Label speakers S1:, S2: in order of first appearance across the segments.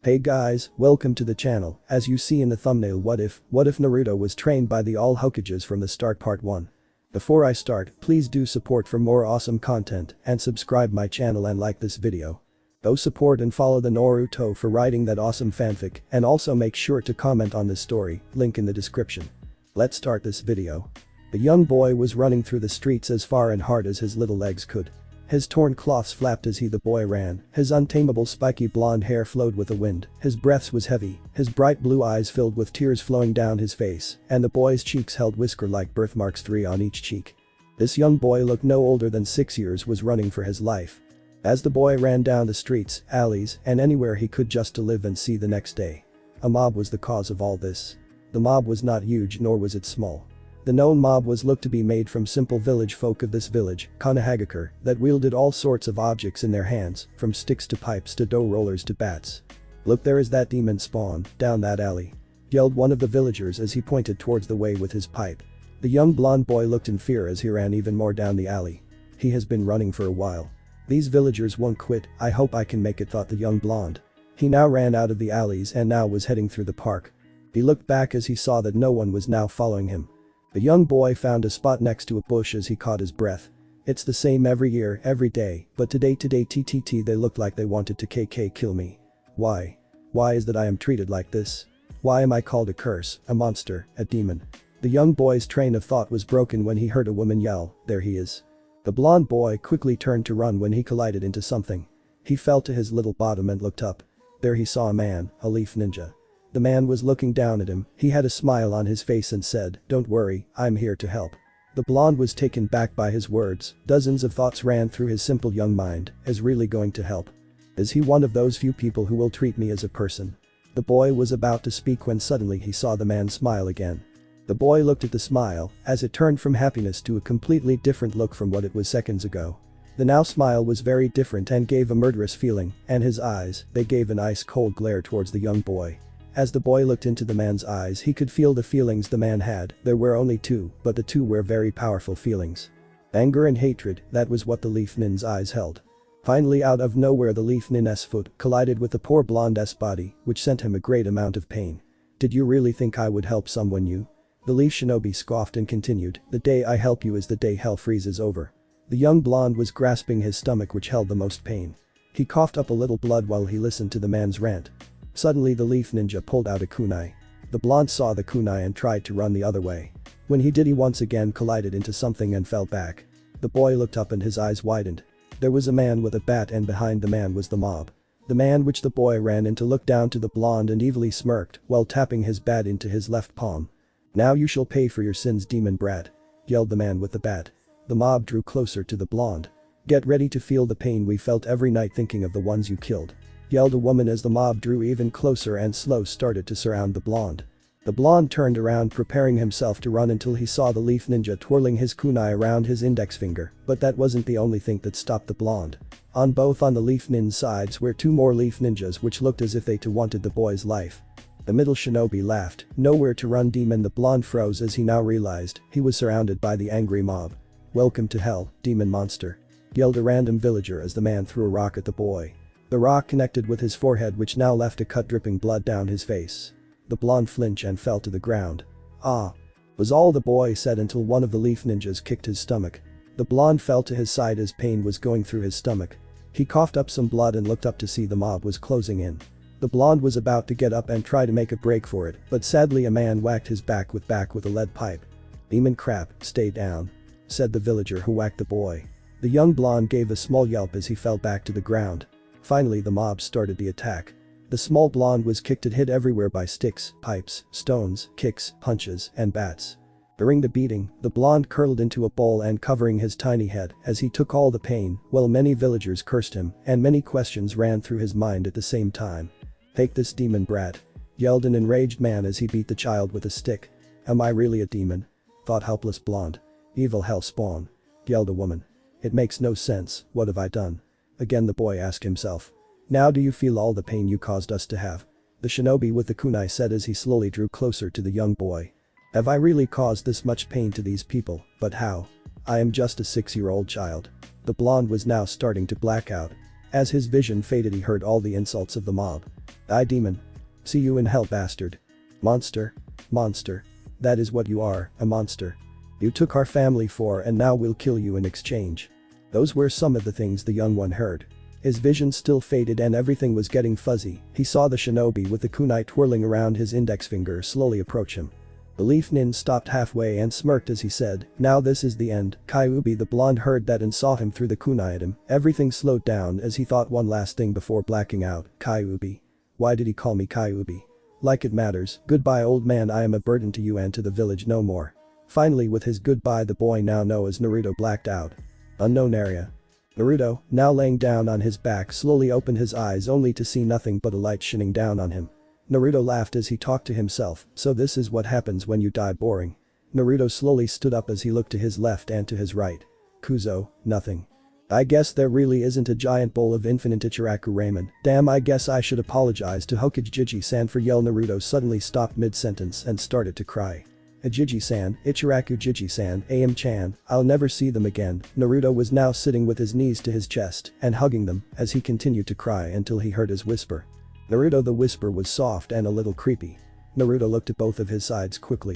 S1: Hey guys, welcome to the channel. As you see in the thumbnail, what if Naruto was trained by the all Hokages from the start, part 1. Before I start, please do support for more awesome content and subscribe my channel and like this video. Go support and follow the Naw-Roo-Toe for writing that awesome fanfic, and also make sure to comment on this story, link in the description. Let's start this video. The young boy was running through the streets as far and hard as his little legs could. His torn cloths flapped as the boy ran, his untamable spiky blonde hair flowed with the wind, his breath was heavy, his bright blue eyes filled with tears flowing down his face, and the boy's cheeks held whisker-like birthmarks, 3 on each cheek. This young boy looked no older than 6 years, was running for his life. As the boy ran down the streets, alleys, and anywhere he could just to live and see the next day. A mob was the cause of all this. The mob was not huge, nor was it small. The known mob was looked to be made from simple village folk of this village, Hokage, that wielded all sorts of objects in their hands, from sticks to pipes to dough rollers to bats. "Look, there is that demon spawn, down that alley," yelled one of the villagers as he pointed towards the way with his pipe. The young blonde boy looked in fear as he ran even more down the alley. He has been running for a while. "These villagers won't quit, I hope I can make it," thought the young blonde. He now ran out of the alleys and now was heading through the park. He looked back as he saw that no one was now following him. The young boy found a spot next to a bush as he caught his breath. "It's the same every year, every day, but today they looked like they wanted to kill me. Why? Why is that I am treated like this? Why am I called a curse, a monster, a demon?" The young boy's train of thought was broken when he heard a woman yell, "There he is." The blonde boy quickly turned to run when he collided into something. He fell to his little bottom and looked up. There he saw a man, a leaf ninja. The man was looking down at him, he had a smile on his face and said, "Don't worry, I'm here to help." The blonde was taken back by his words, dozens of thoughts ran through his simple young mind. Is really going to help? Is he one of those few people who will treat me as a person? The boy was about to speak when suddenly he saw the man smile again. The boy looked at the smile, as it turned from happiness to a completely different look from what it was seconds ago. The now smile was very different and gave a murderous feeling, and his eyes, they gave an ice-cold glare towards the young boy. As the boy looked into the man's eyes, he could feel the feelings the man had. There were only 2, but the 2 were very powerful feelings. Anger and hatred, that was what the leaf nin's eyes held. Finally, out of nowhere, the leaf nin's foot collided with the poor blonde's body, which sent him a great amount of pain. "Did you really think I would help someone you?" The leaf shinobi scoffed and continued, "The day I help you is the day hell freezes over." The young blonde was grasping his stomach, which held the most pain. He coughed up a little blood while he listened to the man's rant. Suddenly the leaf ninja pulled out a kunai. The blonde saw the kunai and tried to run the other way. When he did, he once again collided into something and fell back. The boy looked up and his eyes widened. There was a man with a bat, and behind the man was the mob. The man which the boy ran into looked down to the blonde and evilly smirked while tapping his bat into his left palm. "Now you shall pay for your sins, demon brat," yelled the man with the bat. The mob drew closer to the blonde. "Get ready to feel the pain we felt every night thinking of the ones you killed," yelled a woman as the mob drew even closer and slow started to surround the blonde. The blonde turned around, preparing himself to run until he saw the leaf ninja twirling his kunai around his index finger, but that wasn't the only thing that stopped the blonde. On the leaf nin's sides were 2 more leaf ninjas which looked as if they too wanted the boy's life. The middle shinobi laughed. "Nowhere to run, demon." The blonde froze as he now realized he was surrounded by the angry mob. "Welcome to hell, demon monster," yelled a random villager as the man threw a rock at the boy. The rock connected with his forehead, which now left a cut dripping blood down his face. The blonde flinched and fell to the ground. "Ah," was all the boy said until one of the leaf ninjas kicked his stomach. The blonde fell to his side as pain was going through his stomach. He coughed up some blood and looked up to see the mob was closing in. The blonde was about to get up and try to make a break for it, but sadly a man whacked his back with a lead pipe. "Demon crap, stay down," said the villager who whacked the boy. The young blonde gave a small yelp as he fell back to the ground. Finally the mob started the attack. The small blonde was kicked and hit everywhere by sticks, pipes, stones, kicks, punches, and bats. During the beating, the blonde curled into a ball and covering his tiny head as he took all the pain, while many villagers cursed him and many questions ran through his mind at the same time. "Take this, demon brat," yelled an enraged man as he beat the child with a stick. "Am I really a demon?" thought helpless blonde. "Evil hell spawn," yelled a woman. "It makes no sense, what have I done?" Again the boy asked himself. "Now do you feel all the pain you caused us to have?" The shinobi with the kunai said as he slowly drew closer to the young boy. "Have I really caused this much pain to these people? But how? I am just a 6-year-old child." The blonde was now starting to black out. As his vision faded he heard all the insults of the mob. "I demon. See you in hell, bastard. Monster. Monster. That is what you are, a monster. You took our family and now we'll kill you in exchange." Those were some of the things the young one heard. His vision still faded and everything was getting fuzzy. He saw the shinobi with the kunai twirling around his index finger slowly approach him. The leaf nin stopped halfway and smirked as he said, "Now this is the end." Kyuubi the blonde heard that and saw him through the kunai at him. Everything slowed down as he thought one last thing before blacking out. Kyuubi. Why did he call me Kyuubi? Like it matters. Goodbye old man, I am a burden to you and to the village no more. Finally with his goodbye the boy now known as Naruto blacked out. Unknown area. Naruto, now laying down on his back slowly opened his eyes only to see nothing but a light shining down on him. Naruto laughed as he talked to himself, so this is what happens when you die boring. Naruto slowly stood up as he looked to his left and to his right. Kuzo, nothing. I guess there really isn't a giant bowl of infinite Ichiraku ramen. Damn, I guess I should apologize to Hokage Jiji-san for yell. Naruto suddenly stopped mid-sentence and started to cry. Jiji-san, Ichiraku Jiji-san, Am-chan, I'll never see them again. Naruto was now sitting with his knees to his chest and hugging them as he continued to cry until he heard his whisper. Naruto, the whisper was soft and a little creepy. Naruto looked at both of his sides quickly.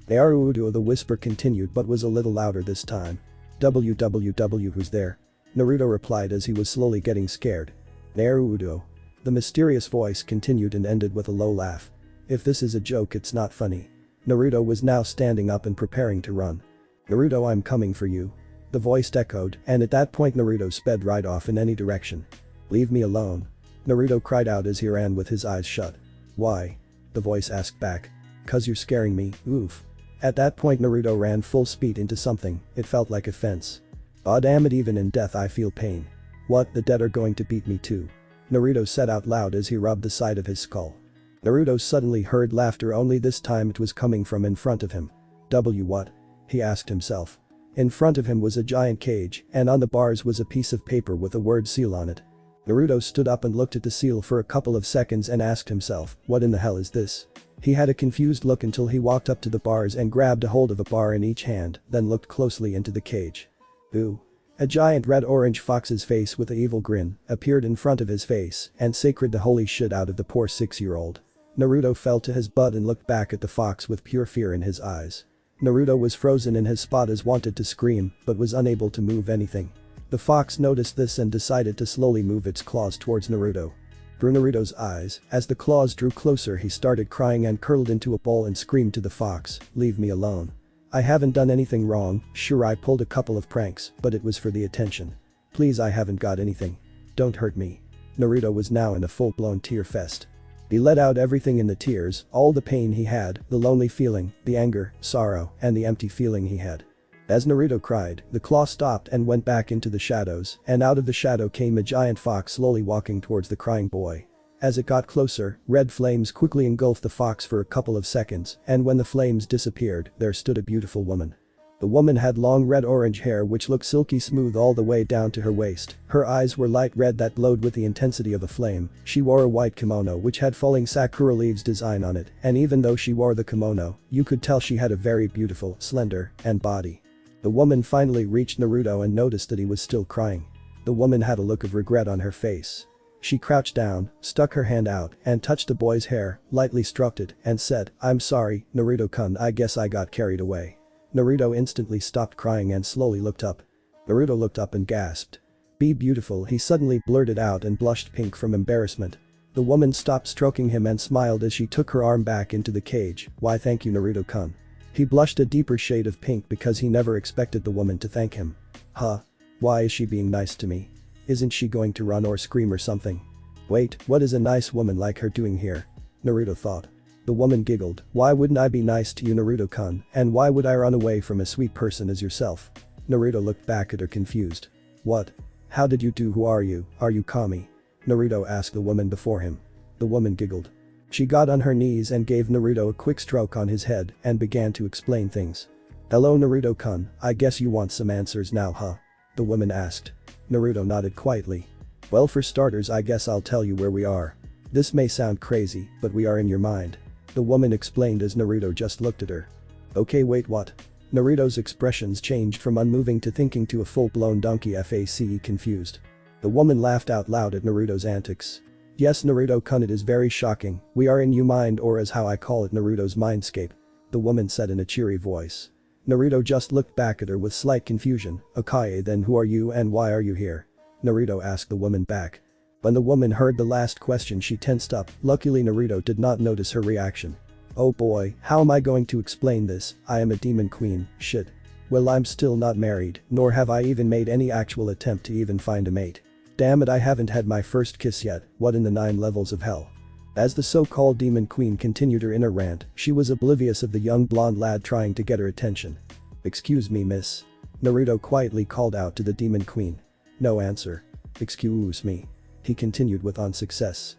S1: Naruto, the whisper continued but was a little louder this time. "WWW, who's there?" Naruto replied as he was slowly getting scared. "Naruto." The mysterious voice continued and ended with a low laugh. "If this is a joke it's not funny." Naruto was now standing up and preparing to run. "Naruto, I'm coming for you." The voice echoed and at that point Naruto sped right off in any direction. "Leave me alone." Naruto cried out as he ran with his eyes shut. "Why?" the voice asked back. "'Cause you're scaring me, oof." At that point Naruto ran full speed into something, it felt like a fence. "Aw damn it, even in death I feel pain." "What, the dead are going to beat me too?" Naruto said out loud as he rubbed the side of his skull. Naruto suddenly heard laughter, only this time it was coming from in front of him. What?" he asked himself. In front of him was a giant cage and on the bars was a piece of paper with a word seal on it. Naruto stood up and looked at the seal for a couple of seconds and asked himself, what in the hell is this? He had a confused look until he walked up to the bars and grabbed a hold of a bar in each hand, then looked closely into the cage. Ooh. A giant red-orange fox's face with an evil grin appeared in front of his face and sacred the holy shit out of the poor 6-year-old. Naruto fell to his butt and looked back at the fox with pure fear in his eyes. Naruto was frozen in his spot as wanted to scream but was unable to move anything. The fox noticed this and decided to slowly move its claws towards Naruto. Through Naruto's eyes, as the claws drew closer he started crying and curled into a ball and screamed to the fox, "Leave me alone. I haven't done anything wrong, sure I pulled a couple of pranks, but it was for the attention. Please, I haven't got anything. Don't hurt me." Naruto was now in a full-blown tear fest. He let out everything in the tears, all the pain he had, the lonely feeling, the anger, sorrow, and the empty feeling he had. As Naruto cried, the claw stopped and went back into the shadows, and out of the shadow came a giant fox slowly walking towards the crying boy. As it got closer, red flames quickly engulfed the fox for a couple of seconds, and when the flames disappeared, there stood a beautiful woman. The woman had long red-orange hair which looked silky smooth all the way down to her waist. Her eyes were light red that glowed with the intensity of a flame. She wore a white kimono which had falling sakura leaves design on it, and even though she wore the kimono, you could tell she had a very beautiful, slender, and body. The woman finally reached Naruto and noticed that he was still crying. The woman had a look of regret on her face. She crouched down, stuck her hand out, and touched the boy's hair, lightly stroked it, and said, "I'm sorry, Naruto-kun, I guess I got carried away." Naruto instantly stopped crying and slowly looked up. Naruto looked up and gasped. "Be beautiful," he suddenly blurted out and blushed pink from embarrassment. The woman stopped stroking him and smiled as she took her arm back into the cage. "Why thank you, Naruto-kun." He blushed a deeper shade of pink because he never expected the woman to thank him. Huh? Why is she being nice to me? Isn't she going to run or scream or something? Wait, what is a nice woman like her doing here? Naruto thought. The woman giggled. "Why wouldn't I be nice to you, Naruto-kun, and why would I run away from a sweet person as yourself?" Naruto looked back at her confused. "What? How did you do? Who are you? Are you Kami?" Naruto asked the woman before him. The woman giggled. She got on her knees and gave Naruto a quick stroke on his head and began to explain things. "Hello Naruto-kun, I guess you want some answers now, huh?" the woman asked. Naruto nodded quietly. "Well, for starters I guess I'll tell you where we are. This may sound crazy, but we are in your mind," the woman explained as Naruto just looked at her. "Okay, wait, what?" Naruto's expressions changed from unmoving to thinking to a full-blown donkey face confused. The woman laughed out loud at Naruto's antics. Yes, Naruto-kun, it is very shocking. We are in your mind, or as how I call it, Naruto's mindscape. The woman said in a cheery voice. Naruto just looked back at her with slight confusion. Okay, then who are you and why are you here? Naruto asked the woman back. When the woman heard the last question, she tensed up. Luckily Naruto did not notice her reaction. Oh boy, how am I going to explain this? I am a demon queen, shit. Well, I'm still not married, nor have I even made any actual attempt to even find a mate. Damn it, I haven't had my first kiss yet, what in the 9 levels of hell? As the so-called demon queen continued her inner rant, she was oblivious of the young blonde lad trying to get her attention. Excuse me, miss. Naruto quietly called out to the demon queen. No answer. Excuse me. He continued with unsuccess.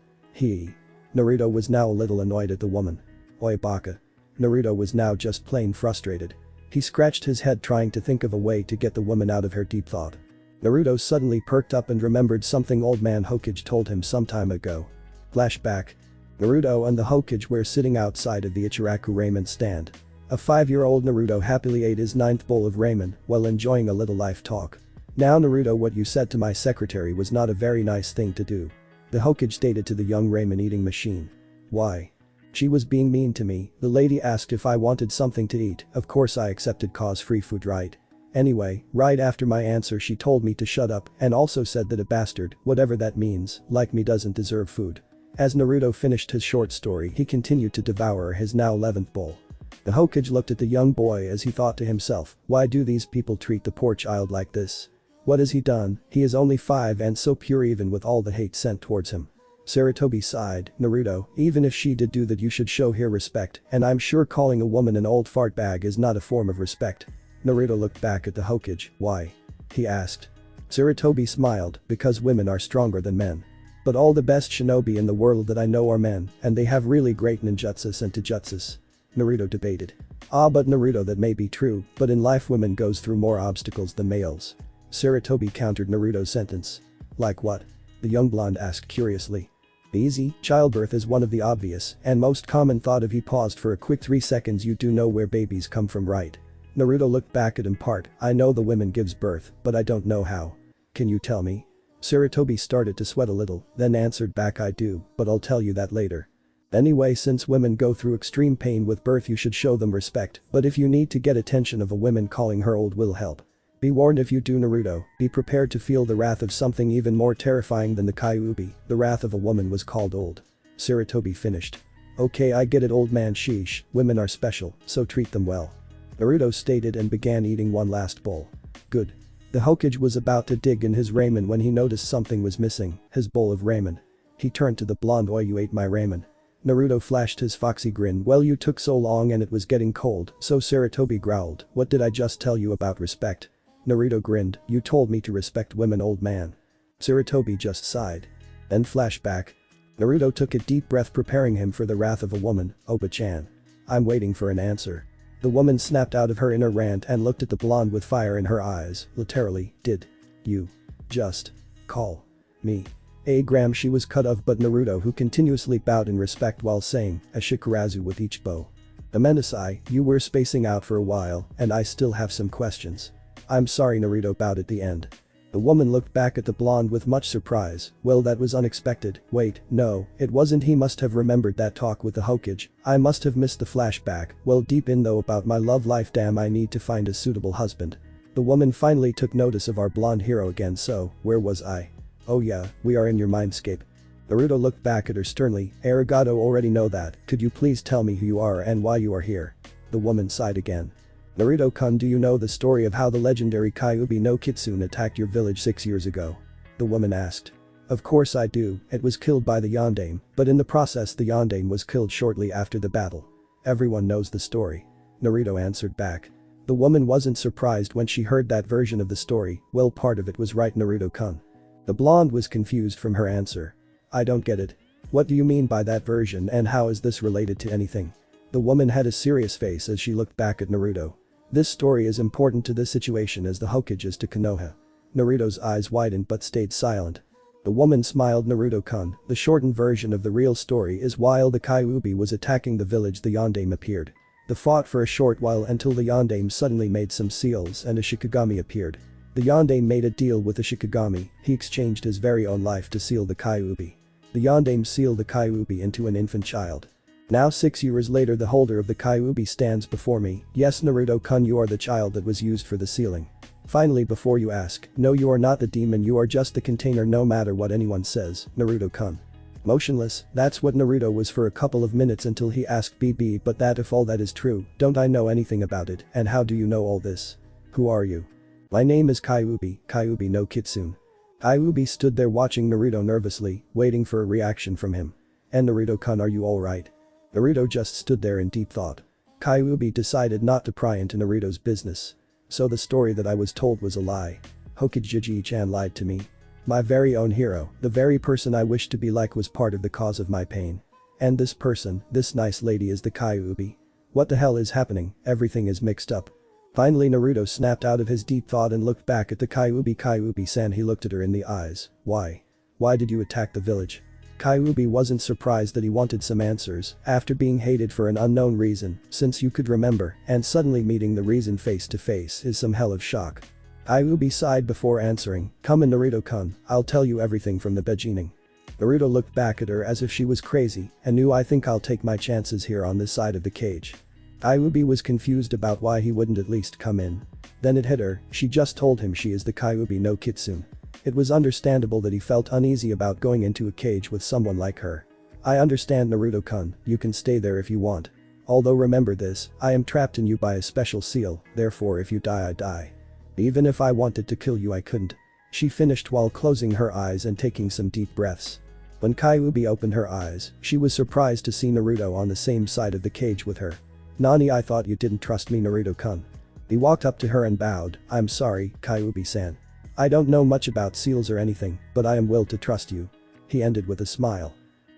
S1: Naruto was now a little annoyed at the woman. Oi baka. Naruto was now just plain frustrated. He scratched his head trying to think of a way to get the woman out of her deep thought. Naruto suddenly perked up and remembered something old man Hokage told him some time ago. Flashback. Naruto and the Hokage were sitting outside of the Ichiraku ramen stand. A 5-year-old Naruto happily ate his 9th bowl of ramen while enjoying a little life talk. Now Naruto, what you said to my secretary was not a very nice thing to do. The Hokage stated to the young ramen eating machine. Why? She was being mean to me. The lady asked if I wanted something to eat. Of course I accepted cause free food, right? Anyway, right after my answer she told me to shut up and also said that a bastard, whatever that means, like me doesn't deserve food. As Naruto finished his short story, he continued to devour his now 11th bowl. The Hokage looked at the young boy as he thought to himself, why do these people treat the poor child like this? What has he done? He is only 5 and so pure even with all the hate sent towards him. Sarutobi sighed. Naruto, even if she did do that, you should show her respect, and I'm sure calling a woman an old fart bag is not a form of respect. Naruto looked back at the Hokage. Why? He asked. Sarutobi smiled, because women are stronger than men. But all the best shinobi in the world that I know are men, and they have really great ninjutsus and taijutsus. Naruto debated. But Naruto, that may be true, but in life women goes through more obstacles than males. Sarutobi countered Naruto's sentence. Like what? The young blonde asked curiously. Easy, childbirth is one of the obvious and most common thought of. He paused for a quick 3 seconds. You do know where babies come from, right? Naruto looked back at him. I know the woman gives birth, but I don't know how. Can you tell me? Sarutobi started to sweat a little, then answered back, I do, but I'll tell you that later. Anyway, since women go through extreme pain with birth, you should show them respect, but if you need to get attention of a woman, calling her old will help. Be warned if you do, Naruto, be prepared to feel the wrath of something even more terrifying than the Kyuubi. The wrath of a woman was called old. Sarutobi finished. Okay, I get it, old man, sheesh, women are special, so treat them well. Naruto stated and began eating one last bowl. Good. The Hokage was about to dig in his ramen when he noticed something was missing, his bowl of ramen. He turned to the blonde. Oi, you ate my ramen. Naruto flashed his foxy grin. Well, you took so long and it was getting cold, so Sarutobi growled. What did I just tell you about respect? Naruto grinned. You told me to respect women, old man. Sarutobi just sighed. Then flashback. Naruto took a deep breath, preparing him for the wrath of a woman. Opa-chan. I'm waiting for an answer. The woman snapped out of her inner rant and looked at the blonde with fire in her eyes. Literally, did you just call me a gram? She was cut off, but Naruto, who continuously bowed in respect while saying a shikarazu with each bow. Amenasai, you were spacing out for a while, and I still have some questions. I'm sorry, Naruto bowed at the end. The woman looked back at the blonde with much surprise. Well, that was unexpected. Wait, no, it wasn't. He must have remembered that talk with the Hokage. I must have missed the flashback. Well, deep in though about my love life, damn, I need to find a suitable husband. The woman finally took notice of our blonde hero again. So, where was I? Oh yeah, we are in your mindscape. Naruto looked back at her sternly. Arigato, already know that. Could you please tell me who you are and why you are here? The woman sighed again. Naruto-kun, do you know the story of how the legendary Kyuubi no Kitsune attacked your village 6 years ago? The woman asked. Of course I do. It was killed by the Yondaime, but in the process the Yondaime was killed shortly after the battle. Everyone knows the story. Naruto answered back. The woman wasn't surprised when she heard that version of the story. Well, part of it was right, Naruto-kun. The blonde was confused from her answer. I don't get it. What do you mean by that version, and how is this related to anything? The woman had a serious face as she looked back at Naruto. This story is important to this situation as the Hokage is to Konoha. Naruto's eyes widened but stayed silent. The woman smiled. Naruto-kun, the shortened version of the real story is while the Kyuubi was attacking the village, the Yondaime appeared. They fought for a short while until the Yondaime suddenly made some seals and a Shikigami appeared. The yondaime made a deal with the Shikigami, he exchanged his very own life to seal the Kyuubi. The yondaime sealed the Kyuubi into an infant child. Now 6 years later the holder of the Kyuubi stands before me. Yes, Naruto-kun, you are the child that was used for the sealing. Finally, before you ask, no, you are not the demon, you are just the container no matter what anyone says, Naruto-kun. Motionless, that's what Naruto was for a couple of minutes until he asked BB, but that if all that is true, don't I know anything about it, and how do you know all this? Who are you? My name is Kyuubi, Kyuubi no Kitsune. Kyuubi stood there watching Naruto nervously, waiting for a reaction from him. And Naruto-kun, are you alright? Naruto just stood there in deep thought. Kyuubi decided not to pry into Naruto's business. So the story that I was told was a lie. Hokage-chan lied to me. My very own hero, the very person I wished to be like, was part of the cause of my pain. And this person, this nice lady, is the Kyuubi. What the hell is happening? Everything is mixed up. Finally Naruto snapped out of his deep thought and looked back at the Kyuubi. Kyuubi-san, he looked at her in the eyes. Why? Why did you attack the village? Kyuubi wasn't surprised that he wanted some answers after being hated for an unknown reason, since you could remember, and suddenly meeting the reason face to face is some hell of shock. Kyuubi sighed before answering, come in Naruto-kun, I'll tell you everything from the beginning. Naruto looked back at her as if she was crazy and knew, I think I'll take my chances here on this side of the cage. Kyuubi was confused about why he wouldn't at least come in. Then it hit her, she just told him she is the Kyuubi no Kitsune. It was understandable that he felt uneasy about going into a cage with someone like her. I understand, Naruto-kun, you can stay there if you want. Although remember this, I am trapped in you by a special seal, therefore if you die I die. Even if I wanted to kill you I couldn't. She finished while closing her eyes and taking some deep breaths. When Kyuubi opened her eyes, she was surprised to see Naruto on the same side of the cage with her. Nani, I thought you didn't trust me, Naruto-kun. He walked up to her and bowed, I'm sorry, Kyuubi-san. I don't know much about seals or anything, but I am willed to trust you. He ended with a smile.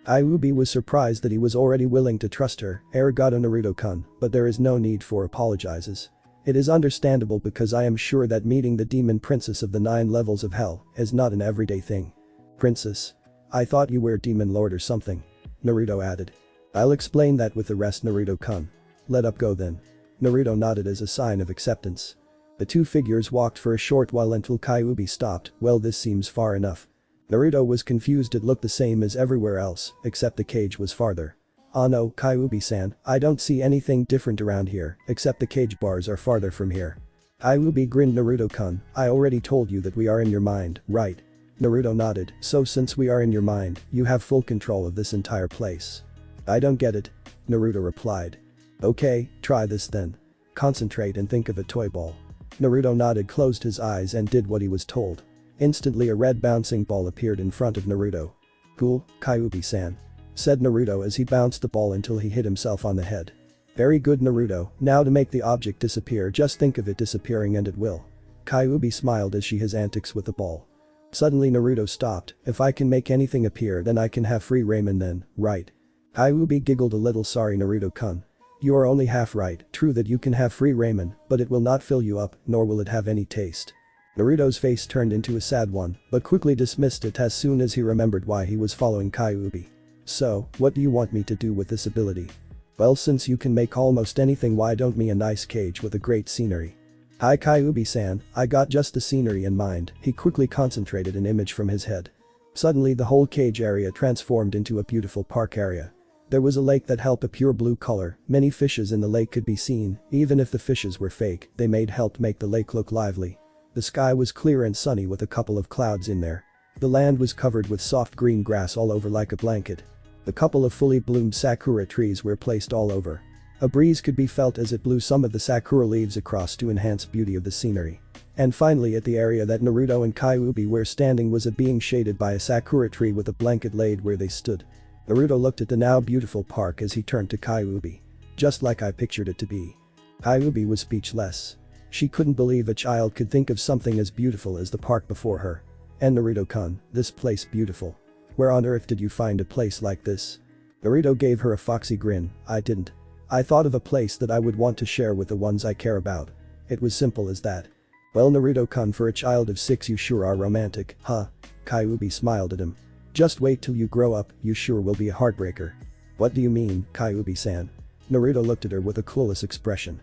S1: Kyuubi was surprised that he was already willing to trust her, arigato Naruto-kun, but there is no need for apologizes. It is understandable because I am sure that meeting the demon princess of the 9 levels of hell is not an everyday thing. Princess? I thought you were a demon lord or something. Naruto added. I'll explain that with the rest, Naruto-kun. Let up go then. Naruto nodded as a sign of acceptance. The two figures walked for a short while until Kyuubi stopped, well this seems far enough. Naruto was confused, it looked the same as everywhere else, except the cage was farther. Ah no, Kyuubi-san, I don't see anything different around here, except the cage bars are farther from here. Kyuubi grinned. Naruto-kun, I already told you that we are in your mind, right? Naruto nodded, so since we are in your mind, you have full control of this entire place. I don't get it. Naruto replied. Okay, try this then. Concentrate and think of a toy ball. Naruto nodded, closed his eyes and did what he was told. Instantly a red bouncing ball appeared in front of Naruto. Cool, Kyuubi-san, said Naruto as he bounced the ball until he hit himself on the head. Very good, Naruto, now to make the object disappear, just think of it disappearing and it will. Kyuubi smiled as she his antics with the ball. Suddenly Naruto stopped, if I can make anything appear then I can have free ramen then, right? Kyuubi giggled a little. Sorry Naruto-kun. You are only half right, true that you can have free ramen, but it will not fill you up, nor will it have any taste. Naruto's face turned into a sad one, but quickly dismissed it as soon as he remembered why he was following Kyuubi. So, what do you want me to do with this ability? Well, since you can make almost anything, why don't me a nice cage with a great scenery? Hi Kyuubi-san, I got just the scenery in mind. He quickly concentrated an image from his head. Suddenly the whole cage area transformed into a beautiful park area. There was a lake that held a pure blue color, many fishes in the lake could be seen, even if the fishes were fake, they helped make the lake look lively. The sky was clear and sunny with a couple of clouds in there. The land was covered with soft green grass all over like a blanket. A couple of fully bloomed sakura trees were placed all over. A breeze could be felt as it blew some of the sakura leaves across to enhance beauty of the scenery. And finally, at the area that Naruto and Kyuubi were standing was a being shaded by a sakura tree with a blanket laid where they stood. Naruto looked at the now beautiful park as he turned to Kyuubi. Just like I pictured it to be. Kyuubi was speechless. She couldn't believe a child could think of something as beautiful as the park before her. And Naruto-kun, this place beautiful. Where on earth did you find a place like this? Naruto gave her a foxy grin. I didn't. I thought of a place that I would want to share with the ones I care about. It was simple as that. Well Naruto-kun, for a child of 6 you sure are romantic, huh? Kyuubi smiled at him. Just wait till you grow up, you sure will be a heartbreaker. What do you mean, Kyuubi-san? Naruto looked at her with a clueless expression.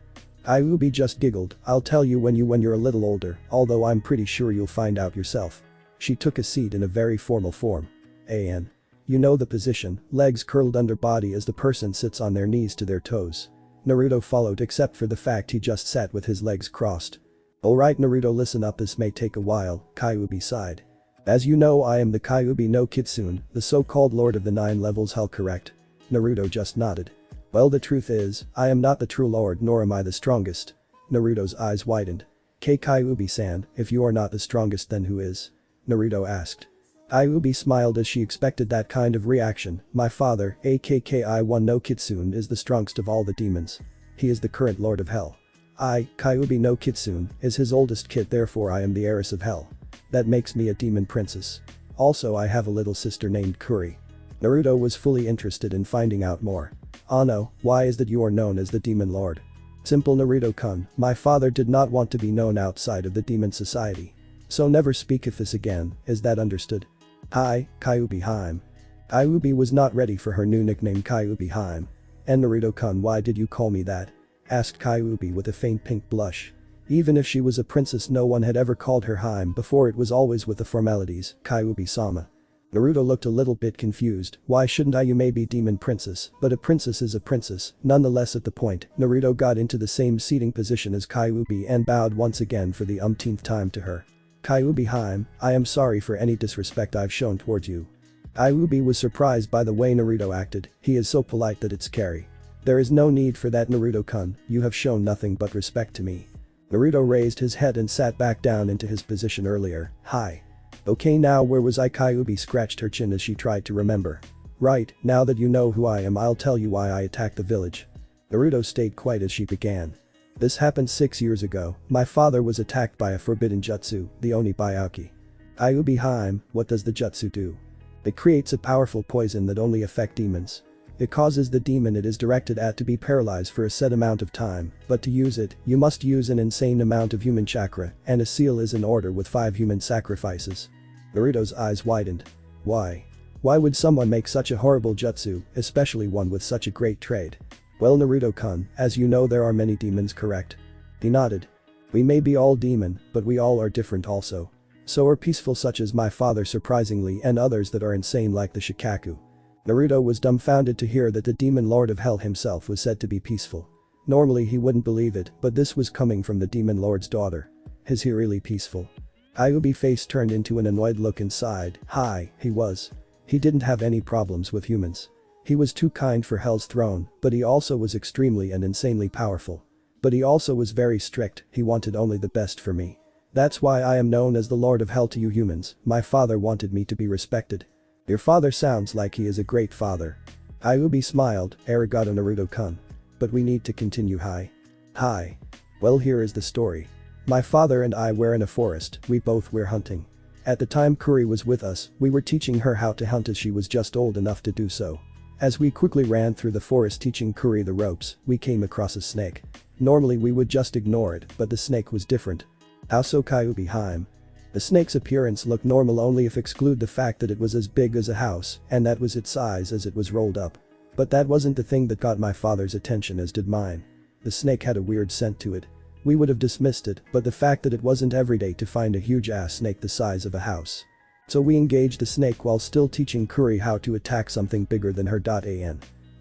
S1: Ayubi just giggled, "I'll tell you when you're a little older, although I'm pretty sure you'll find out yourself." She took a seat in a very formal form. "An. You know the position, legs curled under body as the person sits on their knees to their toes." Naruto followed except for the fact he just sat with his legs crossed. "Alright Naruto, listen up, this may take a while," Kyuubi sighed. "As you know, I am the Kyuubi no Kitsune, the so-called Lord of the 9 levels hell, correct?" Naruto just nodded. "Well, the truth is, I am not the true lord nor am I the strongest." Naruto's eyes widened. Kyuubi-san, if you are not the strongest then who is?" Naruto asked. Ayubi smiled as she expected that kind of reaction. "My father, AKKI-1 no Kitsune, is the strongest of all the demons. He is the current lord of hell. I, Kyuubi no Kitsune, is his oldest kid, therefore I am the heiress of hell. That makes me a demon princess. Also I have a little sister named Kuri." Naruto was fully interested in finding out more. "Ano, why is that you are known as the demon lord?" "Simple Naruto-kun, my father did not want to be known outside of the demon society. So never speak of this again, is that understood?" "Hi, Kyuubi-heim." Ayubi was not ready for her new nickname Kyuubi-heim. "And Naruto-kun, why did you call me that?" asked Kyuubi with a faint pink blush. Even if she was a princess, no one had ever called her Heim before, it was always with the formalities, Kyuubi-sama. Naruto looked a little bit confused. "Why shouldn't I? You may be demon princess, but a princess is a princess." Nonetheless, at the point, Naruto got into the same seating position as Kyuubi and bowed once again for the umpteenth time to her. "Kyuubi-heim, I am sorry for any disrespect I've shown towards you." Ayubi was surprised by the way Naruto acted. He is so polite that it's scary. "There is no need for that Naruto-kun, you have shown nothing but respect to me." Naruto raised his head and sat back down into his position earlier. "Hi. Okay, now where was I?" Kyuubi scratched her chin as she tried to remember. "Right, now that you know who I am, I'll tell you why I attacked the village." Naruto stayed quiet as she began. "This happened 6 years ago. My father was attacked by a forbidden jutsu, the Oni-Byakuji." "Ayubi-heim, what does the jutsu do?" "It creates a powerful poison that only affects demons. It causes the demon it is directed at to be paralyzed for a set amount of time, but to use it, you must use an insane amount of human chakra, and a seal is in order with 5 human sacrifices." Naruto's eyes widened. "Why? Why would someone make such a horrible jutsu, especially one with such a great trade?" "Well Naruto-kun, as you know there are many demons, correct?" He nodded. "We may be all demon, but we all are different also. So are peaceful such as my father surprisingly, and others that are insane like the Shikaku." Naruto was dumbfounded to hear that the demon lord of hell himself was said to be peaceful. Normally he wouldn't believe it, but this was coming from the demon lord's daughter. Is he really peaceful? Ayubi's face turned into an annoyed look and sighed. Hi, he was. He didn't have any problems with humans. He was too kind for Hell's throne, but he also was extremely and insanely powerful. But he also was very strict, he wanted only the best for me. That's why I am known as the Lord of Hell to you humans. My father wanted me to be respected. Your father sounds like he is a great father. Ayubi smiled, arigato Naruto-kun. But we need to continue. Hi. Well, here is the story. My father and I were in a forest, we both were hunting. At the time Kuri was with us, we were teaching her how to hunt as she was just old enough to do so. As we quickly ran through the forest teaching Kuri the ropes, we came across a snake. Normally we would just ignore it, but the snake was different. How so, Kyuubi-heim? The snake's appearance looked normal only if exclude the fact that it was as big as a house, and that was its size as it was rolled up. But that wasn't the thing that got my father's attention as did mine. The snake had a weird scent to it. We would have dismissed it, but the fact that it wasn't everyday to find a huge ass snake the size of a house. So we engaged the snake while still teaching Kuri how to attack something bigger than her.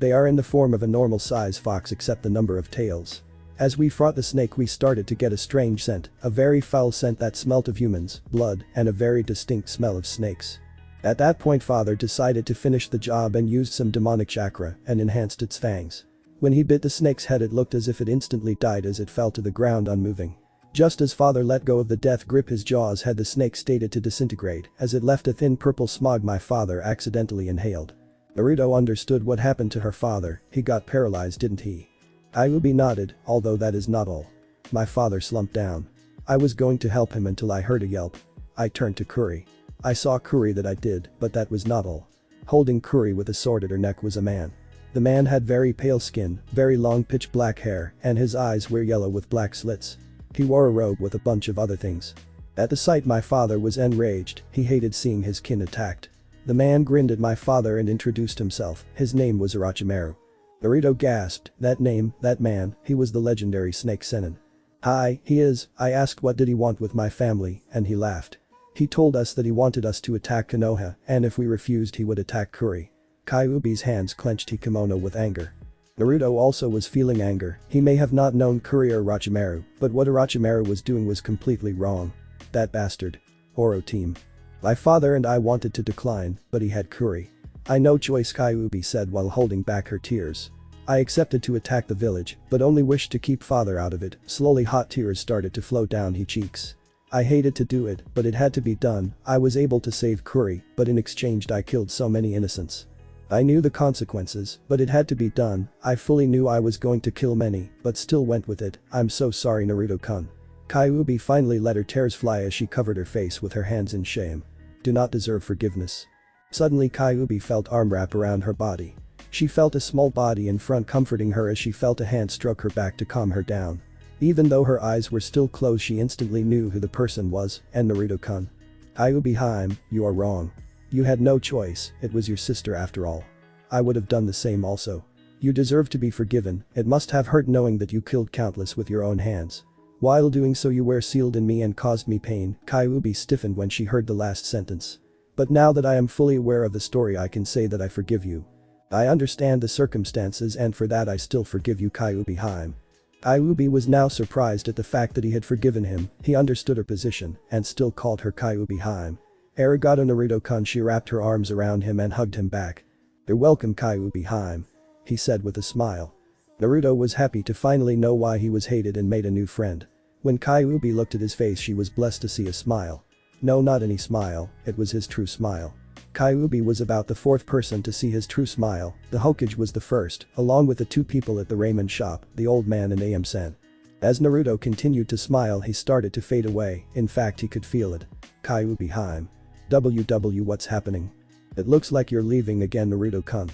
S1: They are in the form of a normal size fox except the number of tails. As we fought the snake we started to get a strange scent, a very foul scent that smelt of humans, blood, and a very distinct smell of snakes. At that point father decided to finish the job and used some demonic chakra and enhanced its fangs. When he bit the snake's head it looked as if it instantly died as it fell to the ground unmoving. Just as father let go of the death grip his jaws had the snake started to disintegrate as it left a thin purple smog my father accidentally inhaled. Naruto understood what happened to her father, he got paralyzed didn't he? Ayubi nodded, although that is not all. My father slumped down. I was going to help him until I heard a yelp. I turned to Kuri. I saw Kuri that I did, but that was not all. Holding Kuri with a sword at her neck was a man. The man had very pale skin, very long pitch black hair, and his eyes were yellow with black slits. He wore a robe with a bunch of other things. At the sight my father was enraged, he hated seeing his kin attacked. The man grinned at my father and introduced himself, his name was Orochimaru. Naruto gasped, that name, that man, he was the legendary Snake Sennin. Hi, he is, I asked what did he want with my family, and he laughed. He told us that he wanted us to attack Konoha, and if we refused he would attack Kuri. Kyuubi's hands clenched kimono with anger. Naruto also was feeling anger, he may have not known Kuri or Orochimaru, but what Orochimaru was doing was completely wrong. That bastard. Oro team. My father and I wanted to decline, but he had Kuri. I no choice, Kyuubi said while holding back her tears. I accepted to attack the village, but only wished to keep father out of it. Slowly hot tears started to flow down his cheeks. I hated to do it, but it had to be done. I was able to save Kuri, but in exchange I killed so many innocents. I knew the consequences, but it had to be done. I fully knew I was going to kill many, but still went with it. I'm so sorry, Naruto-kun. Kyuubi finally let her tears fly as she covered her face with her hands in shame. Do not deserve forgiveness. Suddenly Kyuubi felt arm wrap around her body. She felt a small body in front comforting her as she felt a hand stroke her back to calm her down. Even though her eyes were still closed, she instantly knew who the person was, and Naruto-kun. Kyuubi-hime, you are wrong. You had no choice, it was your sister after all. I would have done the same also. You deserve to be forgiven, it must have hurt knowing that you killed countless with your own hands. While doing so you were sealed in me and caused me pain. Kyuubi stiffened when she heard the last sentence. But now that I am fully aware of the story I can say that I forgive you. I understand the circumstances and for that I still forgive you, Kyuubi-hime. Kyuubi was now surprised at the fact that he had forgiven him, he understood her position and still called her Kyuubi-hime. Arigato, Naruto-kun. She wrapped her arms around him and hugged him back. You're welcome, Kyuubi-hime, he said with a smile. Naruto was happy to finally know why he was hated and made a new friend. When Kyuubi looked at his face she was blessed to see a smile. No, not any smile, it was his true smile. Kyuubi was about the fourth person to see his true smile, the Hokage was the first, along with the two people at the ramen shop, the old man and Am-san. As Naruto continued to smile he started to fade away, in fact he could feel it. Kyuubi-hime. WW, what's happening? It looks like you're leaving again, Naruto-kun.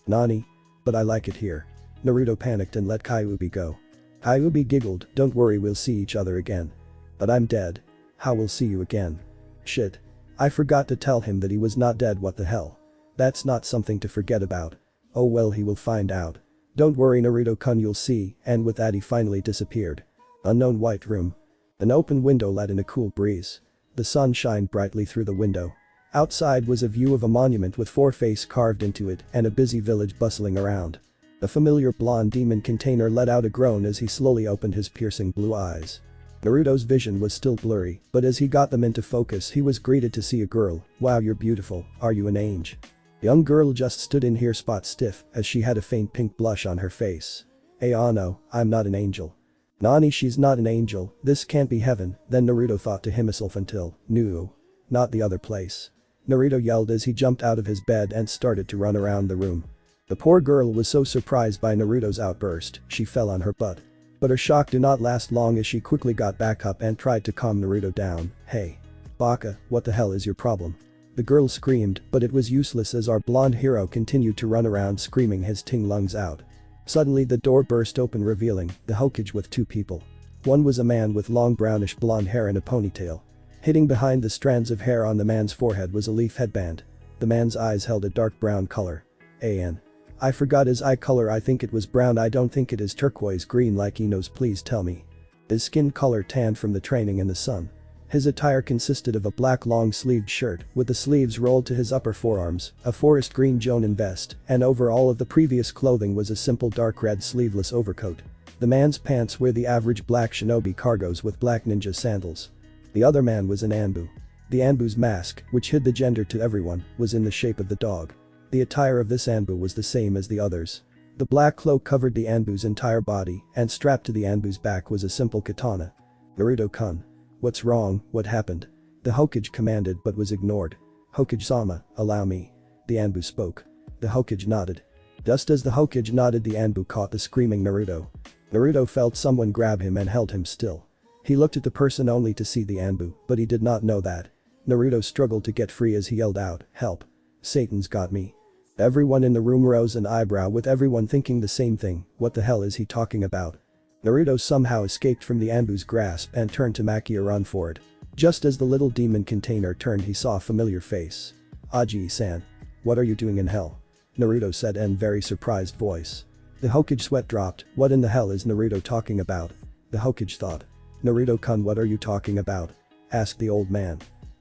S1: Nani? But I like it here. Naruto panicked and let Kyuubi go. Kyuubi giggled, don't worry, we'll see each other again. But I'm dead. How we'll see you again? Shit. I forgot to tell him that he was not dead, what the hell. That's not something to forget about. Oh well, he will find out. Don't worry, Naruto-kun, you'll see, and with that he finally disappeared. Unknown white room. An open window let in a cool breeze. The sun shined brightly through the window. Outside was a view of a monument with 4 faces carved into it and a busy village bustling around. A familiar blonde demon container let out a groan as he slowly opened his piercing blue eyes. Naruto's vision was still blurry, but as he got them into focus he was greeted to see a girl. Wow, you're beautiful, are you an angel? Young girl just stood in here spot stiff as she had a faint pink blush on her face. Hey, oh no, I'm not an angel. Nani, she's not an angel, this can't be heaven, then Naruto thought to himself until, no. Not the other place. Naruto yelled as he jumped out of his bed and started to run around the room. The poor girl was so surprised by Naruto's outburst, she fell on her butt. But her shock did not last long as she quickly got back up and tried to calm Naruto down. Hey. Baka, what the hell is your problem? The girl screamed, but it was useless as our blonde hero continued to run around screaming his ting lungs out. Suddenly the door burst open revealing the Hokage with 2 people. One was a man with long brownish blonde hair and a ponytail. Hiding behind the strands of hair on the man's forehead was a leaf headband. The man's eyes held a dark brown color. I forgot his eye color, I think it was brown, I don't think it is turquoise green like he knows, please tell me. His skin color tanned from the training in the sun. His attire consisted of a black long-sleeved shirt with the sleeves rolled to his upper forearms, a forest green Jonin vest, and over all of the previous clothing was a simple dark red sleeveless overcoat. The man's pants were the average black shinobi cargos with black ninja sandals. The other man was an Anbu. The Anbu's mask, which hid the gender to everyone, was in the shape of the dog. The attire of this Anbu was the same as the others. The black cloak covered the Anbu's entire body, and strapped to the Anbu's back was a simple katana. Naruto-kun. What's wrong, what happened? The Hokage commanded but was ignored. Hokage-sama, allow me. The Anbu spoke. The Hokage nodded. Just as the Hokage nodded, the Anbu caught the screaming Naruto. Naruto felt someone grab him and held him still. He looked at the person only to see the Anbu, but he did not know that. Naruto struggled to get free as he yelled out, help. Satan's got me. Everyone in the room rose an eyebrow with everyone thinking the same thing, what the hell is he talking about? Naruto somehow escaped from the Anbu's grasp and turned to Maki to run for it. Just as the little demon container turned he saw a familiar face. Aji-san. What are you doing in hell? Naruto said in very surprised voice. The Hokage sweat dropped. What in the hell is Naruto talking about? The Hokage thought. Naruto-kun, what are you talking about? Asked the old man.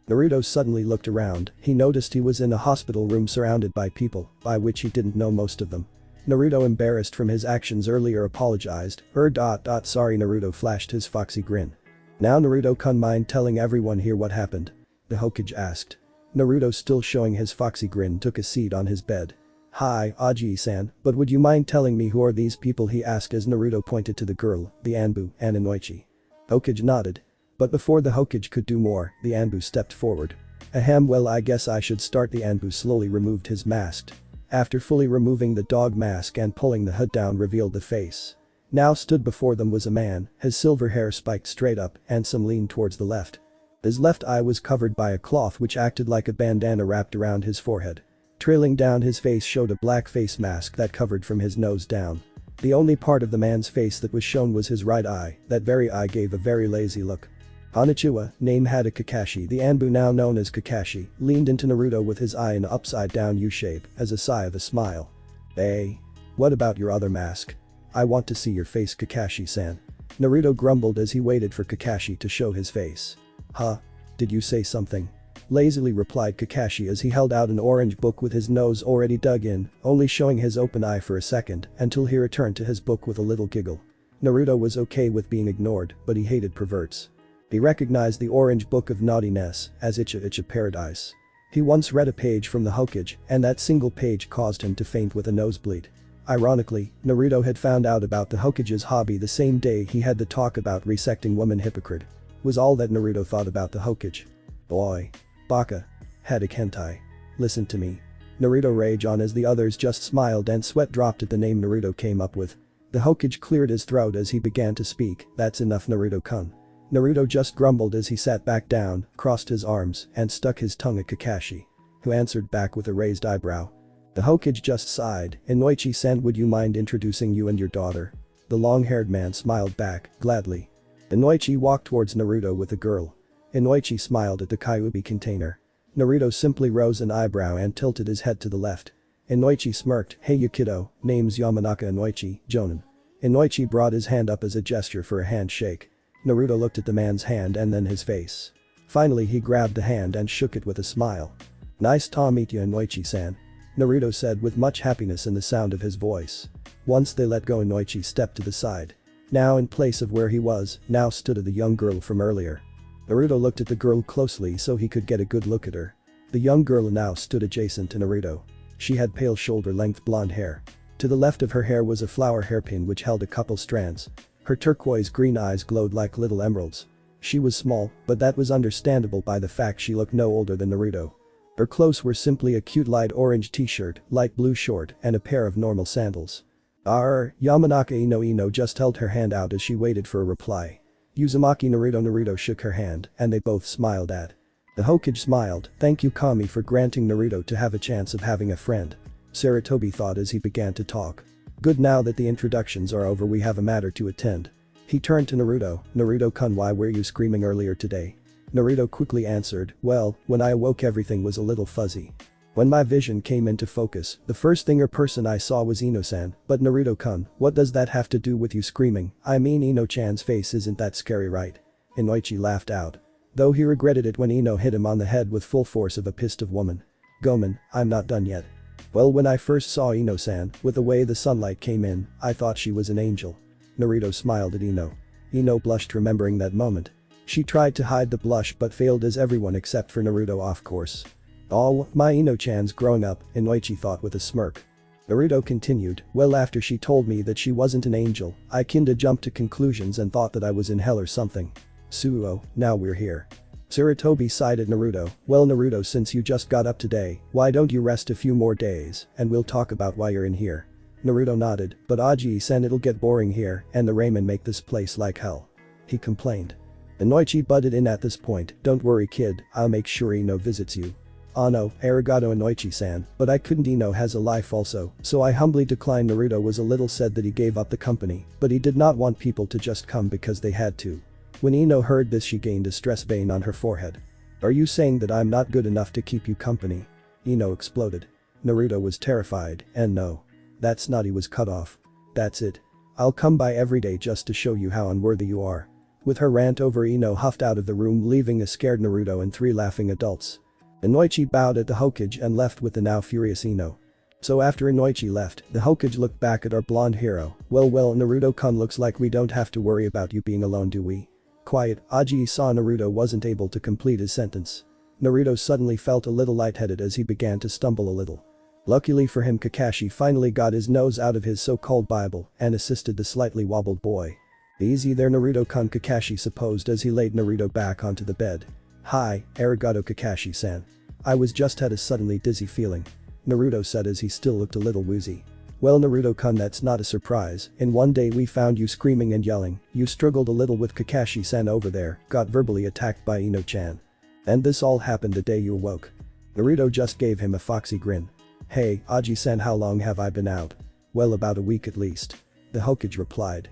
S1: Naruto suddenly looked around. He noticed he was in a hospital room surrounded by people, by which he didn't know most of them. Naruto, embarrassed from his actions earlier, apologized. Sorry. Naruto flashed his foxy grin. Now Naruto-kun, mind telling everyone here what happened? The Hokage asked. Naruto, still showing his foxy grin, took a seat on his bed. Hi, Aji-san, but would you mind telling me who are these people, he asked as Naruto pointed to the girl, the Anbu, and Inoichi. Hokage nodded. But before the Hokage could do more, the Anbu stepped forward. Ahem, well, I guess I should start. The Anbu slowly removed his mask. After fully removing the dog mask and pulling the hood down, revealed the face. Now stood before them was a man, his silver hair spiked straight up and some leaned towards the left. His left eye was covered by a cloth which acted like a bandana wrapped around his forehead. Trailing down his face showed a black face mask that covered from his nose down. The only part of the man's face that was shown was his right eye. That very eye gave a very lazy look. Konnichiwa, name Hada Kakashi. The Anbu, now known as Kakashi, leaned into Naruto with his eye in an upside-down U-shape as a sigh of a smile. Hey. What about your other mask? I want to see your face, Kakashi-san. Naruto grumbled as he waited for Kakashi to show his face. Huh? Did you say something? Lazily replied Kakashi as he held out an orange book with his nose already dug in, only showing his open eye for a second until he returned to his book with a little giggle. Naruto was okay with being ignored, but he hated perverts. He recognized the orange book of naughtiness as Icha Paradise. He once read a page from the Hokage, and that single page caused him to faint with a nosebleed. Ironically, Naruto had found out about the Hokage's hobby the same day he had the talk about resecting woman hypocrite. Was all that Naruto thought about the Hokage. Boy. Baka. Hada Kentai. Listen to me. Naruto raged on as the others just smiled and sweat dropped at the name Naruto came up with. The Hokage cleared his throat as he began to speak. That's enough, Naruto-kun. Naruto just grumbled as he sat back down, crossed his arms, and stuck his tongue at Kakashi, who answered back with a raised eyebrow. The Hokage just sighed. Inoichi-san, would you mind introducing you and your daughter? The long-haired man smiled back, gladly. Inoichi walked towards Naruto with the girl. Inoichi smiled at the Kyuubi container. Naruto simply rose an eyebrow and tilted his head to the left. Inoichi smirked. Hey you kiddo, name's Yamanaka Inoichi, Jonin. Inoichi brought his hand up as a gesture for a handshake. Naruto looked at the man's hand and then his face. Finally he grabbed the hand and shook it with a smile. Nice to meet you, Inoichi-san. Naruto said with much happiness in the sound of his voice. Once they let go, Inoichi stepped to the side. Now in place of where he was, now stood the young girl from earlier. Naruto looked at the girl closely so he could get a good look at her. The young girl now stood adjacent to Naruto. She had pale shoulder-length blonde hair. To the left of her hair was a flower hairpin which held a couple strands. Her turquoise green eyes glowed like little emeralds. She was small, but that was understandable by the fact she looked no older than Naruto. Her clothes were simply a cute light orange t-shirt, light blue short, and a pair of normal sandals. Yamanaka Ino just held her hand out as she waited for a reply. Uzumaki Naruto shook her hand, and they both smiled at. The Hokage smiled. Thank you Kami for granting Naruto to have a chance of having a friend. Sarutobi thought as he began to talk. Good, now that the introductions are over we have a matter to attend. He turned to Naruto. Naruto-kun, why were you screaming earlier today? Naruto quickly answered, well, when I awoke everything was a little fuzzy. When my vision came into focus, the first thing or person I saw was Ino-san, but Naruto-kun, what does that have to do with you screaming? I mean, Ino-chan's face isn't that scary, right? Inoichi laughed out. Though he regretted it when Ino hit him on the head with full force of a pissed off woman. Gomen, I'm not done yet. Well, when I first saw Ino-san, with the way the sunlight came in, I thought she was an angel. Naruto smiled at Ino. Ino blushed remembering that moment. She tried to hide the blush but failed as everyone except for Naruto, of course. Oh, my Ino-chan's growing up, Inoichi thought with a smirk. Naruto continued, well, after she told me that she wasn't an angel, I kinda jumped to conclusions and thought that I was in hell or something. Suo, now we're here. Sarutobi sighed at Naruto. Well Naruto, since you just got up today, why don't you rest a few more days and we'll talk about why you're in here. Naruto nodded, but Aji-san, it'll get boring here and the ramen make this place like hell. He complained. Inoichi butted in at this point, don't worry kid, I'll make sure Ino visits you. Oh no, arigato Inoichi-san, but I couldn't, Ino has a life also, so I humbly declined. Naruto was a little sad that he gave up the company, but he did not want people to just come because they had to. When Ino heard this she gained a stress vein on her forehead. Are you saying that I'm not good enough to keep you company? Ino exploded. Naruto was terrified, and no. That snot he was cut off. That's it. I'll come by every day just to show you how unworthy you are. With her rant over, Ino huffed out of the room, leaving a scared Naruto and 3 laughing adults. Inoichi bowed at the Hokage and left with the now furious Ino. So after Inoichi left, the Hokage looked back at our blonde hero. Well, Naruto-kun, looks like we don't have to worry about you being alone, do we? Quiet. Aji saw Naruto wasn't able to complete his sentence. Naruto suddenly felt a little lightheaded as he began to stumble a little. Luckily for him, Kakashi finally got his nose out of his so-called Bible and assisted the slightly wobbled boy. Easy there, Naruto-kun, Kakashi supposed as he laid Naruto back onto the bed. Hi, arigato Kakashi-san. I was just had a suddenly dizzy feeling. Naruto said as he still looked a little woozy. Well, Naruto-kun, that's not a surprise. In one day we found you screaming and yelling, you struggled a little with Kakashi-san over there, got verbally attacked by Ino-chan. And this all happened the day you awoke. Naruto just gave him a foxy grin. Hey, Aji-san, how long have I been out? Well, about a week at least. The Hokage replied.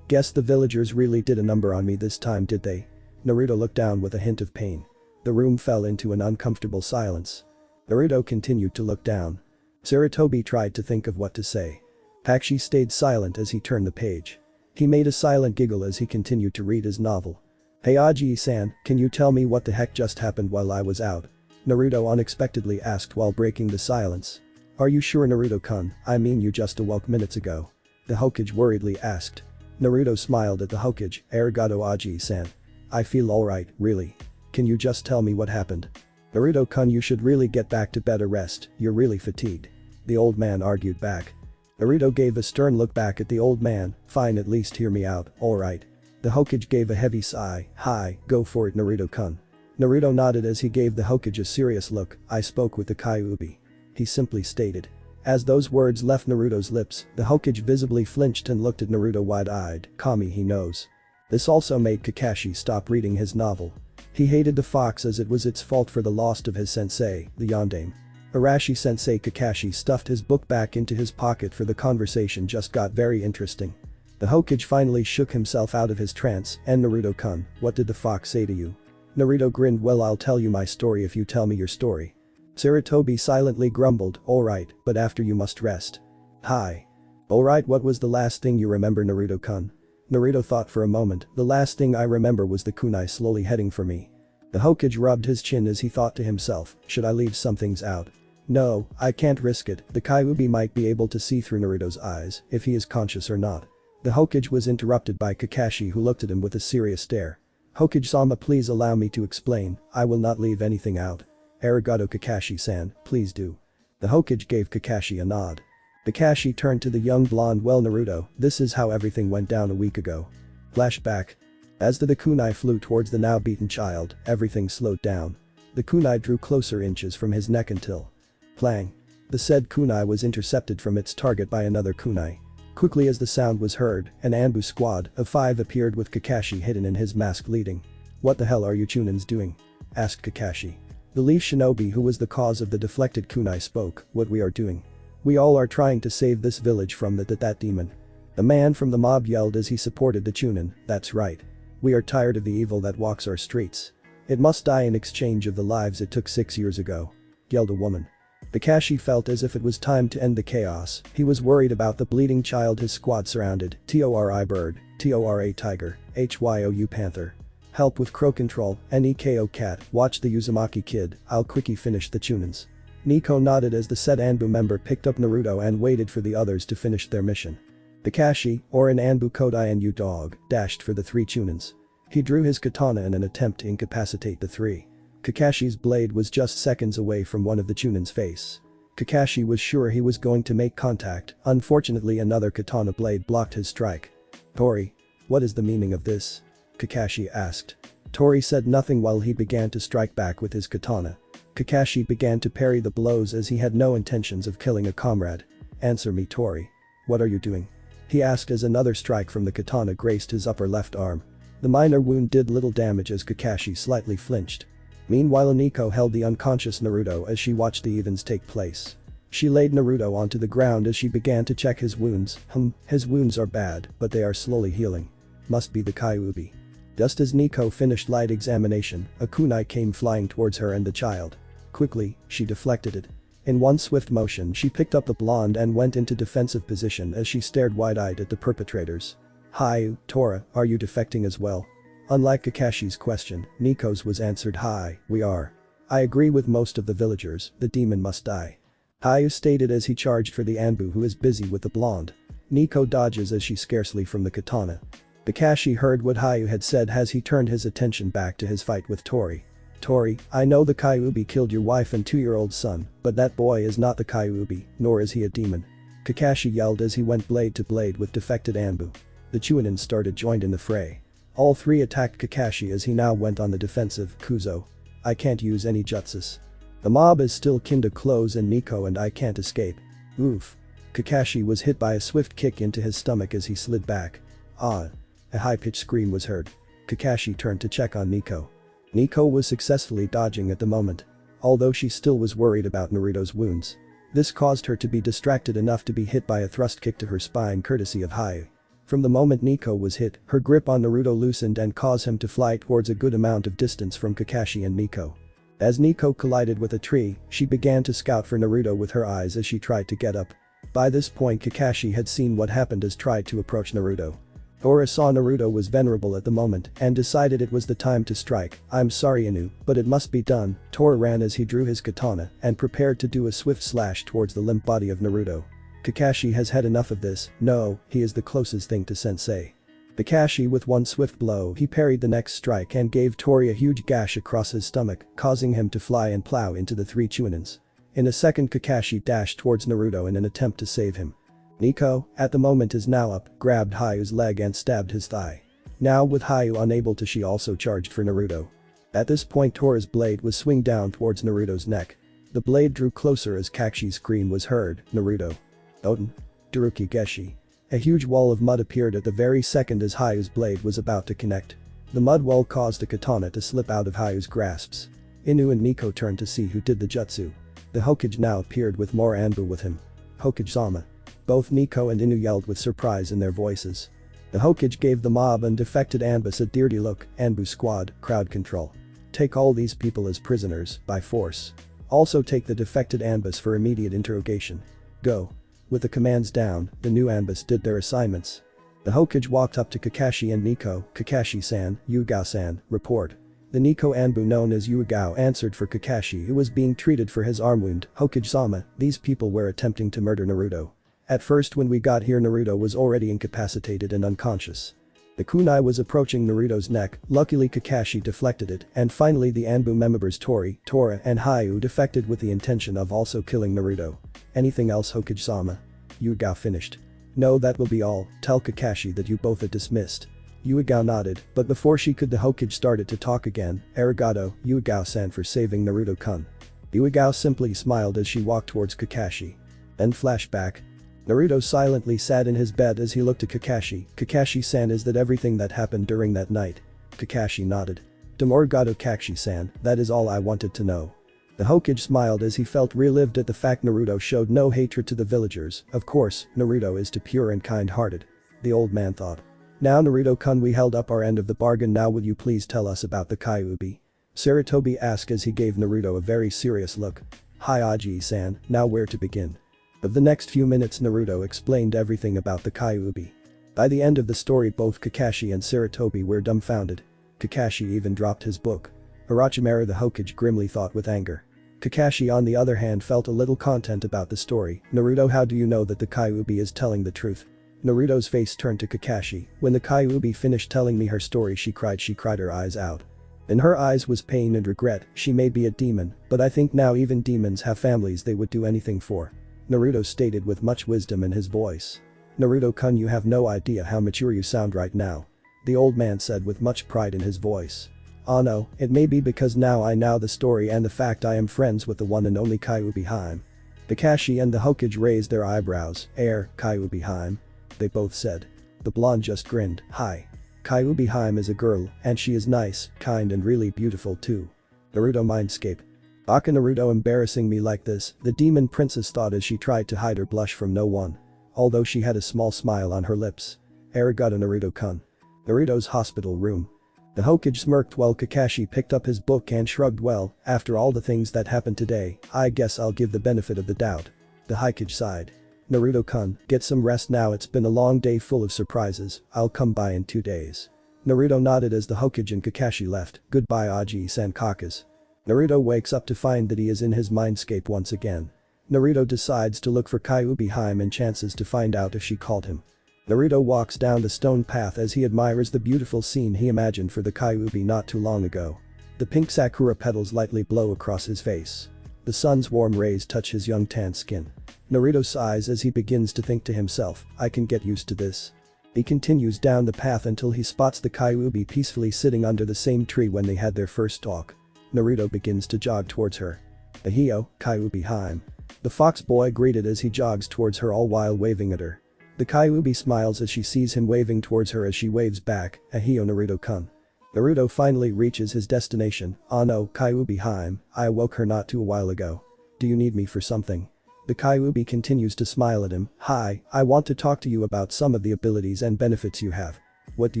S1: Guess the villagers really did a number on me this time, did they? Naruto looked down with a hint of pain. The room fell into an uncomfortable silence. Naruto continued to look down. Sarutobi tried to think of what to say. Hakushi stayed silent as he turned the page. He made a silent giggle as he continued to read his novel. Hey Aji-san, can you tell me what the heck just happened while I was out? Naruto unexpectedly asked while breaking the silence. Are you sure, Naruto-kun? I mean, you just awoke minutes ago. The Hokage worriedly asked. Naruto smiled at the Hokage. Arigato Aji-san. I feel alright, really. Can you just tell me what happened? Naruto-kun, you should really get back to bed or rest, you're really fatigued. The old man argued back. Naruto gave a stern look back at the old man. Fine, at least hear me out, alright. The Hokage gave a heavy sigh. Hi, go for it, Naruto-kun. Naruto nodded as he gave the Hokage a serious look. I spoke with the Kyuubi. He simply stated. As those words left Naruto's lips, the Hokage visibly flinched and looked at Naruto wide-eyed. Kami, he knows. This also made Kakashi stop reading his novel. He hated the fox as it was its fault for the loss of his sensei, the yondaime. Arashi-sensei. Kakashi stuffed his book back into his pocket, for the conversation just got very interesting. The Hokage finally shook himself out of his trance. And Naruto-kun, what did the fox say to you? Naruto grinned. Well, I'll tell you my story if you tell me your story. Sarutobi silently grumbled. Alright, but after you must rest. Hi. Alright, what was the last thing you remember, Naruto-kun? Naruto thought for a moment. The last thing I remember was the kunai slowly heading for me. The Hokage rubbed his chin as he thought to himself, should I leave some things out? No, I can't risk it. The Kyuubi might be able to see through Naruto's eyes, if he is conscious or not. The Hokage was interrupted by Kakashi, who looked at him with a serious stare. Hokage-sama, please allow me to explain. I will not leave anything out. Arigato Kakashi-san, please do. The Hokage gave Kakashi a nod. Kakashi turned to the young blonde. Well, Naruto, this is how everything went down a week ago. Flashback. As the kunai flew towards the now beaten child, everything slowed down. The kunai drew closer inches from his neck until. Clang. The said kunai was intercepted from its target by another kunai. Quickly as the sound was heard, an Anbu squad of 5 appeared with Kakashi hidden in his mask leading. What the hell are you Chunins doing? Asked Kakashi. The leaf shinobi, who was the cause of the deflected kunai, spoke. What we are doing? We all are trying to save this village from that demon. A man from the mob yelled as he supported the Chunin. That's right. We are tired of the evil that walks our streets. It must die in exchange of the lives it took 6 years ago. Yelled a woman. Kakashi felt as if it was time to end the chaos. He was worried about the bleeding child his squad surrounded. Tori bird, Tora tiger, Hyou panther. Help with crow control, Neko cat, watch the Uzumaki kid, I'll quickie finish the Chunins. Nico nodded as the said Anbu member picked up Naruto and waited for the others to finish their mission. Kakashi, or an Anbu Kodai and dog, dashed for the 3 Chunins. He drew his katana in an attempt to incapacitate the 3. Kakashi's blade was just seconds away from one of the Chunin's face. Kakashi was sure he was going to make contact. Unfortunately, another katana blade blocked his strike. Tori, what is the meaning of this? Kakashi asked. Tori said nothing while he began to strike back with his katana. Kakashi began to parry the blows as he had no intentions of killing a comrade. Answer me, Tori. What are you doing? He asked as another strike from the katana grazed his upper left arm. The minor wound did little damage as Kakashi slightly flinched. Meanwhile, Nico held the unconscious Naruto as she watched the events take place. She laid Naruto onto the ground as she began to check his wounds. His wounds are bad, but they are slowly healing. Must be the Kyuubi. Just as Nico finished light examination, a kunai came flying towards her and the child. Quickly, she deflected it. In one swift motion she picked up the blonde and went into defensive position as she stared wide-eyed at the perpetrators. "Hi, Tora, are you defecting as well?" Unlike Kakashi's question, Nico's was answered, "Hi, we are. I agree with most of the villagers, the demon must die." Hayu stated as he charged for the Anbu who is busy with the blonde. Nico dodges as she scarcely from the katana. Kakashi heard what Hayu had said as he turned his attention back to his fight with Tori. "Tori, I know the Kyuubi killed your wife and 2-year-old son, but that boy is not the Kyuubi, nor is he a demon." Kakashi yelled as he went blade to blade with defected Anbu. The Chunin started joined in the fray. All three attacked Kakashi as he now went on the defensive. "Kuzo. I can't use any jutsus. The mob is still kinda close and Nico and I can't escape. Oof." Kakashi was hit by a swift kick into his stomach as he slid back. "Ah." A high-pitched scream was heard. Kakashi turned to check on Nico. Nico was successfully dodging at the moment. Although she still was worried about Naruto's wounds. This caused her to be distracted enough to be hit by a thrust kick to her spine courtesy of Hayu. From the moment Nico was hit, her grip on Naruto loosened and caused him to fly towards a good amount of distance from Kakashi and Nico. As Nico collided with a tree, she began to scout for Naruto with her eyes as she tried to get up. By this point Kakashi had seen what happened as tried to approach Naruto. Tora saw Naruto was vulnerable at the moment and decided it was the time to strike. "I'm sorry Inu, but it must be done." Tora ran as he drew his katana and prepared to do a swift slash towards the limp body of Naruto. Kakashi has had enough of this. No, he is the closest thing to sensei. Kakashi with one swift blow he parried the next strike and gave Tori a huge gash across his stomach, causing him to fly and plow into the three Chunins. In a second Kakashi dashed towards Naruto in an attempt to save him. Nico, at the moment is now up, grabbed Hayu's leg and stabbed his thigh. Now with Hayu unable to she also charged for Naruto. At this point Tora's blade was swing down towards Naruto's neck. The blade drew closer as Kakashi's scream was heard, "Naruto. Oden. Daruki Geshi." A huge wall of mud appeared at the very second as Hayu's blade was about to connect. The mud wall caused a katana to slip out of Hayu's grasps. Inu and Nico turned to see who did the jutsu. The Hokage now appeared with more Anbu with him. "Hokage-sama." Both Nico and Inu yelled with surprise in their voices. The Hokage gave the mob and defected Anbus a dirty look. "Anbu squad, crowd control. Take all these people as prisoners, by force. Also take the defected Anbus for immediate interrogation. Go." With the commands down, the new Anbus did their assignments. The Hokage walked up to Kakashi and Nico. "Kakashi-san, Yuigao-san, report." The Nico Anbu known as Yuigao answered for Kakashi who was being treated for his arm wound. "Hokage-sama, these people were attempting to murder Naruto. At first when we got here Naruto was already incapacitated and unconscious. The kunai was approaching Naruto's neck, luckily Kakashi deflected it, and finally the Anbu members Tori, Tora and Hayu defected with the intention of also killing Naruto. Anything else Hokage-sama? Yuigao finished. "No, that will be all, tell Kakashi that you both are dismissed." Yuigao nodded, but before she could the Hokage started to talk again. "Arigato, Yuigao-san for saving Naruto-kun." Yuigao simply smiled as she walked towards Kakashi. Then flashback. Naruto silently sat in his bed as he looked at Kakashi. "Kakashi-san, is that everything that happened during that night?" Kakashi nodded. "Demorigato Kakashi-san, that is all I wanted to know." The Hokage smiled as he felt relieved at the fact Naruto showed no hatred to the villagers. Of course, Naruto is too pure and kind-hearted. The old man thought. "Now Naruto-kun, we held up our end of the bargain, now will you please tell us about the Kyuubi?" Sarutobi asked as he gave Naruto a very serious look. "Hi Aji-san, now where to begin?" Of the next few minutes Naruto explained everything about the Kyuubi. By the end of the story both Kakashi and Sarutobi were dumbfounded. Kakashi even dropped his book. Orochimaru the Hokage grimly thought with anger. Kakashi on the other hand felt a little content about the story. "Naruto, how do you know that the Kyuubi is telling the truth?" Naruto's face turned to Kakashi. "When the Kyuubi finished telling me her story she cried her eyes out. In her eyes was pain and regret. She may be a demon, but I think now even demons have families they would do anything for." Naruto stated with much wisdom in his voice. "Naruto-kun, you have no idea how mature you sound right now." The old man said with much pride in his voice. "Oh no, it may be because now I know the story and the fact I am friends with the one and only Kyuubi Haim." Kakashi and the Hokage raised their eyebrows. Kyuubi Haim?" they both said. The blonde just grinned. "Hi. Kyuubi Haim is a girl, and she is nice, kind and really beautiful too." Naruto mindscape. "Baka Naruto embarrassing me like this," the demon princess thought as she tried to hide her blush from no one. Although she had a small smile on her lips. "Arigato Naruto-kun." Naruto's hospital room. The Hokage smirked while Kakashi picked up his book and shrugged. Well, after all the things that happened today, I guess I'll give the benefit of the doubt. The Hokage sighed. Naruto-kun, get some rest now, it's been a long day full of surprises, I'll come by in 2 days. Naruto nodded as the Hokage and Kakashi left. Goodbye Aji-san Kakas. Naruto wakes up to find that he is in his mindscape once again. Naruto decides to look for Kyuubi Hime and chances to find out if she called him. Naruto walks down the stone path as he admires the beautiful scene he imagined for the Kyuubi not too long ago. The pink sakura petals lightly blow across his face. The sun's warm rays touch his young tan skin. Naruto sighs as he begins to think to himself, I can get used to this. He continues down the path until he spots the Kyuubi peacefully sitting under the same tree when they had their first talk. Naruto begins to jog towards her. Ahio, Kyuubi Hime. The fox boy greeted as he jogs towards her all while waving at her. The Kyuubi smiles as she sees him waving towards her as she waves back, Ahio Naruto-kun. Naruto finally reaches his destination. Oh no, Kyuubi Hime, I awoke her not too a while ago. Do you need me for something? The Kyuubi continues to smile at him. Hi, I want to talk to you about some of the abilities and benefits you have. What do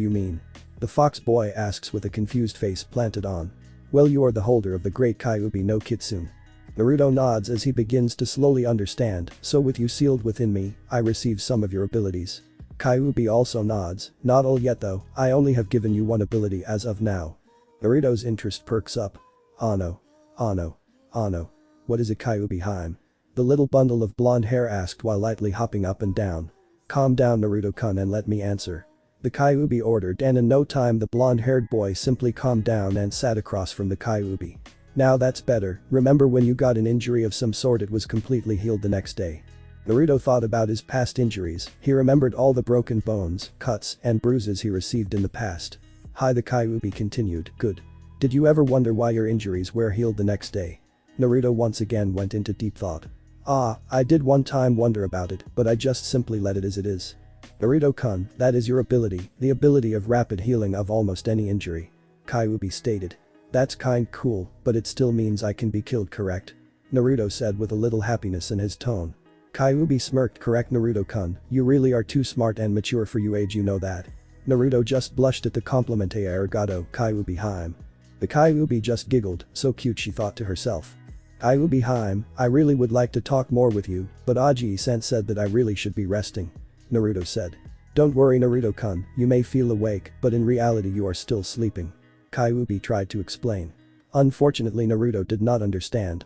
S1: you mean? The fox boy asks with a confused face planted on. Well, you are the holder of the great Kyuubi no Kitsune. Naruto nods as he begins to slowly understand, so with you sealed within me, I receive some of your abilities. Kyuubi also nods, not all yet though, I only have given you one ability as of now. Naruto's interest perks up. Oh no. Oh no. Oh no. What is it Kyuubi Hime? The little bundle of blonde hair asked while lightly hopping up and down. Calm down Naruto-kun and let me answer. The Kyuubi ordered and in no time the blonde-haired boy simply calmed down and sat across from the Kyuubi. Now that's better, remember when you got an injury of some sort, it was completely healed the next day. Naruto thought about his past injuries, he remembered all the broken bones, cuts, and bruises he received in the past. Hi, the Kyuubi continued, good. Did you ever wonder why your injuries were healed the next day? Naruto once again went into deep thought. Ah, I did one time wonder about it, but I just simply let it as it is. Naruto-kun, that is your ability, the ability of rapid healing of almost any injury. Kyuubi stated. That's kind cool, but it still means I can be killed, correct? Naruto said with a little happiness in his tone. Kyuubi smirked. Correct Naruto-kun, you really are too smart and mature for your age, you know that. Naruto just blushed at the compliment. Arigato, Kyuubi Hime. The Kyuubi just giggled, so cute, she thought to herself. Kyuubi Hime, I really would like to talk more with you, but Aji-san said that I really should be resting. Naruto said. Don't worry Naruto-kun, you may feel awake, but in reality you are still sleeping. Kyuubi tried to explain. Unfortunately Naruto did not understand.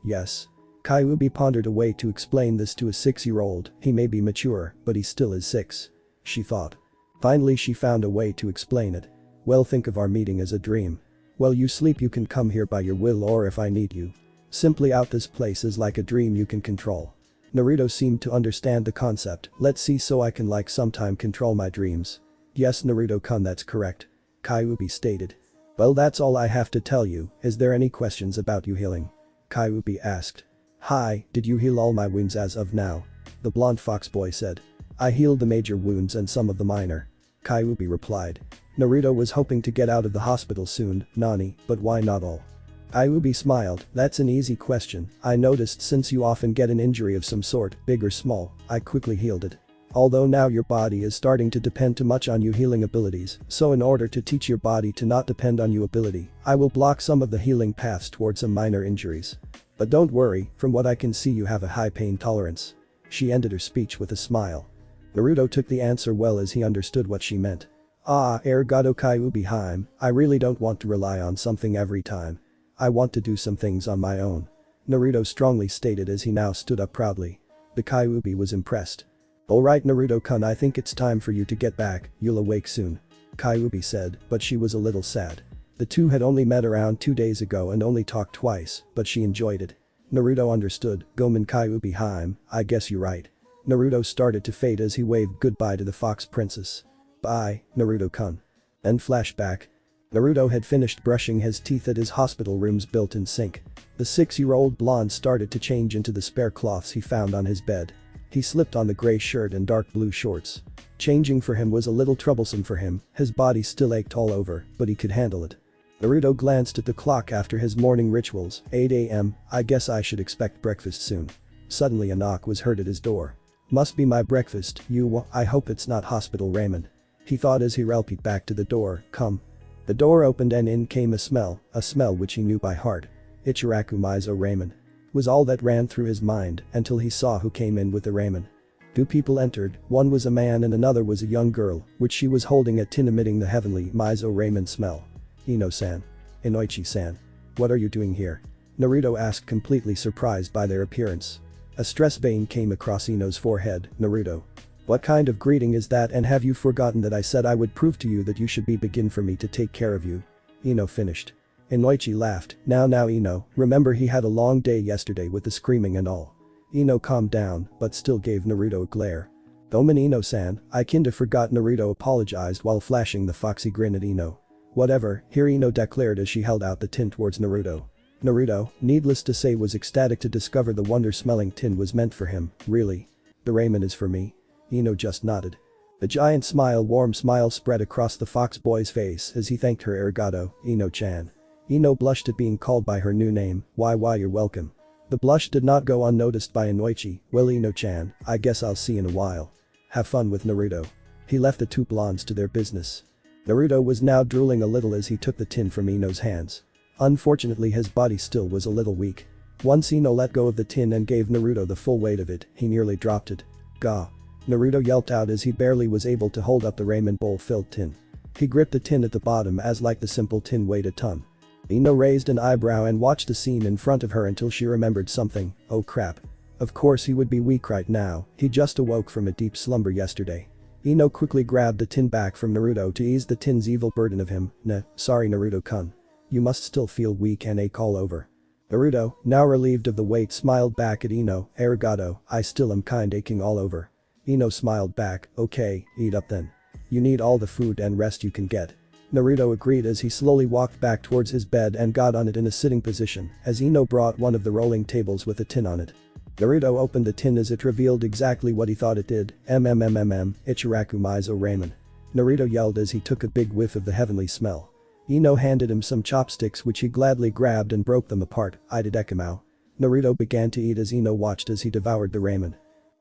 S1: Yes. Kyuubi pondered a way to explain this to a 6-year-old, he may be mature, but he still is 6. She thought. Finally she found a way to explain it. Well, think of our meeting as a dream. While you sleep you can come here by your will, or if I need you. Simply out, this place is like a dream you can control. Naruto seemed to understand the concept. Let's see, so I can like sometime control my dreams. Yes Naruto-kun, that's correct. Kyuubi stated. Well, that's all I have to tell you, is there any questions about you healing? Kyuubi asked. Hi, did you heal all my wounds as of now? The blonde fox boy said. I healed the major wounds and some of the minor. Kyuubi replied. Naruto was hoping to get out of the hospital soon, Nani, but why not all? Kyuubi smiled. That's an easy question, I noticed since you often get an injury of some sort, big or small, I quickly healed it. Although now your body is starting to depend too much on you healing abilities, so in order to teach your body to not depend on you ability, I will block some of the healing paths towards some minor injuries. But don't worry, from what I can see you have a high pain tolerance. She ended her speech with a smile. Naruto took the answer well as he understood what she meant. Arigato Kyuubi Hime, I really don't want to rely on something every time. I want to do some things on my own. Naruto strongly stated as he now stood up proudly. The Kyuubi was impressed. Alright Naruto-kun, I think it's time for you to get back, you'll awake soon. Kyuubi said, but she was a little sad. The two had only met around 2 days ago and only talked twice, but she enjoyed it. Naruto understood. Gomen Kyuubi Hime, I guess you're right. Naruto started to fade as he waved goodbye to the fox princess. Bye, Naruto-kun. Then flashback. Naruto had finished brushing his teeth at his hospital room's built-in sink. The 6-year-old blonde started to change into the spare cloths he found on his bed. He slipped on the gray shirt and dark blue shorts. Changing for him was a little troublesome for him, his body still ached all over, but he could handle it. Naruto glanced at the clock after his morning rituals. 8 AM, I guess I should expect breakfast soon. Suddenly a knock was heard at his door. Must be my breakfast, I hope it's not hospital ramen. He thought as he rallied back to the door. Come. The door opened and in came a smell which he knew by heart. Ichiraku Mizo ramen. Was all that ran through his mind until he saw who came in with the ramen. Two people entered, one was a man and another was a young girl, which she was holding a tin emitting the heavenly Mizo ramen smell. Ino-san. Inoichi-san. What are you doing here? Naruto asked, completely surprised by their appearance. A stress vein came across Ino's forehead. Naruto. What kind of greeting is that, and have you forgotten that I said I would prove to you that you should begin for me to take care of you? Ino finished. Inoichi laughed. Now Ino, remember he had a long day yesterday with the screaming and all. Ino calmed down, but still gave Naruto a glare. Domin Ino-san, I kinda forgot. Naruto apologized while flashing the foxy grin at Ino. Whatever, here Ino declared as she held out the tin towards Naruto. Naruto, needless to say, was ecstatic to discover the wonder-smelling tin was meant for him. Really? The ramen is for me? Ino just nodded. The giant smile, warm smile spread across the fox boy's face as he thanked her. Arigato, Ino-chan. Ino blushed at being called by her new name. Why you're welcome. The blush did not go unnoticed by Inoichi. Well Ino-chan, I guess I'll see you in a while. Have fun with Naruto. He left the two blondes to their business. Naruto was now drooling a little as he took the tin from Ino's hands. Unfortunately his body still was a little weak. Once Ino let go of the tin and gave Naruto the full weight of it, he nearly dropped it. Gah. Naruto yelped out as he barely was able to hold up the ramen bowl-filled tin. He gripped the tin at the bottom as like the simple tin weighed a ton. Ino raised an eyebrow and watched the scene in front of her until she remembered something. Oh crap. Of course he would be weak right now, he just awoke from a deep slumber yesterday. Ino quickly grabbed the tin back from Naruto to ease the tin's evil burden of him. Sorry Naruto-kun. You must still feel weak and ache all over. Naruto, now relieved of the weight, smiled back at Ino. Arigato, I still am kind aching all over. Ino smiled back. Okay, eat up then. You need all the food and rest you can get. Naruto agreed as he slowly walked back towards his bed and got on it in a sitting position as Ino brought one of the rolling tables with a tin on it. Naruto opened the tin as it revealed exactly what he thought it did. Ichiraku Mizo ramen. Naruto yelled as he took a big whiff of the heavenly smell. Ino handed him some chopsticks which he gladly grabbed and broke them apart. Idedekimao. Naruto began to eat as Ino watched as he devoured the ramen.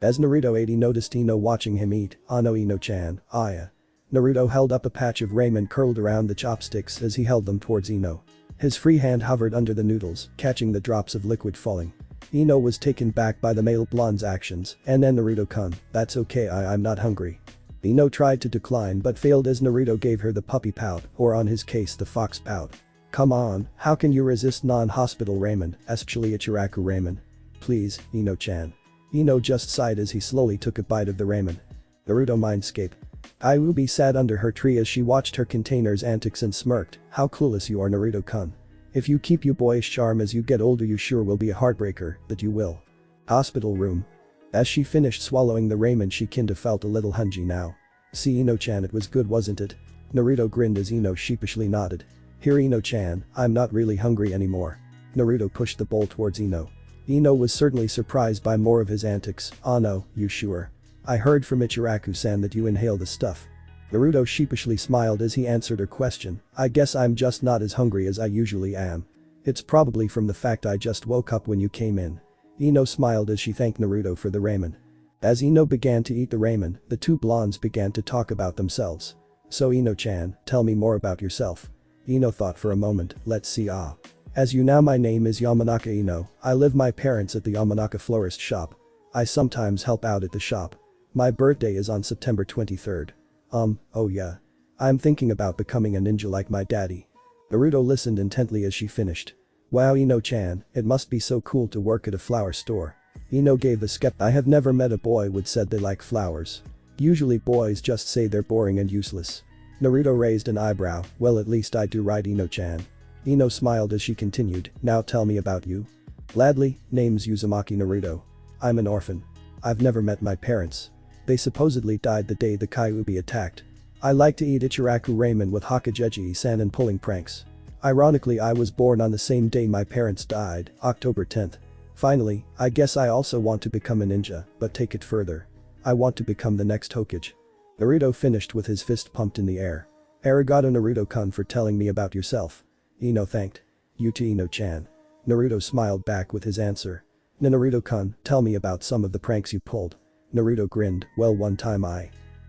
S1: As Naruto ate he noticed Ino watching him eat. No Ino-chan, Aya. Naruto held up a patch of ramen curled around the chopsticks as he held them towards Ino. His free hand hovered under the noodles, catching the drops of liquid falling. Ino was taken back by the male blonde's actions, and then Naruto-kun, that's okay, I'm not hungry. Ino tried to decline but failed as Naruto gave her the puppy pout, or on his case the fox pout. Come on, how can you resist non-hospital ramen, especially Ichiraku ramen? Please, Ino-chan. Ino just sighed as he slowly took a bite of the ramen. Naruto mindscape. Ayubi sat under her tree as she watched her container's antics and smirked. How clueless you are Naruto-kun. If you keep your boyish charm as you get older you sure will be a heartbreaker, that you will. Hospital room. As she finished swallowing the ramen she kinda felt a little hungry now. See Ino-chan, it was good wasn't it? Naruto grinned as Ino sheepishly nodded. Here Ino-chan, I'm not really hungry anymore. Naruto pushed the bowl towards Ino. Ino was certainly surprised by more of his antics. Oh no, you sure? I heard from Ichiraku-san that you inhale the stuff. Naruto sheepishly smiled as he answered her question. I guess I'm just not as hungry as I usually am. It's probably from the fact I just woke up when you came in. Ino smiled as she thanked Naruto for the ramen. As Ino began to eat the ramen, the two blondes began to talk about themselves. So Ino-chan, tell me more about yourself. Ino thought for a moment. Let's see. As you know, my name is Yamanaka Ino. I live my parents at the Yamanaka florist shop. I sometimes help out at the shop. My birthday is on September 23rd. Oh yeah. I'm thinking about becoming a ninja like my daddy. Naruto listened intently as she finished. Wow Ino-chan, it must be so cool to work at a flower store. Ino gave the I have never met a boy who said they like flowers. Usually boys just say they're boring and useless. Naruto raised an eyebrow. Well at least I do right Ino-chan. Ino smiled as she continued. Now tell me about you. Gladly, name's Uzumaki Naruto. I'm an orphan. I've never met my parents. They supposedly died the day the Kyuubi attacked. I like to eat Ichiraku ramen with Hokage-san and pulling pranks. Ironically I was born on the same day my parents died, October 10th. Finally, I guess I also want to become a ninja, but take it further. I want to become the next Hokage. Naruto finished with his fist pumped in the air. Arigato Naruto-kun for telling me about yourself. Ino thanked. You too Ino-chan. Naruto smiled back with his answer. Naruto-kun, tell me about some of the pranks you pulled. Naruto grinned. Well one time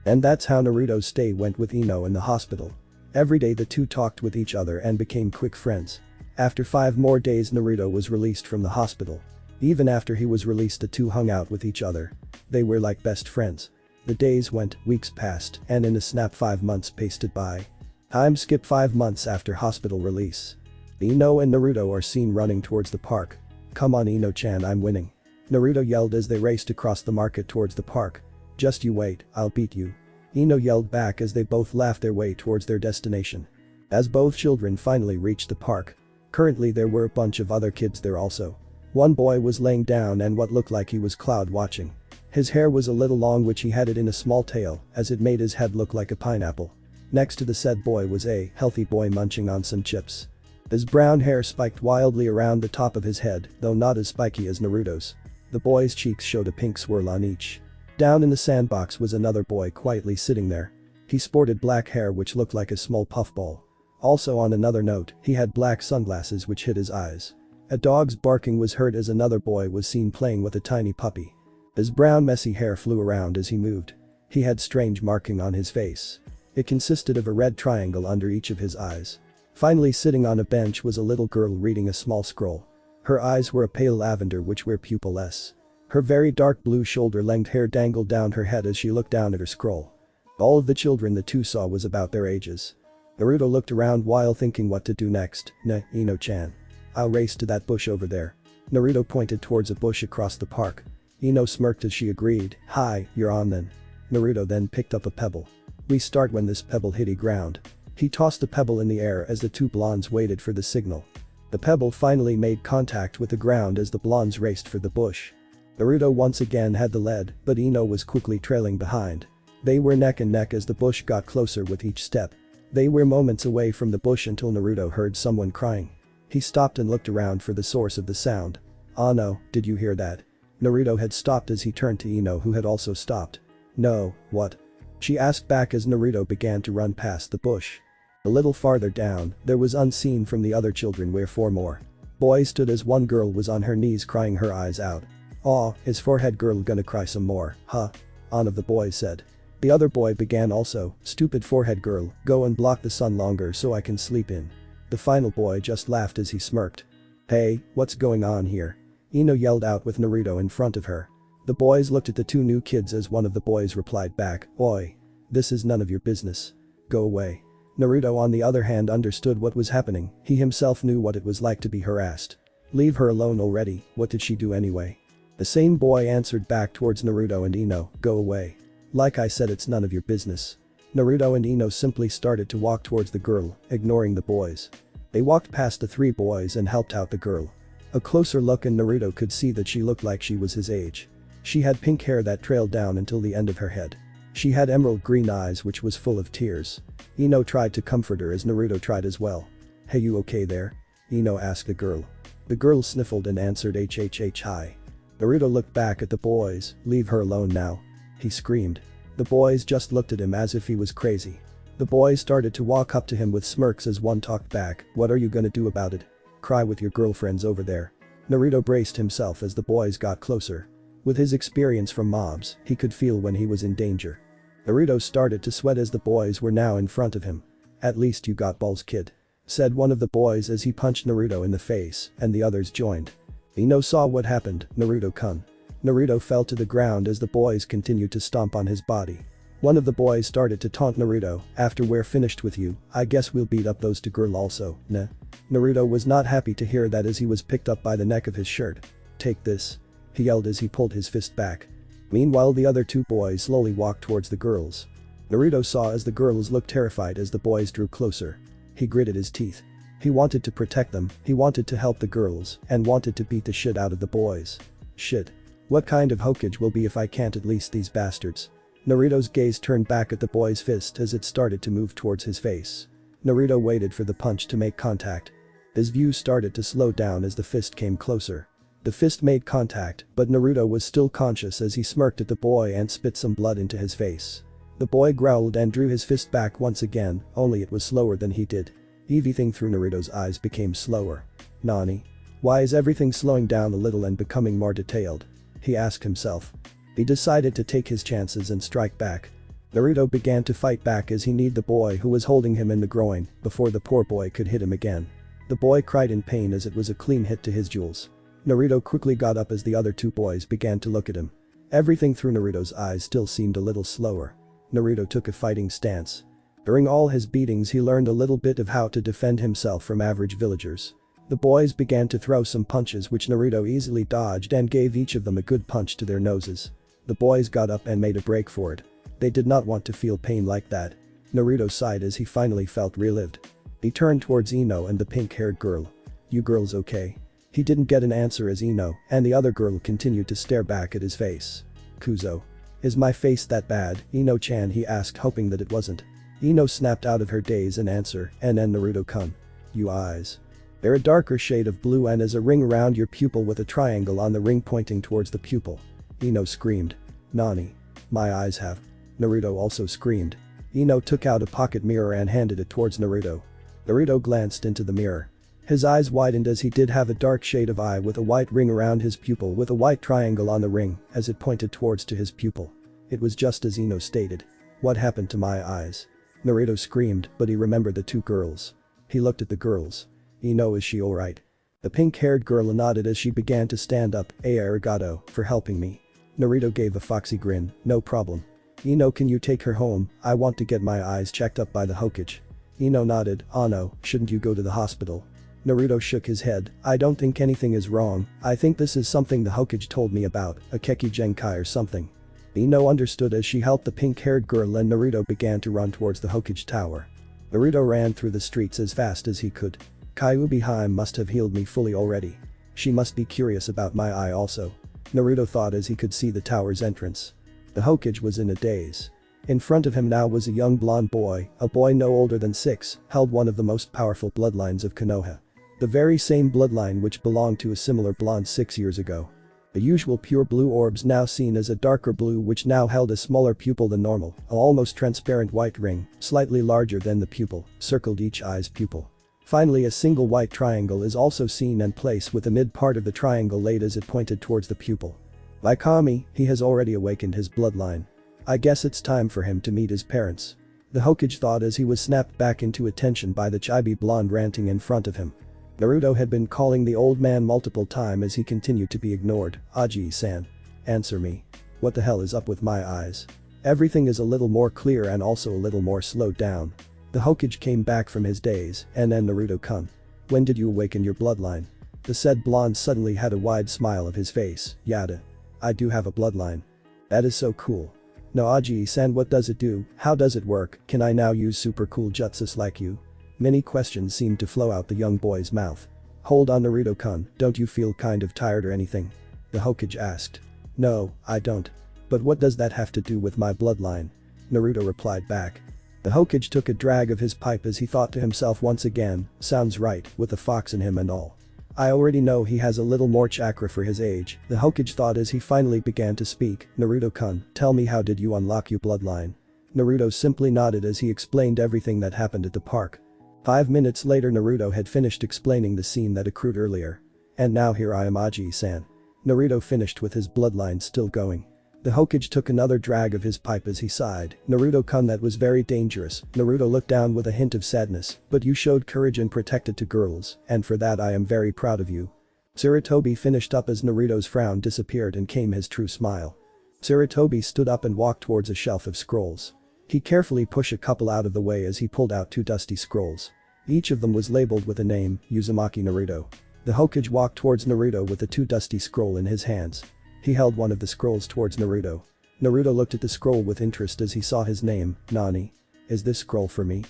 S1: And that's how Naruto's stay went with Ino in the hospital. Every day the two talked with each other and became quick friends. After 5 more days Naruto was released from the hospital. Even after he was released the two hung out with each other. They were like best friends. The days went, weeks passed, and in a snap 5 months pasted by. Time skip 5 months after hospital release. Ino and Naruto are seen running towards the park. "Come on Ino-chan, I'm winning," Naruto yelled as they raced across the market towards the park. "Just you wait, I'll beat you," Ino yelled back as they both laughed their way towards their destination. As both children finally reached the park. Currently there were a bunch of other kids there also. One boy was laying down and what looked like he was cloud watching. His hair was a little long which he had it in a small tail as it made his head look like a pineapple. Next to the said boy was a healthy boy munching on some chips. His brown hair spiked wildly around the top of his head, though not as spiky as Naruto's. The boy's cheeks showed a pink swirl on each. Down in the sandbox was another boy quietly sitting there. He sported black hair which looked like a small puffball. Also on another note, he had black sunglasses which hid his eyes. A dog's barking was heard as another boy was seen playing with a tiny puppy. His brown messy hair flew around as he moved. He had strange marking on his face. It consisted of a red triangle under each of his eyes. Finally sitting on a bench was a little girl reading a small scroll. Her eyes were a pale lavender which were pupilless. Her very dark blue shoulder-length hair dangled down her head as she looked down at her scroll. All of the children the two saw was about their ages. Naruto looked around while thinking what to do next. Ino-chan. I'll race to that bush over there. Naruto pointed towards a bush across the park. Ino smirked as she agreed. "Hi, you're on then." Naruto then picked up a pebble. We start when this pebble hit the ground. He tossed the pebble in the air as the two blondes waited for the signal. The pebble finally made contact with the ground as the blondes raced for the bush. Naruto once again had the lead, but Ino was quickly trailing behind. They were neck and neck as the bush got closer with each step. They were moments away from the bush until Naruto heard someone crying. He stopped and looked around for the source of the sound. "Oh no, did you hear that?" Naruto had stopped as he turned to Ino who had also stopped. "No, what?" she asked back as Naruto began to run past the bush. A little farther down, there was unseen from the other children were 4 more. Boys stood as one girl was on her knees crying her eyes out. "Aw, is forehead girl gonna cry some more, huh?" one of the boys said. The other boy began also, "Stupid forehead girl, go and block the sun longer so I can sleep in." The final boy just laughed as he smirked. "Hey, what's going on here?" Ino yelled out with Naruto in front of her. The boys looked at the two new kids as one of the boys replied back, "Oi. This is none of your business. Go away." Naruto on the other hand understood what was happening, he himself knew what it was like to be harassed. "Leave her alone already, what did she do anyway?" The same boy answered back towards Naruto and Ino, "Go away. Like I said it's none of your business." Naruto and Ino simply started to walk towards the girl, ignoring the boys. They walked past the 3 boys and helped out the girl. A closer look and Naruto could see that she looked like she was his age. She had pink hair that trailed down until the end of her head. She had emerald green eyes which was full of tears. Ino tried to comfort her as Naruto tried as well. "Hey, you okay there?" Ino asked the girl. The girl sniffled and answered hi. Naruto looked back at the boys. "Leave her alone now," he screamed. The boys just looked at him as if he was crazy. The boys started to walk up to him with smirks as one talked back, "What are you gonna do about it? Cry with your girlfriends over there." Naruto braced himself as the boys got closer. With his experience from mobs, he could feel when he was in danger. Naruto started to sweat as the boys were now in front of him. "At least you got balls, kid," said one of the boys as he punched Naruto in the face, and the others joined. Ino saw what happened, Naruto-kun. Naruto fell to the ground as the boys continued to stomp on his body. One of the boys started to taunt Naruto, "After we're finished with you, I guess we'll beat up those 2 girl also, nah." Naruto was not happy to hear that as he was picked up by the neck of his shirt. "Take this," he yelled as he pulled his fist back. Meanwhile the other 2 boys slowly walked towards the girls. Naruto saw as the girls looked terrified as the boys drew closer. He gritted his teeth. He wanted to protect them, he wanted to help the girls, and wanted to beat the shit out of the boys. Shit. What kind of Hokage will be if I can't at least these bastards? Naruto's gaze turned back at the boy's fist as it started to move towards his face. Naruto waited for the punch to make contact. His view started to slow down as the fist came closer. The fist made contact, but Naruto was still conscious as he smirked at the boy and spit some blood into his face. The boy growled and drew his fist back once again, only it was slower than he did. Everything through Naruto's eyes became slower. "Nani? Why is everything slowing down a little and becoming more detailed?" he asked himself. He decided to take his chances and strike back. Naruto began to fight back as he kneed the boy who was holding him in the groin before the poor boy could hit him again. The boy cried in pain as it was a clean hit to his jewels. Naruto quickly got up as the other two boys began to look at him. Everything through Naruto's eyes still seemed a little slower. Naruto took a fighting stance. During all his beatings he learned a little bit of how to defend himself from average villagers. The boys began to throw some punches which Naruto easily dodged and gave each of them a good punch to their noses. The boys got up and made a break for it. They did not want to feel pain like that. Naruto sighed as he finally felt relived. He turned towards Ino and the pink-haired girl. "You girls okay?" He didn't get an answer as Ino and the other girl continued to stare back at his face. "Kuzo. Is my face that bad, Ino-chan?" he asked, hoping that it wasn't. Ino snapped out of her daze and answer, "And Naruto-kun. You eyes. They're a darker shade of blue and as a ring around your pupil with a triangle on the ring pointing towards the pupil." Ino screamed. "Nani? My eyes have." Naruto also screamed. Ino took out a pocket mirror and handed it towards Naruto. Naruto glanced into the mirror. His eyes widened as he did have a dark shade of eye with a white ring around his pupil with a white triangle on the ring as it pointed towards to his pupil. It was just as Ino stated. "What happened to my eyes?" Naruto screamed, but he remembered the two girls. He looked at the girls. "Ino, is she alright?" The pink-haired girl nodded as she began to stand up. "Arigato for helping me." Naruto gave a foxy grin. "No problem. Ino, can you take her home? I want to get my eyes checked up by the Hokage." Ino nodded. "Oh no, shouldn't you go to the hospital?" Naruto shook his head. "I don't think anything is wrong. I think this is something the Hokage told me about, a Kekkei Genkai or something." Ino understood as she helped the pink-haired girl and Naruto began to run towards the Hokage tower. Naruto ran through the streets as fast as he could. Kyuubi-hime must have healed me fully already. She must be curious about my eye also. Naruto thought as he could see the tower's entrance. The Hokage was in a daze. In front of him now was a young blonde boy, a boy no older than 6, held one of the most powerful bloodlines of Konoha. The very same bloodline which belonged to a similar blonde 6 years ago. The usual pure blue orbs now seen as a darker blue which now held a smaller pupil than normal, an almost transparent white ring, slightly larger than the pupil, circled each eye's pupil. Finally a single white triangle is also seen and placed with the mid part of the triangle laid as it pointed towards the pupil. Like Kami, he has already awakened his bloodline. I guess it's time for him to meet his parents. The Hokage thought as he was snapped back into attention by the chibi blonde ranting in front of him. Naruto had been calling the old man multiple times as he continued to be ignored. "Aji-san. Answer me. What the hell is up with my eyes? Everything is a little more clear and also a little more slowed down." The Hokage came back from his daze, "And then Naruto-kun. When did you awaken your bloodline?" The said blonde suddenly had a wide smile of his face. "Yada. I do have a bloodline. That is so cool. No, Aji-san, what does it do? How does it work? Can I now use super cool jutsus like you?" Many questions seemed to flow out the young boy's mouth. "Hold on, Naruto-kun, don't you feel kind of tired or anything?" the Hokage asked. "No, I don't. But what does that have to do with my bloodline?" Naruto replied back. The Hokage took a drag of his pipe as he thought to himself once again, "Sounds right, with the fox in him and all. I already know he has a little more chakra for his age," the Hokage thought as he finally began to speak. "Naruto-kun, tell me, how did you unlock your bloodline?" Naruto simply nodded as he explained everything that happened at the park. 5 minutes later Naruto had finished explaining the scene that occurred earlier. "And now here I am, Aji-san." Naruto finished with his bloodline still going. The Hokage took another drag of his pipe as he sighed. "Naruto-kun, that was very dangerous." Naruto looked down with a hint of sadness, "But you showed courage and protected to girls, and for that I am very proud of you." Sarutobi finished up as Naruto's frown disappeared and came his true smile. Sarutobi stood up and walked towards a shelf of scrolls. He carefully pushed a couple out of the way as he pulled out 2 dusty scrolls. Each of them was labeled with a name, Uzumaki Naruto. The Hokage walked towards Naruto with the 2 dusty scroll in his hands. He held one of the scrolls towards Naruto. Naruto looked at the scroll with interest as he saw his name, Nani. "Is this scroll for me?"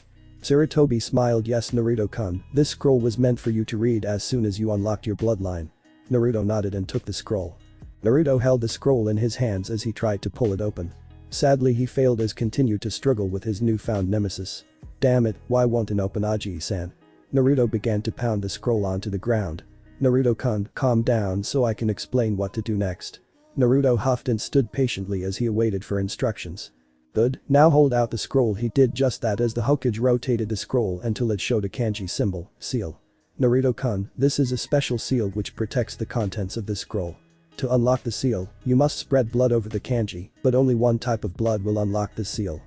S1: Sarutobi smiled. "Yes, Naruto-kun, this scroll was meant for you to read as soon as you unlocked your bloodline." Naruto nodded and took the scroll. Naruto held the scroll in his hands as he tried to pull it open. Sadly he failed as continued to struggle with his newfound nemesis. "Damn it, why won't it open, Aji-san?" Naruto began to pound the scroll onto the ground. "Naruto-kun, calm down so I can explain what to do next." Naruto huffed and stood patiently as he awaited for instructions. "Good, now hold out the scroll." He did just that as the Hokage rotated the scroll until it showed a kanji symbol, seal. "Naruto-kun, this is a special seal which protects the contents of this scroll. To unlock the seal, you must spread blood over the kanji, but only one type of blood will unlock the seal.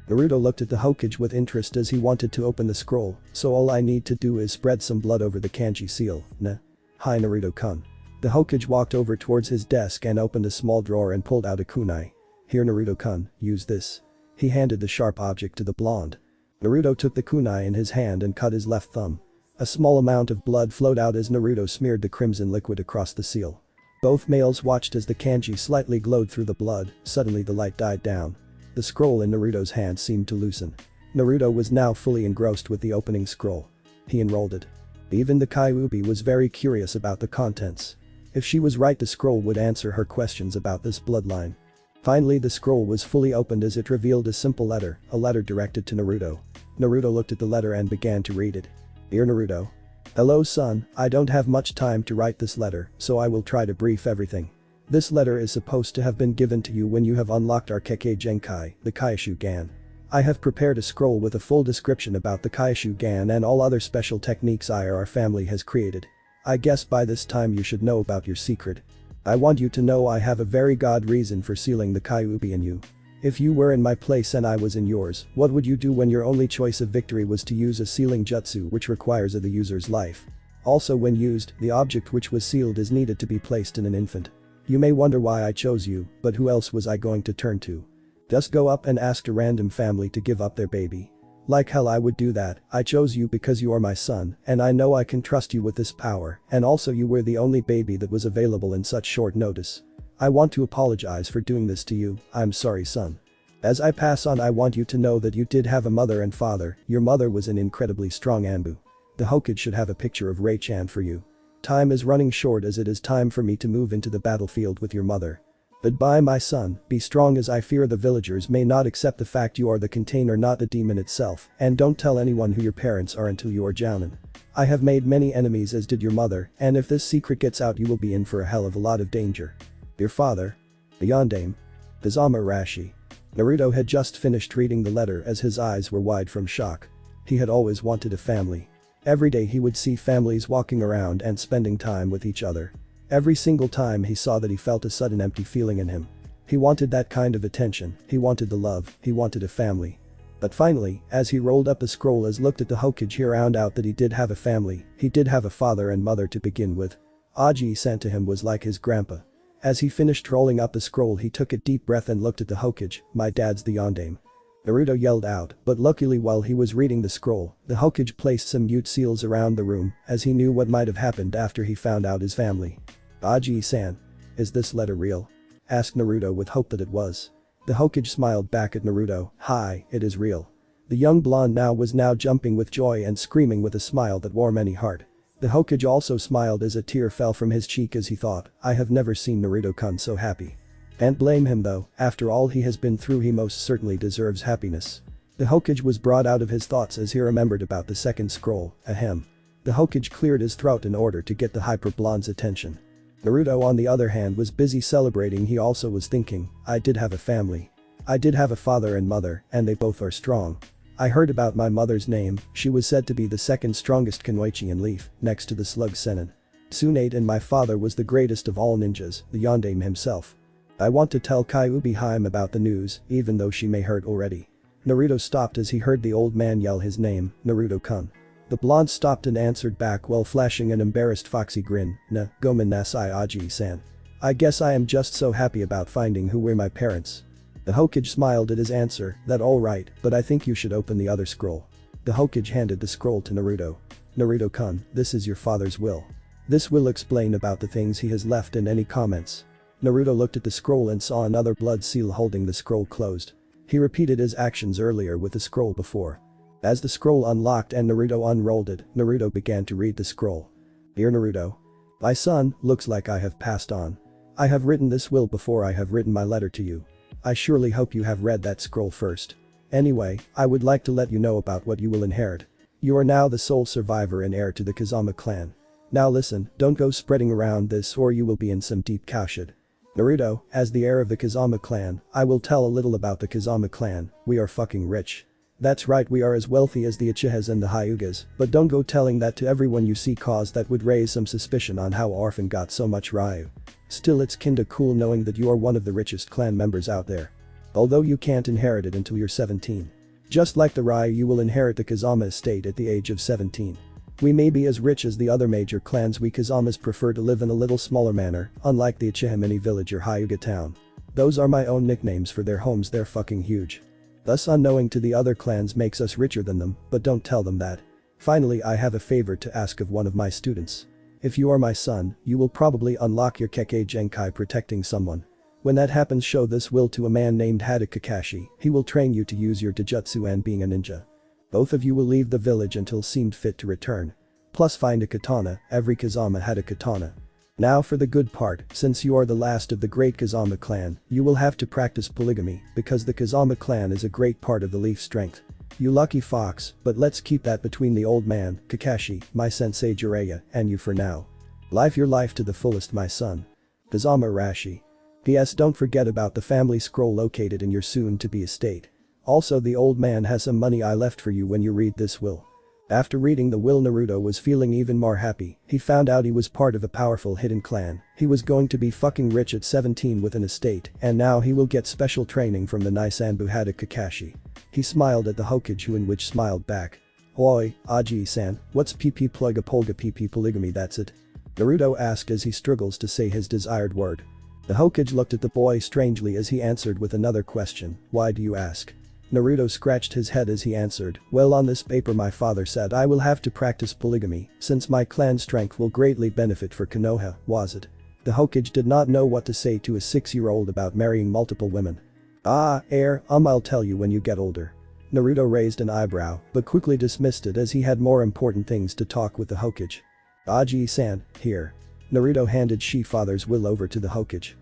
S1: Naruto looked at the Hokage with interest as he wanted to open the scroll, so all I need to do is spread some blood over the kanji seal, nah. Hi Naruto-kun. The Hokage walked over towards his desk and opened a small drawer and pulled out a kunai. Here Naruto-kun, use this. He handed the sharp object to the blonde. Naruto took the kunai in his hand and cut his left thumb. A small amount of blood flowed out as Naruto smeared the crimson liquid across the seal. Both males watched as the kanji slightly glowed through the blood. Suddenly the light died down. The scroll in Naruto's hand seemed to loosen. Naruto was now fully engrossed with the opening scroll. He unrolled it. Even the Kyuubi was very curious about the contents. If she was right, the scroll would answer her questions about this bloodline. Finally the scroll was fully opened as it revealed a simple letter, a letter directed to Naruto. Naruto looked at the letter and began to read it. Dear Naruto. Hello son, I don't have much time to write this letter, so I will try to brief everything. This letter is supposed to have been given to you when you have unlocked our Kekkei Genkai, the Kaishu-gan. I have prepared a scroll with a full description about the Kaishu-gan and all other special techniques our family has created. I guess by this time you should know about your secret. I want you to know I have a very good reason for sealing the Kyuubi in you. If you were in my place and I was in yours, what would you do when your only choice of victory was to use a sealing jutsu which requires the user's life? Also when used, the object which was sealed is needed to be placed in an infant. You may wonder why I chose you, but who else was I going to turn to? Just go up and ask a random family to give up their baby. Like hell I would do that. I chose you because you are my son, and I know I can trust you with this power, and also you were the only baby that was available in such short notice. I want to apologize for doing this to you, I'm sorry son. As I pass on I want you to know that you did have a mother and father, your mother was an incredibly strong Anbu. The Hokage should have a picture of Ray-chan for you. Time is running short as it is time for me to move into the battlefield with your mother. Goodbye my son, be strong as I fear the villagers may not accept the fact you are the container not the demon itself, and don't tell anyone who your parents are until you are Jounin. I have made many enemies as did your mother, and if this secret gets out you will be in for a hell of a lot of danger. Your father. The Yondaime. Kazama Rashi. Naruto had just finished reading the letter as his eyes were wide from shock. He had always wanted a family. Every day he would see families walking around and spending time with each other. Every single time he saw that he felt a sudden empty feeling in him. He wanted that kind of attention, he wanted the love, he wanted a family. But finally, as he rolled up the scroll as looked at the Hokage he found out that he did have a family, he did have a father and mother to begin with. Aji sent to him was like his grandpa. As he finished rolling up the scroll he took a deep breath and looked at the Hokage, my dad's the Yondaime. Naruto yelled out, but luckily while he was reading the scroll, the Hokage placed some mute seals around the room as he knew what might have happened after he found out his family. Aji-san. Is this letter real? Asked Naruto with hope that it was. The Hokage smiled back at Naruto, hi, it is real. The young blonde was now jumping with joy and screaming with a smile that warmed any heart. The Hokage also smiled as a tear fell from his cheek as he thought, I have never seen Naruto-kun so happy. Can't blame him though, after all he has been through he most certainly deserves happiness. The Hokage was brought out of his thoughts as he remembered about the second scroll, ahem. The Hokage cleared his throat in order to get the hyper blonde's attention. Naruto on the other hand was busy celebrating. He also was thinking, I did have a family. I did have a father and mother, and they both are strong. I heard about my mother's name, she was said to be the second strongest Kunoichi in Leaf, next to the slug Sennin. Tsunade and my father was the greatest of all ninjas, the Yondaime himself. I want to tell Kyuubi Haim about the news, even though she may hurt already. Naruto stopped as he heard the old man yell his name, Naruto-kun. The blonde stopped and answered back while flashing an embarrassed foxy grin, gomen nasai Aji-san. I guess I am just so happy about finding who were my parents. The Hokage smiled at his answer, that alright, but I think you should open the other scroll. The Hokage handed the scroll to Naruto. Naruto-kun, this is your father's will. This will explain about the things he has left and any comments. Naruto looked at the scroll and saw another blood seal holding the scroll closed. He repeated his actions earlier with the scroll before. As the scroll unlocked and Naruto unrolled it, Naruto began to read the scroll. Dear Naruto. My son, looks like I have passed on. I have written this will before I have written my letter to you. I surely hope you have read that scroll first. Anyway, I would like to let you know about what you will inherit. You are now the sole survivor and heir to the Kazama clan. Now listen, don't go spreading around this or you will be in some deep cowshit. Naruto, as the heir of the Kazama clan, I will tell a little about the Kazama clan, we are fucking rich. That's right, we are as wealthy as the Uchihas and the Hyugas, but don't go telling that to everyone you see cause that would raise some suspicion on how Orphan got so much Ryu. Still it's kinda cool knowing that you are one of the richest clan members out there. Although you can't inherit it until you're 17. Just like the Rai, you will inherit the Kazama Estate at the age of 17. We may be as rich as the other major clans, we Kazamas prefer to live in a little smaller manner, unlike the Uchiha mini village or Hyuga town. Those are my own nicknames for their homes, they're fucking huge. Thus unknowing to the other clans makes us richer than them, but don't tell them that. Finally, I have a favor to ask of one of my students. If you are my son, you will probably unlock your Kekkei Genkai protecting someone. When that happens, show this will to a man named Hada Kakashi, he will train you to use your Taijutsu and being a ninja. Both of you will leave the village until seemed fit to return. Plus find a katana, every Kazama had a katana. Now for the good part, since you are the last of the great Kazama clan, you will have to practice polygamy, because the Kazama clan is a great part of the leaf strength. You lucky fox, but let's keep that between the old man, Kakashi, my sensei Jiraiya, and you for now. Live your life to the fullest, my son. Kazama Rashi. P.S. Don't forget about the family scroll located in your soon-to-be estate. Also, the old man has some money I left for you when you read this will. After reading the will, Naruto was feeling even more happy. He found out he was part of a powerful hidden clan. He was going to be fucking rich at 17 with an estate, and now he will get special training from the nice Anbu Hada Kakashi. He smiled at the Hokage, who in which smiled back. Oi, Aji-san, what's PP Pluga Polga PP polygamy, that's it? Naruto asked as he struggles to say his desired word. The Hokage looked at the boy strangely as he answered with another question, why do you ask? Naruto scratched his head as he answered, well, on this paper my father said I will have to practice polygamy, since my clan strength will greatly benefit for Konoha, was it? The Hokage did not know what to say to a 6-year-old about marrying multiple women. I'll tell you when you get older. Naruto raised an eyebrow, but quickly dismissed it as he had more important things to talk with the Hokage. Aji-san, here. Naruto handed Shi-father's will over to the Hokage.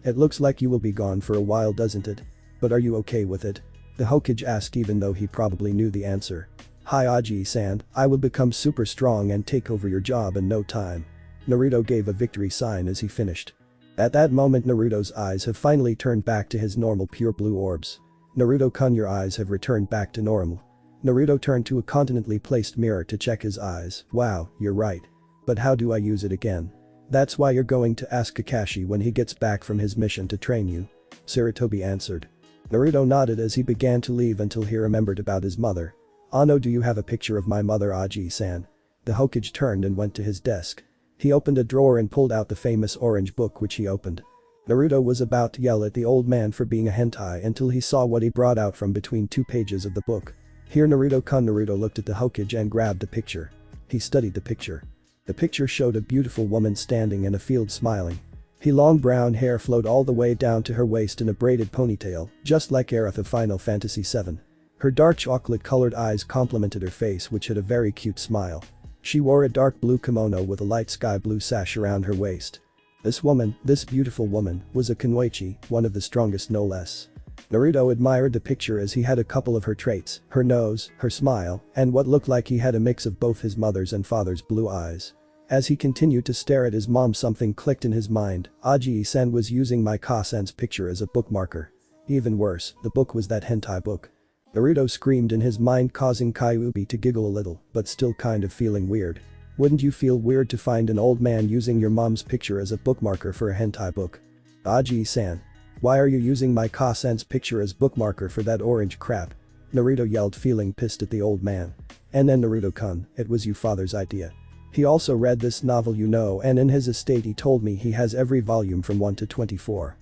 S1: It looks like you will be gone for a while, doesn't it? But are you okay with it? The Hokage asked, even though he probably knew the answer. Hi Aji-san, I will become super strong and take over your job in no time. Naruto gave a victory sign as he finished. At that moment, Naruto's eyes have finally turned back to his normal pure blue orbs. Naruto-kun, your eyes have returned back to normal. Naruto turned to a continentally placed mirror to check his eyes. Wow, you're right. But how do I use it again? That's why you're going to ask Kakashi when he gets back from his mission to train you. Sarutobi answered. Naruto nodded as he began to leave until he remembered about his mother. Ano, do you have a picture of my mother, Aji-san? The Hokage turned and went to his desk. He opened a drawer and pulled out the famous orange book, which he opened. Naruto was about to yell at the old man for being a hentai until he saw what he brought out from between 2 pages of the book. Here Naruto-kun. Naruto looked at the Hokage and grabbed the picture. He studied the picture. The picture showed a beautiful woman standing in a field smiling. Her long brown hair flowed all the way down to her waist in a braided ponytail, just like Aerith of Final Fantasy VII. Her dark chocolate-colored eyes complemented her face, which had a very cute smile. She wore a dark blue kimono with a light sky blue sash around her waist. This beautiful woman, was a Kunoichi, one of the strongest no less. Naruto admired the picture as he had a couple of her traits, her nose, her smile, and what looked like he had a mix of both his mother's and father's blue eyes. As he continued to stare at his mom, something clicked in his mind. Aji-san was using my Ka-san's picture as a bookmarker. Even worse, the book was that hentai book. Naruto screamed in his mind, causing Kyuubi to giggle a little, but still kind of feeling weird. Wouldn't you feel weird to find an old man using your mom's picture as a bookmarker for a hentai book? Aji-san. Why are you using my Ka-san's picture as bookmarker for that orange crap? Naruto yelled, feeling pissed at the old man. And then Naruto-kun, it was your father's idea. He also read this novel, you know, and in his estate he told me he has every volume from 1 to 24.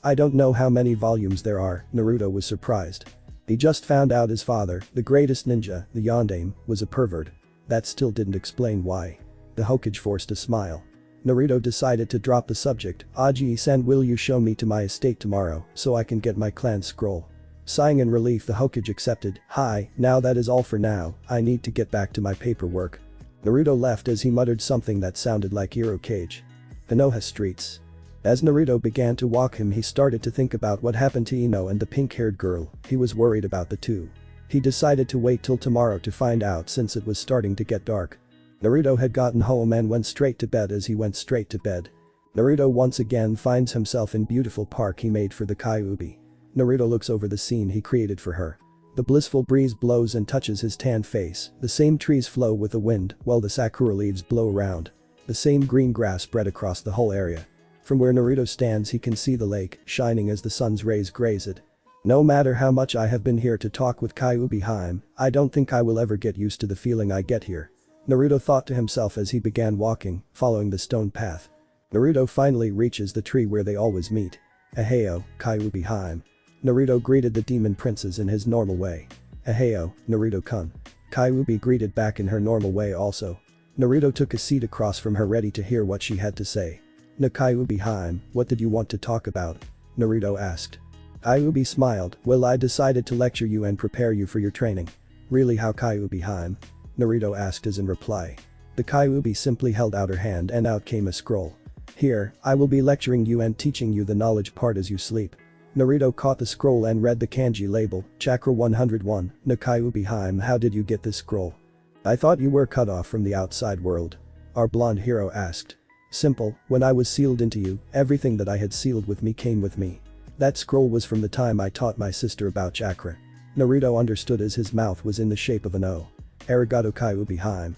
S1: I don't know how many volumes there are. Naruto was surprised. He just found out his father, the greatest ninja, the Yondaime, was a pervert. That still didn't explain why. The Hokage forced a smile. Naruto decided to drop the subject. Aji-san, will you show me to my estate tomorrow so I can get my clan scroll? Sighing in relief, the Hokage accepted. Hi, now that is all for now, I need to get back to my paperwork. Naruto left as he muttered something that sounded like Hokage. Konoha streets. As Naruto began to walk him, he started to think about what happened to Ino and the pink-haired girl. He was worried about the two. He decided to wait till tomorrow to find out since it was starting to get dark. Naruto had gotten home and went straight to bed. As he went straight to bed, Naruto once again finds himself in beautiful park he made for the Kyuubi. Naruto looks over the scene he created for her. The blissful breeze blows and touches his tan face, the same trees flow with the wind while the sakura leaves blow around. The same green grass spread across the whole area. From where Naruto stands he can see the lake, shining as the sun's rays graze it. No matter how much I have been here to talk with Kyuubi-hime, I don't think I will ever get used to the feeling I get here. Naruto thought to himself as he began walking, following the stone path. Naruto finally reaches the tree where they always meet. Aheo, Kyuubi-hime. Naruto greeted the demon princess in his normal way. Aheo, Naruto-kun. Kyuubi greeted back in her normal way also. Naruto took a seat across from her ready to hear what she had to say. "Na Kyuubi-hime, what did you want to talk about?" Naruto asked. Kyuubi smiled, "Well, I decided to lecture you and prepare you for your training." "Really, how, Kyuubi-hime?" Naruto asked as in reply. The Kyuubi simply held out her hand and out came a scroll. "Here, I will be lecturing you and teaching you the knowledge part as you sleep." Naruto caught the scroll and read the kanji label, Chakra 101, "Na Kyuubi-hime, how did you get this scroll?" "I thought you were cut off from the outside world," our blonde hero asked. "Simple, when I was sealed into you, everything that I had sealed with me came with me. That scroll was from the time I taught my sister about chakra." Naruto understood as his mouth was in the shape of an O. "Arigato Kyuubi-hime."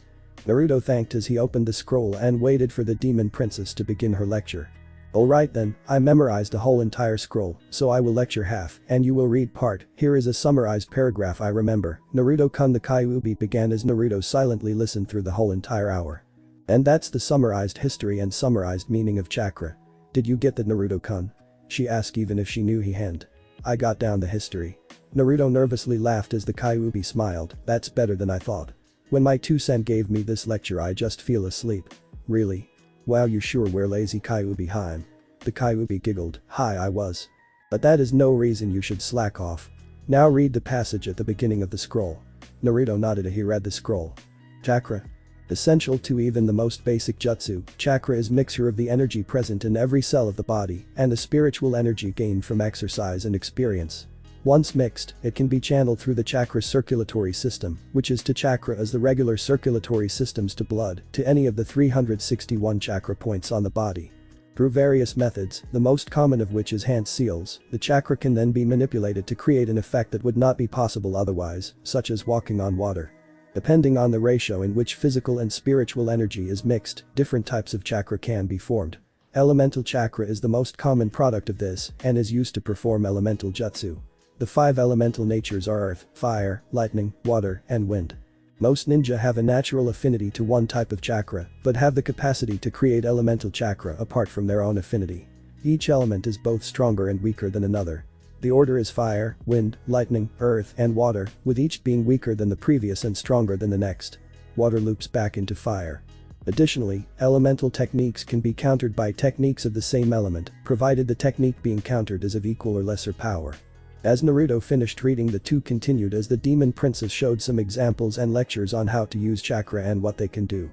S1: Naruto thanked as he opened the scroll and waited for the demon princess to begin her lecture. "Alright then, I memorized a whole entire scroll, so I will lecture half, and you will read part. Here is a summarized paragraph I remember." Naruto-kun. The Kyuubi began as Naruto silently listened through the whole entire hour. "And that's the summarized history and summarized meaning of chakra. Did you get that, Naruto-kun?" she asked even if she knew he hadn't. "I got down the history." Naruto nervously laughed as the Kyuubi smiled, "That's better than I thought. When my 2 cents gave me this lecture I just feel asleep." "Really? Wow, you sure were lazy, Kyuubi-hime." The Kyuubi giggled, "Hi, I was. But that is no reason you should slack off. Now read the passage at the beginning of the scroll." Naruto nodded as he read the scroll. "Chakra. Essential to even the most basic jutsu, chakra is mixture of the energy present in every cell of the body and the spiritual energy gained from exercise and experience. Once mixed, it can be channeled through the chakra circulatory system, which is to chakra as the regular circulatory systems to blood, to any of the 361 chakra points on the body. Through various methods, the most common of which is hand seals, the chakra can then be manipulated to create an effect that would not be possible otherwise, such as walking on water. Depending on the ratio in which physical and spiritual energy is mixed, different types of chakra can be formed. Elemental chakra is the most common product of this and is used to perform elemental jutsu. The 5 elemental natures are earth, fire, lightning, water, and wind. Most ninja have a natural affinity to one type of chakra, but have the capacity to create elemental chakra apart from their own affinity. Each element is both stronger and weaker than another. The order is fire, wind, lightning, earth, and water, with each being weaker than the previous and stronger than the next. Water loops back into fire. Additionally, elemental techniques can be countered by techniques of the same element, provided the technique being countered is of equal or lesser power. As Naruto finished reading, the two continued as the demon princess showed some examples and lectures on how to use chakra and what they can do.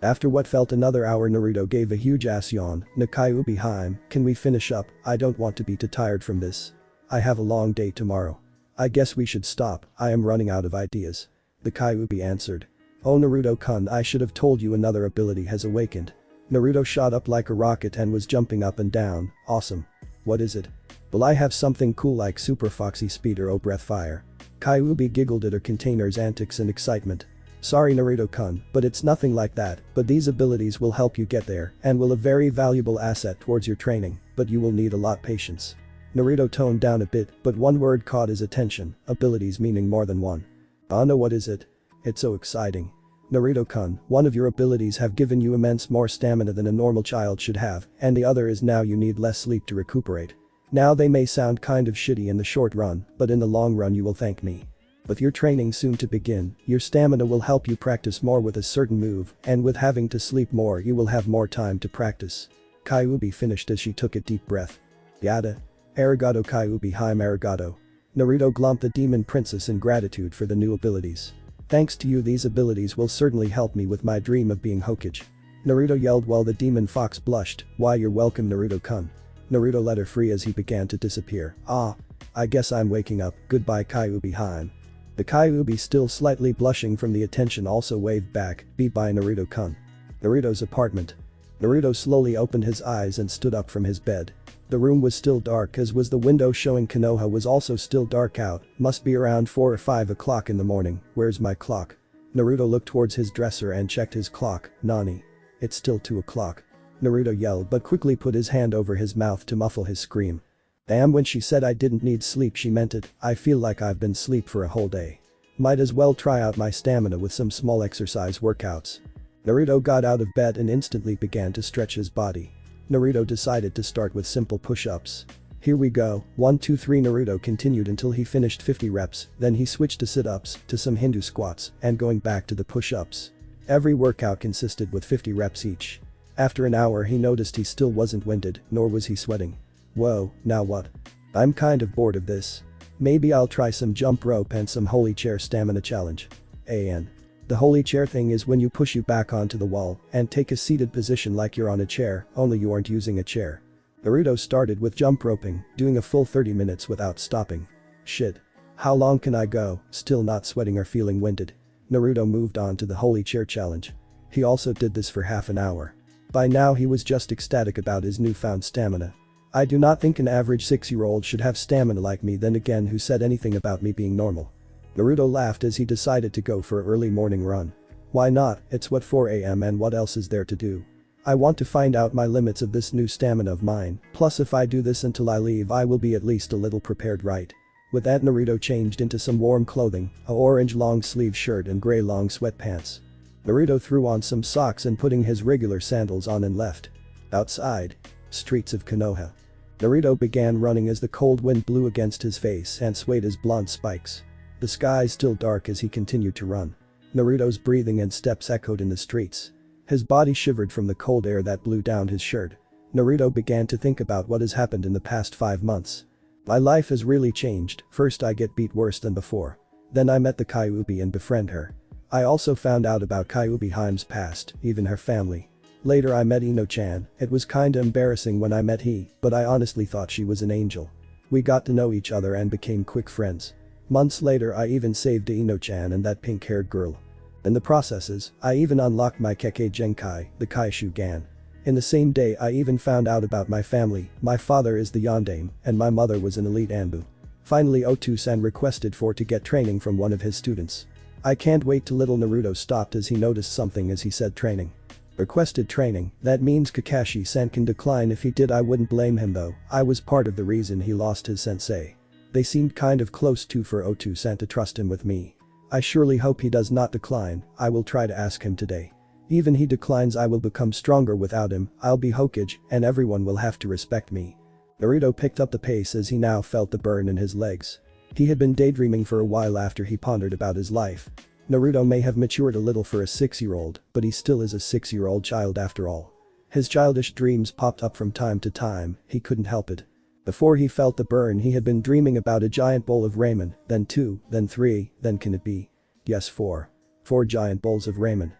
S1: After what felt another hour, Naruto gave a huge ass yawn. "Na Kyuubi-hime, can we finish up? I don't want to be too tired from this. I have a long day tomorrow." "I guess we should stop, I am running out of ideas." The Kyuubi answered. "Oh Naruto-kun, I should have told you another ability has awakened." Naruto shot up like a rocket and was jumping up and down. "Awesome. What is it?" "Well, I have something cool like Super Foxy Speed or Breath Fire." Kyuubi giggled at her container's antics and excitement. "Sorry Naruto-kun, but it's nothing like that, but these abilities will help you get there and will a very valuable asset towards your training, but you will need a lot patience." Naruto toned down a bit, but one word caught his attention, abilities meaning more than one. "No, what is it?" "It's so exciting. Naruto-kun, one of your abilities have given you immense more stamina than a normal child should have, and the other is now you need less sleep to recuperate. Now they may sound kind of shitty in the short run, but in the long run you will thank me. With your training soon to begin, your stamina will help you practice more with a certain move, and with having to sleep more you will have more time to practice." Kyuubi finished as she took a deep breath. "Yada. Arigato Kyuubi-hime, arigato." Naruto glomped the demon princess in gratitude for the new abilities. "Thanks to you, these abilities will certainly help me with my dream of being Hokage." Naruto yelled while the demon fox blushed. "Why, you're welcome Naruto-kun." Naruto let her free as he began to disappear. "Ah. I guess I'm waking up, goodbye Kyuubi-hime." The Kyuubi, still slightly blushing from the attention, also waved back, "Bye Naruto-kun." Naruto's apartment. Naruto slowly opened his eyes and stood up from his bed. The room was still dark, as was the window showing Konoha was also still dark out. Must be around 4 or 5 o'clock in the morning. "Where's my clock?" Naruto looked towards his dresser and checked his clock. "Nani? It's still 2 o'clock." Naruto yelled but quickly put his hand over his mouth to muffle his scream. Damn, when she said I didn't need sleep she meant it. I feel like I've been asleep for a whole day. Might as well try out my stamina with some small exercise workouts. Naruto got out of bed and instantly began to stretch his body. Naruto decided to start with simple push-ups. Here we go, 1 2 3. Naruto continued until he finished 50 reps, then he switched to sit-ups, to some Hindu squats, and going back to the push-ups. Every workout consisted with 50 reps each. After an hour he noticed he still wasn't winded, nor was he sweating. Whoa, now what? I'm kind of bored of this. Maybe I'll try some jump rope and some holy chair stamina challenge. The holy chair thing is when you push you back onto the wall and take a seated position like you're on a chair, only you aren't using a chair. Naruto started with jump roping, doing a full 30 minutes without stopping. Shit. How long can I go, still not sweating or feeling winded? Naruto moved on to the holy chair challenge. He also did this for half an hour. By now he was just ecstatic about his newfound stamina. I do not think an average 6-year-old should have stamina like me. Then again, who said anything about me being normal? Naruto laughed as he decided to go for an early morning run. Why not, it's what 4 AM and what else is there to do? I want to find out my limits of this new stamina of mine, plus if I do this until I leave I will be at least a little prepared, right? With that Naruto changed into some warm clothing, a orange long sleeve shirt and grey long sweatpants. Naruto threw on some socks and putting his regular sandals on and left. Outside. Streets of Konoha. Naruto began running as the cold wind blew against his face and swayed his blonde spikes. The sky still dark as he continued to run. Naruto's breathing and steps echoed in the streets. His body shivered from the cold air that blew down his shirt. Naruto began to think about what has happened in the past 5 months. My life has really changed. First I get beat worse than before. Then I met the Kyuubi and befriend her. I also found out about Kyuubi Haime's past, even her family. Later I met Ino-chan. It was kinda embarrassing when I met he, but I honestly thought she was an angel. We got to know each other and became quick friends. Months later I even saved Ino-chan and that pink-haired girl. In the processes, I even unlocked my Kekkei Genkai, the Kaishugan. In the same day I even found out about my family. My father is the Yondaime, and my mother was an elite Anbu. Finally Otu-san requested to get training from one of his students. I can't wait till little Naruto stopped as he noticed something as he said training. Requested training, that means Kakashi-san can decline. If he did I wouldn't blame him though, I was part of the reason he lost his sensei. They seemed kind of close too for Otu-san to trust him with me. I surely hope he does not decline. I will try to ask him today. Even he declines I will become stronger without him. I'll be Hokage and everyone will have to respect me. Naruto picked up the pace as he now felt the burn in his legs. He had been daydreaming for a while after he pondered about his life. Naruto may have matured a little for a 6-year-old, but he still is a 6-year-old child after all. His childish dreams popped up from time to time, he couldn't help it. Before he felt the burn he had been dreaming about a giant bowl of ramen, then 2, then 3, then can it be? Yes 4. 4 giant bowls of ramen.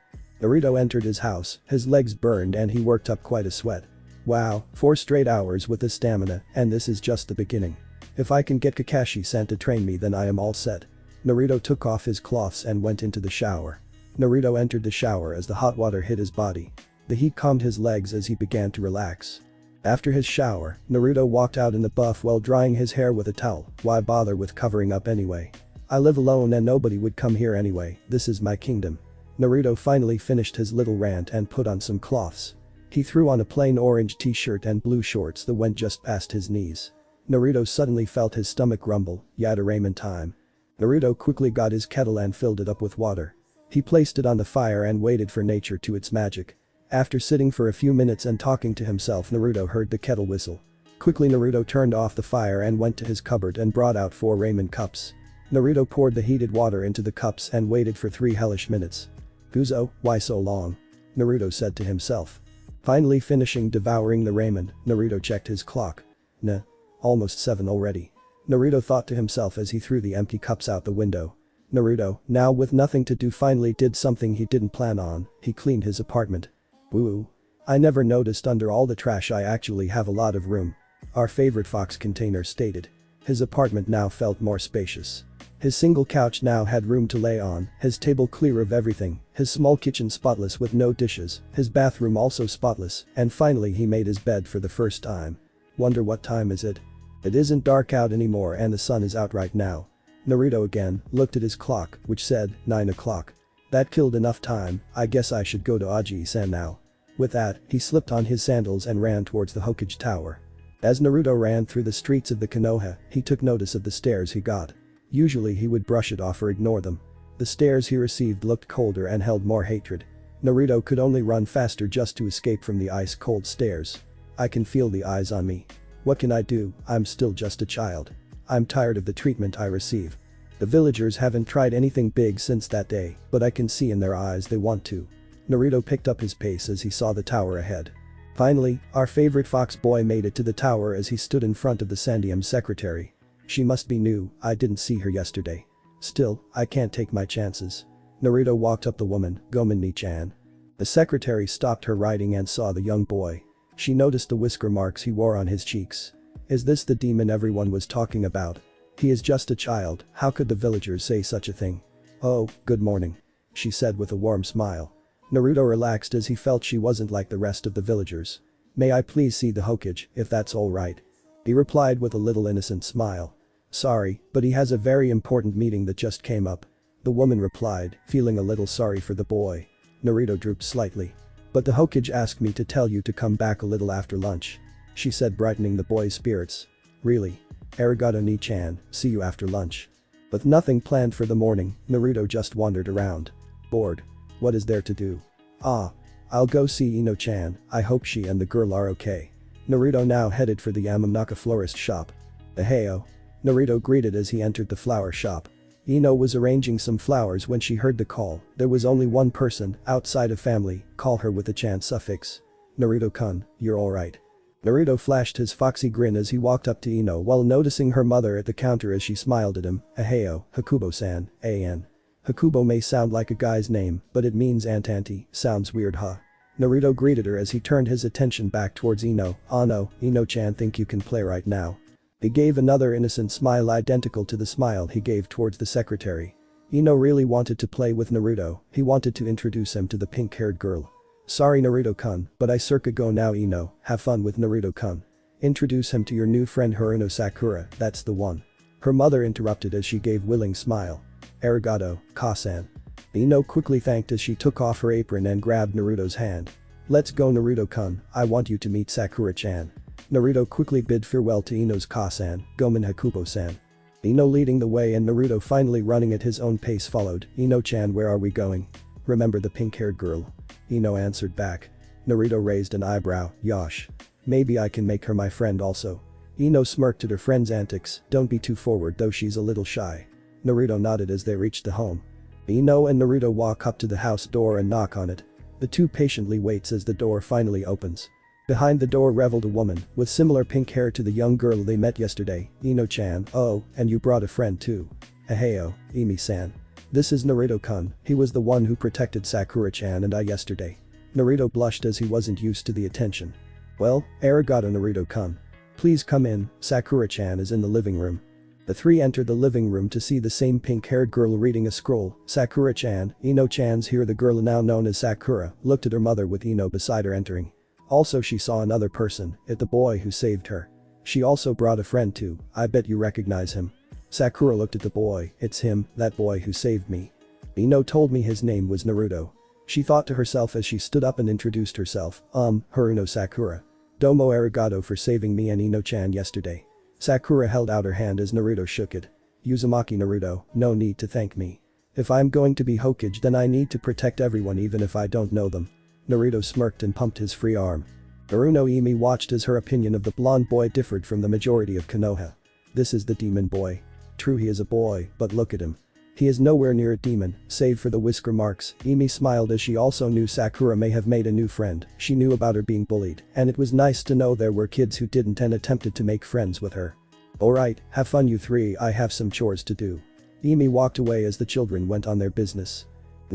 S1: Naruto entered his house, his legs burned and he worked up quite a sweat. Wow, 4 straight hours with this stamina, and this is just the beginning. If I can get Kakashi-san to train me then I am all set. Naruto took off his cloths and went into the shower. Naruto entered the shower as the hot water hit his body. The heat calmed his legs as he began to relax. After his shower, Naruto walked out in the buff while drying his hair with a towel. Why bother with covering up anyway? I live alone and nobody would come here anyway, this is my kingdom. Naruto finally finished his little rant and put on some cloths. He threw on a plain orange t-shirt and blue shorts that went just past his knees. Naruto suddenly felt his stomach rumble. Yada ramen time. Naruto quickly got his kettle and filled it up with water. He placed it on the fire and waited for nature to its magic. After sitting for a few minutes and talking to himself Naruto heard the kettle whistle. Quickly Naruto turned off the fire and went to his cupboard and brought out 4 ramen cups. Naruto poured the heated water into the cups and waited for 3 hellish minutes. Guzo, why so long? Naruto said to himself. Finally finishing devouring the ramen, Naruto checked his clock. Nah. Almost 7 already. Naruto thought to himself as he threw the empty cups out the window. Naruto, now with nothing to do finally did something he didn't plan on, he cleaned his apartment. Woo. I never noticed under all the trash I actually have a lot of room. Our favorite Fox container stated. His apartment now felt more spacious. His single couch now had room to lay on, his table clear of everything, his small kitchen spotless with no dishes, his bathroom also spotless, and finally he made his bed for the first time. Wonder what time is it? It isn't dark out anymore and the sun is out right now. Naruto again looked at his clock, which said 9 o'clock. That killed enough time, I guess I should go to Aji-san now. With that, he slipped on his sandals and ran towards the Hokage tower. As Naruto ran through the streets of the Konoha, he took notice of the stares he got. Usually he would brush it off or ignore them. The stares he received looked colder and held more hatred. Naruto could only run faster just to escape from the ice-cold stares. I can feel the eyes on me. What can I do? I'm still just a child. I'm tired of the treatment I receive. The villagers haven't tried anything big since that day, but I can see in their eyes they want to. Naruto picked up his pace as he saw the tower ahead. Finally, our favorite fox boy made it to the tower as he stood in front of the Sandium secretary. She must be new, I didn't see her yesterday. Still, I can't take my chances. Naruto walked up the woman, Gomen-ni-chan. The secretary stopped her writing and saw the young boy. She noticed the whisker marks he wore on his cheeks. Is this the demon everyone was talking about? He is just a child, how could the villagers say such a thing? Oh, good morning. She said with a warm smile. Naruto relaxed as he felt she wasn't like the rest of the villagers. May I please see the Hokage, if that's alright? He replied with a little innocent smile. Sorry, but he has a very important meeting that just came up. The woman replied, feeling a little sorry for the boy. Naruto drooped slightly. But the Hokage asked me to tell you to come back a little after lunch. She said, brightening the boy's spirits. Really? Arigato ni-chan, see you after lunch. With nothing planned for the morning, Naruto just wandered around. Bored. What is there to do? Ah. I'll go see Ino-chan, I hope she and the girl are okay. Naruto now headed for the Yamanaka florist shop. Aheyo. Naruto greeted as he entered the flower shop. Ino was arranging some flowers when she heard the call. There was only one person, outside of family, call her with a chan suffix. Naruto-kun, you're alright. Naruto flashed his foxy grin as he walked up to Ino while noticing her mother at the counter as she smiled at him. Aheyo, Hakubo-san, an. Hakubo may sound like a guy's name, but it means Aunt Auntie, sounds weird huh? Naruto greeted her as he turned his attention back towards Ino. Oh no, Ino-chan think you can play right now. He gave another innocent smile identical to the smile he gave towards the secretary. Ino really wanted to play with Naruto, he wanted to introduce him to the pink-haired girl. Sorry Naruto-kun, but I circa go now Ino, have fun with Naruto-kun. Introduce him to your new friend Haruno Sakura, that's the one. Her mother interrupted as she gave willing smile. Arigato, Ka-san. Ino quickly thanked as she took off her apron and grabbed Naruto's hand. Let's go Naruto-kun, I want you to meet Sakura-chan. Naruto quickly bid farewell to Ino's Ka-san, Gomen Hakubo-san. Ino leading the way and Naruto finally running at his own pace followed. Ino-chan, where are we going? Remember the pink-haired girl? Ino answered back. Naruto raised an eyebrow, yosh. Maybe I can make her my friend also. Ino smirked at her friend's antics, don't be too forward though she's a little shy. Naruto nodded as they reached the home. Ino and Naruto walk up to the house door and knock on it. The two patiently waits as the door finally opens. Behind the door reveled a woman, with similar pink hair to the young girl they met yesterday. Ino-chan, oh, and you brought a friend too. Aheyo, Imi-san. This is Naruto-kun, he was the one who protected Sakura-chan and I yesterday. Naruto blushed as he wasn't used to the attention. Well, arigato Naruto-kun. Please come in, Sakura-chan is in the living room. The three entered the living room to see the same pink-haired girl reading a scroll. Sakura-chan, Ino-chan's here. The girl now known as Sakura, looked at her mother with Ino beside her entering. Also she saw another person, it the boy who saved her. She also brought a friend too, I bet you recognize him. Sakura looked at the boy, it's him, that boy who saved me. Ino told me his name was Naruto. She thought to herself as she stood up and introduced herself, Haruno Sakura. Domo arigato for saving me and Ino-chan yesterday. Sakura held out her hand as Naruto shook it. Uzumaki Naruto, no need to thank me. If I'm going to be Hokage then I need to protect everyone even if I don't know them. Naruto smirked and pumped his free arm. Haruno Imi watched as her opinion of the blonde boy differed from the majority of Konoha. This is the demon boy. True he is a boy, but look at him. He is nowhere near a demon, save for the whisker marks. Imi smiled as she also knew Sakura may have made a new friend, she knew about her being bullied, and it was nice to know there were kids who didn't and attempted to make friends with her. Alright, have fun you three, I have some chores to do. Imi walked away as the children went on their business.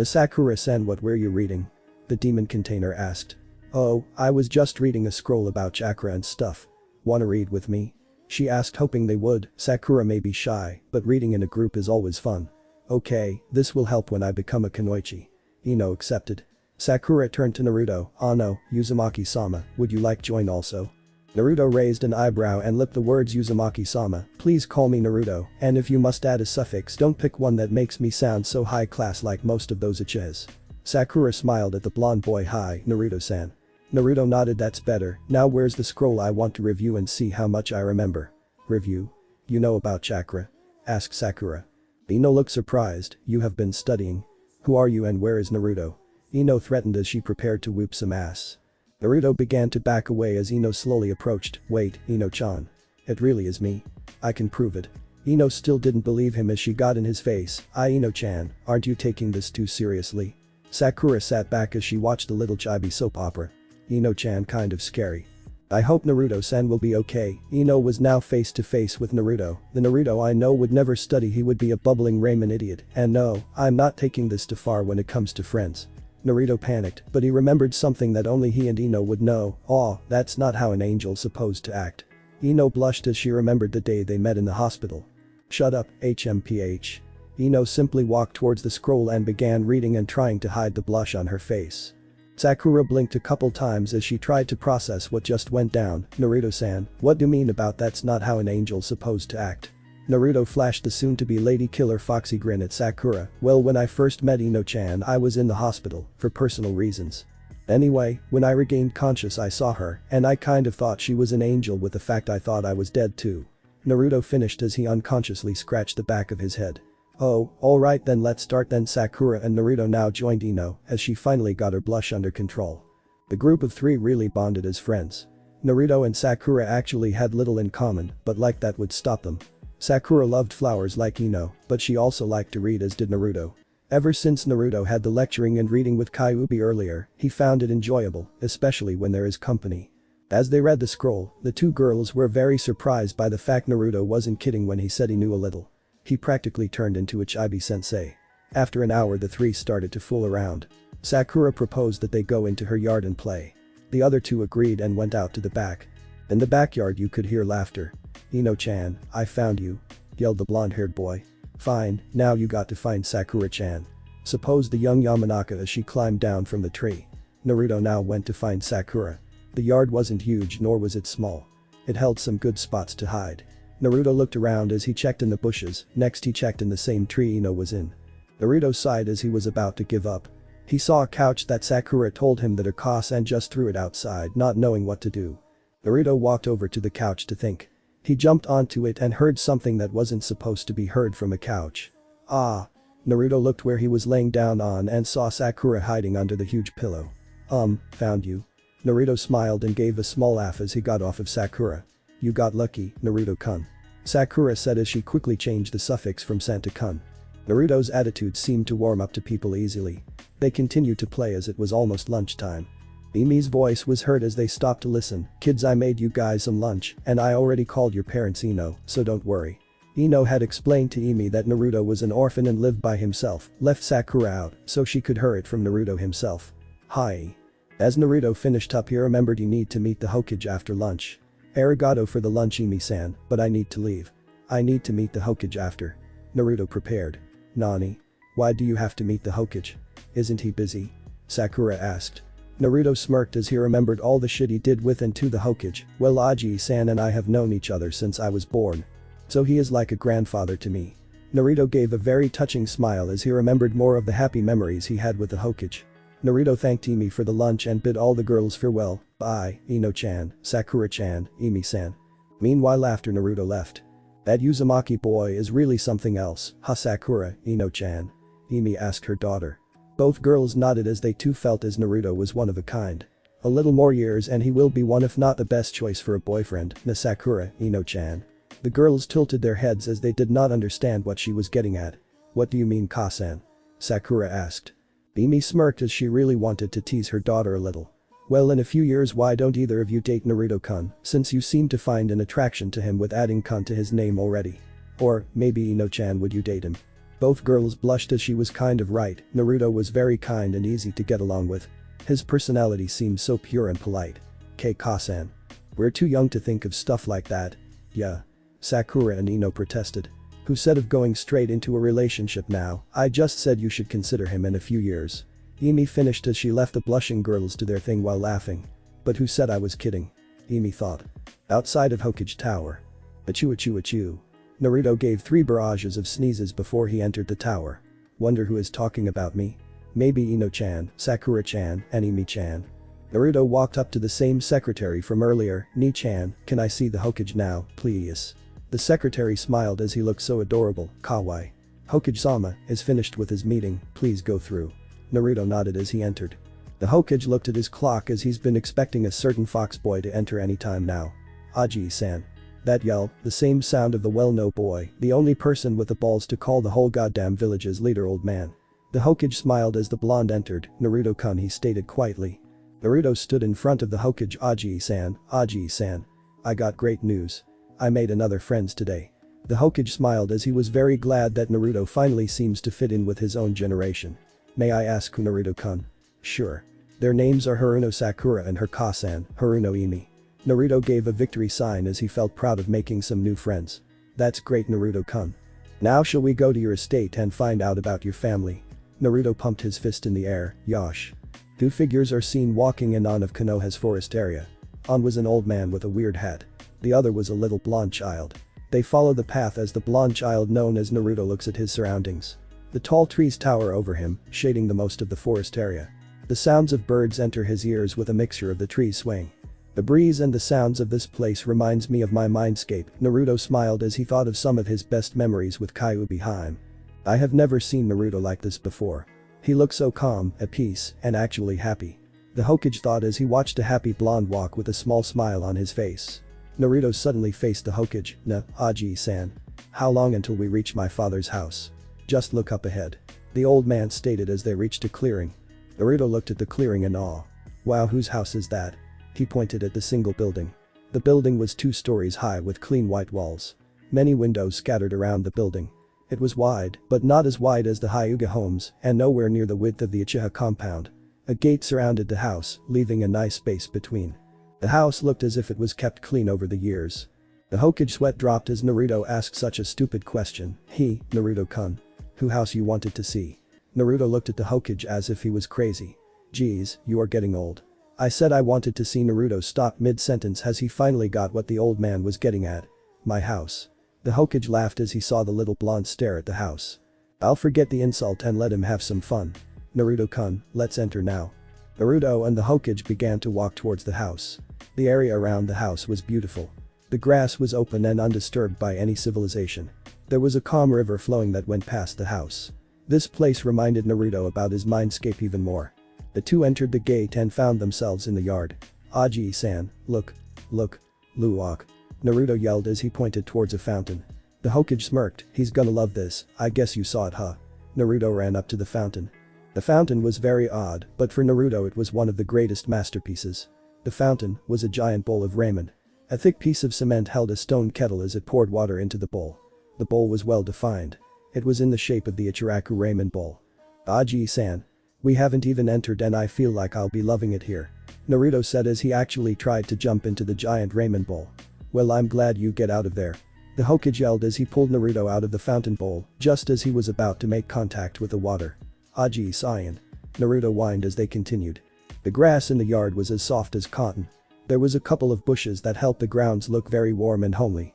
S1: Sakura-san, what were you reading? The demon container asked. Oh, I was just reading a scroll about chakra and stuff. Wanna read with me? She asked hoping they would. Sakura may be shy, but reading in a group is always fun. Okay, this will help when I become a kunoichi. Ino accepted. Sakura turned to Naruto. Oh no, Uzumaki-sama, would you like join also? Naruto raised an eyebrow and lipped the words Uzumaki-sama, please call me Naruto, and if you must add a suffix don't pick one that makes me sound so high class like most of those Uchihas. Sakura smiled at the blonde boy. Hi, Naruto-san. Naruto nodded. That's better. Now where's the scroll? I want to review and see how much I remember. Review? You know about chakra? Asked Sakura. Ino looked surprised. You have been studying. Who are you and where is Naruto? Ino threatened as she prepared to whoop some ass. Naruto began to back away as Ino slowly approached. Wait, Ino-chan. It really is me. I can prove it. Ino still didn't believe him as she got in his face. Ino-chan, aren't you taking this too seriously? Sakura sat back as she watched the little chibi soap opera. Ino-chan kind of scary. I hope Naruto-san will be okay. Ino was now face to face with Naruto. The Naruto I know would never study. He would be a bubbling Raymond idiot. And no, I'm not taking this too far when it comes to friends. Naruto panicked, but he remembered something that only he and Ino would know. Oh, that's not how an angel's supposed to act. Ino blushed as she remembered the day they met in the hospital. Shut up, HMPH. Ino simply walked towards the scroll and began reading and trying to hide the blush on her face. Sakura blinked a couple times as she tried to process what just went down. Naruto-san, what do you mean about that's not how an angel's supposed to act? Naruto flashed the soon-to-be lady killer foxy grin at Sakura. Well, when I first met Ino-chan I was in the hospital, for personal reasons. Anyway, when I regained conscious I saw her, and I kind of thought she was an angel with the fact I thought I was dead too. Naruto finished as he unconsciously scratched the back of his head. Oh, alright then let's start then. Sakura and Naruto now joined Ino as she finally got her blush under control. The group of three really bonded as friends. Naruto and Sakura actually had little in common, but like that would stop them. Sakura loved flowers like Ino, but she also liked to read as did Naruto. Ever since Naruto had the lecturing and reading with Kyuubi earlier, he found it enjoyable, especially when there is company. As they read the scroll, the two girls were very surprised by the fact Naruto wasn't kidding when he said he knew a little. He practically turned into a chibi-sensei. After an hour the three started to fool around. Sakura proposed that they go into her yard and play. The other two agreed and went out to the back. In the backyard you could hear laughter. Ino-chan, I found you, yelled the blonde-haired boy. Fine, now you got to find Sakura-chan. Supposed the young Yamanaka as she climbed down from the tree. Naruto now went to find Sakura. The yard wasn't huge nor was it small. It held some good spots to hide. Naruto looked around as he checked in the bushes, next he checked in the same tree Ino was in. Naruto sighed as he was about to give up. He saw a couch that Sakura told him that her cost and just threw it outside not knowing what to do. Naruto walked over to the couch to think. He jumped onto it and heard something that wasn't supposed to be heard from a couch. Ah. Naruto looked where he was laying down on and saw Sakura hiding under the huge pillow. Found you. Naruto smiled and gave a small laugh as he got off of Sakura. You got lucky, Naruto-kun. Sakura said as she quickly changed the suffix from san to kun. Naruto's attitude seemed to warm up to people easily. They continued to play as it was almost lunchtime. Imi's voice was heard as they stopped to listen. Kids, I made you guys some lunch, and I already called your parents Ino, so don't worry. Ino had explained to Imi that Naruto was an orphan and lived by himself, left Sakura out so she could hear it from Naruto himself. Hi. As Naruto finished up he remembered you need to meet the Hokage after lunch. Arigato for the lunch Imi-san, but I need to leave. I need to meet the Hokage after. Naruto prepared. Nani? Why do you have to meet the Hokage? Isn't he busy? Sakura asked. Naruto smirked as he remembered all the shit he did with and to the Hokage. Well, Aji-san and I have known each other since I was born. So he is like a grandfather to me. Naruto gave a very touching smile as he remembered more of the happy memories he had with the Hokage. Naruto thanked Imi for the lunch and bid all the girls farewell. Bye, Ino-chan, Sakura-chan, Imi-san. Meanwhile after Naruto left. That Uzumaki boy is really something else, huh? Sakura, Ino-chan? Imi asked her daughter. Both girls nodded as they too felt as Naruto was one of a kind. A little more years and he will be one if not the best choice for a boyfriend, na Sakura, Ino-chan. The girls tilted their heads as they did not understand what she was getting at. What do you mean Ka-san? Sakura asked. Imi smirked as she really wanted to tease her daughter a little. Well, in a few years why don't either of you date Naruto-kun, since you seem to find an attraction to him with adding kun to his name already. Or, maybe Ino-chan would you date him? Both girls blushed as she was kind of right. Naruto was very kind and easy to get along with. His personality seemed so pure and polite. Ka-san. We're too young to think of stuff like that. Yeah. Sakura and Ino protested. Who said of going straight into a relationship now? I just said you should consider him in a few years. Imi finished as she left the blushing girls to their thing while laughing. But who said I was kidding? Imi thought. Outside of Hokage Tower. Achoo achoo achoo. Naruto gave 3 barrages of sneezes before he entered the tower. Wonder who is talking about me? Maybe Ino-chan, Sakura-chan, and Imi-chan. Naruto walked up to the same secretary from earlier. "Ni-chan, can I see the Hokage now, please?" The secretary smiled as he looked so adorable. "Kawaii. Hokage-sama is finished with his meeting, please go through." Naruto nodded as he entered. The Hokage looked at his clock as he's been expecting a certain fox boy to enter any time now. "Aji-san." That yell, the same sound of the well-known boy, the only person with the balls to call the whole goddamn village's leader old man. The Hokage smiled as the blonde entered. "Naruto-kun," he stated quietly. Naruto stood in front of the Hokage. "Aji-san, Aji-san. I got great news. I made another friends today." The Hokage smiled as he was very glad that Naruto finally seems to fit in with his own generation. "May I ask who Naruto-kun?" "Sure. Their names are Haruno Sakura and her Kasan, Haruno Imi." Naruto gave a victory sign as he felt proud of making some new friends. "That's great, Naruto-kun. Now shall we go to your estate and find out about your family?" Naruto pumped his fist in the air. "Yosh." Two figures are seen walking in on of Konoha's forest area. On was an old man with a weird hat. The other was a little blonde child. They follow the path as the blonde child known as Naruto looks at his surroundings. The tall trees tower over him, shading the most of the forest area. The sounds of birds enter his ears with a mixture of the trees swaying. "The breeze and the sounds of this place reminds me of my mindscape." Naruto smiled as he thought of some of his best memories with Kyuubi Haim. I have never seen Naruto like this before. He looked so calm, at peace, and actually happy. The Hokage thought as he watched a happy blonde walk with a small smile on his face. Naruto suddenly faced the Hokage. "Aji-san. How long until we reach my father's house?" "Just look up ahead." The old man stated as they reached a clearing. Naruto looked at the clearing in awe. "Wow, whose house is that?" He pointed at the single building. The building was 2 stories high with clean white walls. Many windows scattered around the building. It was wide, but not as wide as the Hyuga homes and nowhere near the width of the Uchiha compound. A gate surrounded the house, leaving a nice space between. The house looked as if it was kept clean over the years. The Hokage sweat dropped as Naruto asked such a stupid question. "Naruto-kun. Who house you wanted to see?" Naruto looked at the Hokage as if he was crazy. "Geez, you are getting old." "I said I wanted to see." Naruto stopped mid-sentence as he finally got what the old man was getting at. "My house." The Hokage laughed as he saw the little blonde stare at the house. "I'll forget the insult and let him have some fun. Naruto-kun, let's enter now." Naruto and the Hokage began to walk towards the house. The area around the house was beautiful. The grass was open and undisturbed by any civilization. There was a calm river flowing that went past the house. This place reminded Naruto about his mindscape even more. The two entered the gate and found themselves in the yard. "Aji-san, look. Look. Luwak." Naruto yelled as he pointed towards a fountain. The Hokage smirked. "He's gonna love this, I guess you saw it, huh?" Naruto ran up to the fountain. The fountain was very odd, but for Naruto it was one of the greatest masterpieces. The fountain was a giant bowl of ramen. A thick piece of cement held a stone kettle as it poured water into the bowl. The bowl was well defined. It was in the shape of the Ichiraku ramen bowl. "Aji-san. We haven't even entered and I feel like I'll be loving it here," Naruto said as he actually tried to jump into the giant ramen bowl. "Well, I'm glad you get out of there." The Hokage yelled as he pulled Naruto out of the fountain bowl just as he was about to make contact with the water. "Aji-san." Naruto whined as they continued. The grass in the yard was as soft as cotton. There was a couple of bushes that helped the grounds look very warm and homely.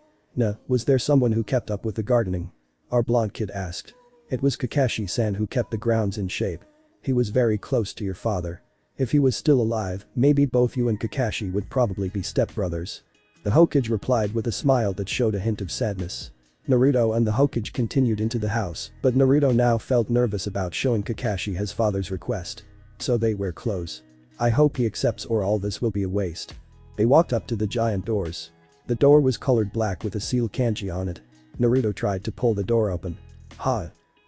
S1: Was there someone who kept up with the gardening?" our blonde kid asked. "It was Kakashi-san who kept the grounds in shape. He was very close to your father. If he was still alive, maybe both you and Kakashi would probably be stepbrothers." The Hokage replied with a smile that showed a hint of sadness. Naruto and the Hokage continued into the house, but Naruto now felt nervous about showing Kakashi his father's request. So they wear clothes. "I hope he accepts or all this will be a waste." They walked up to the giant doors. The door was colored black with a seal kanji on it. Naruto tried to pull the door open.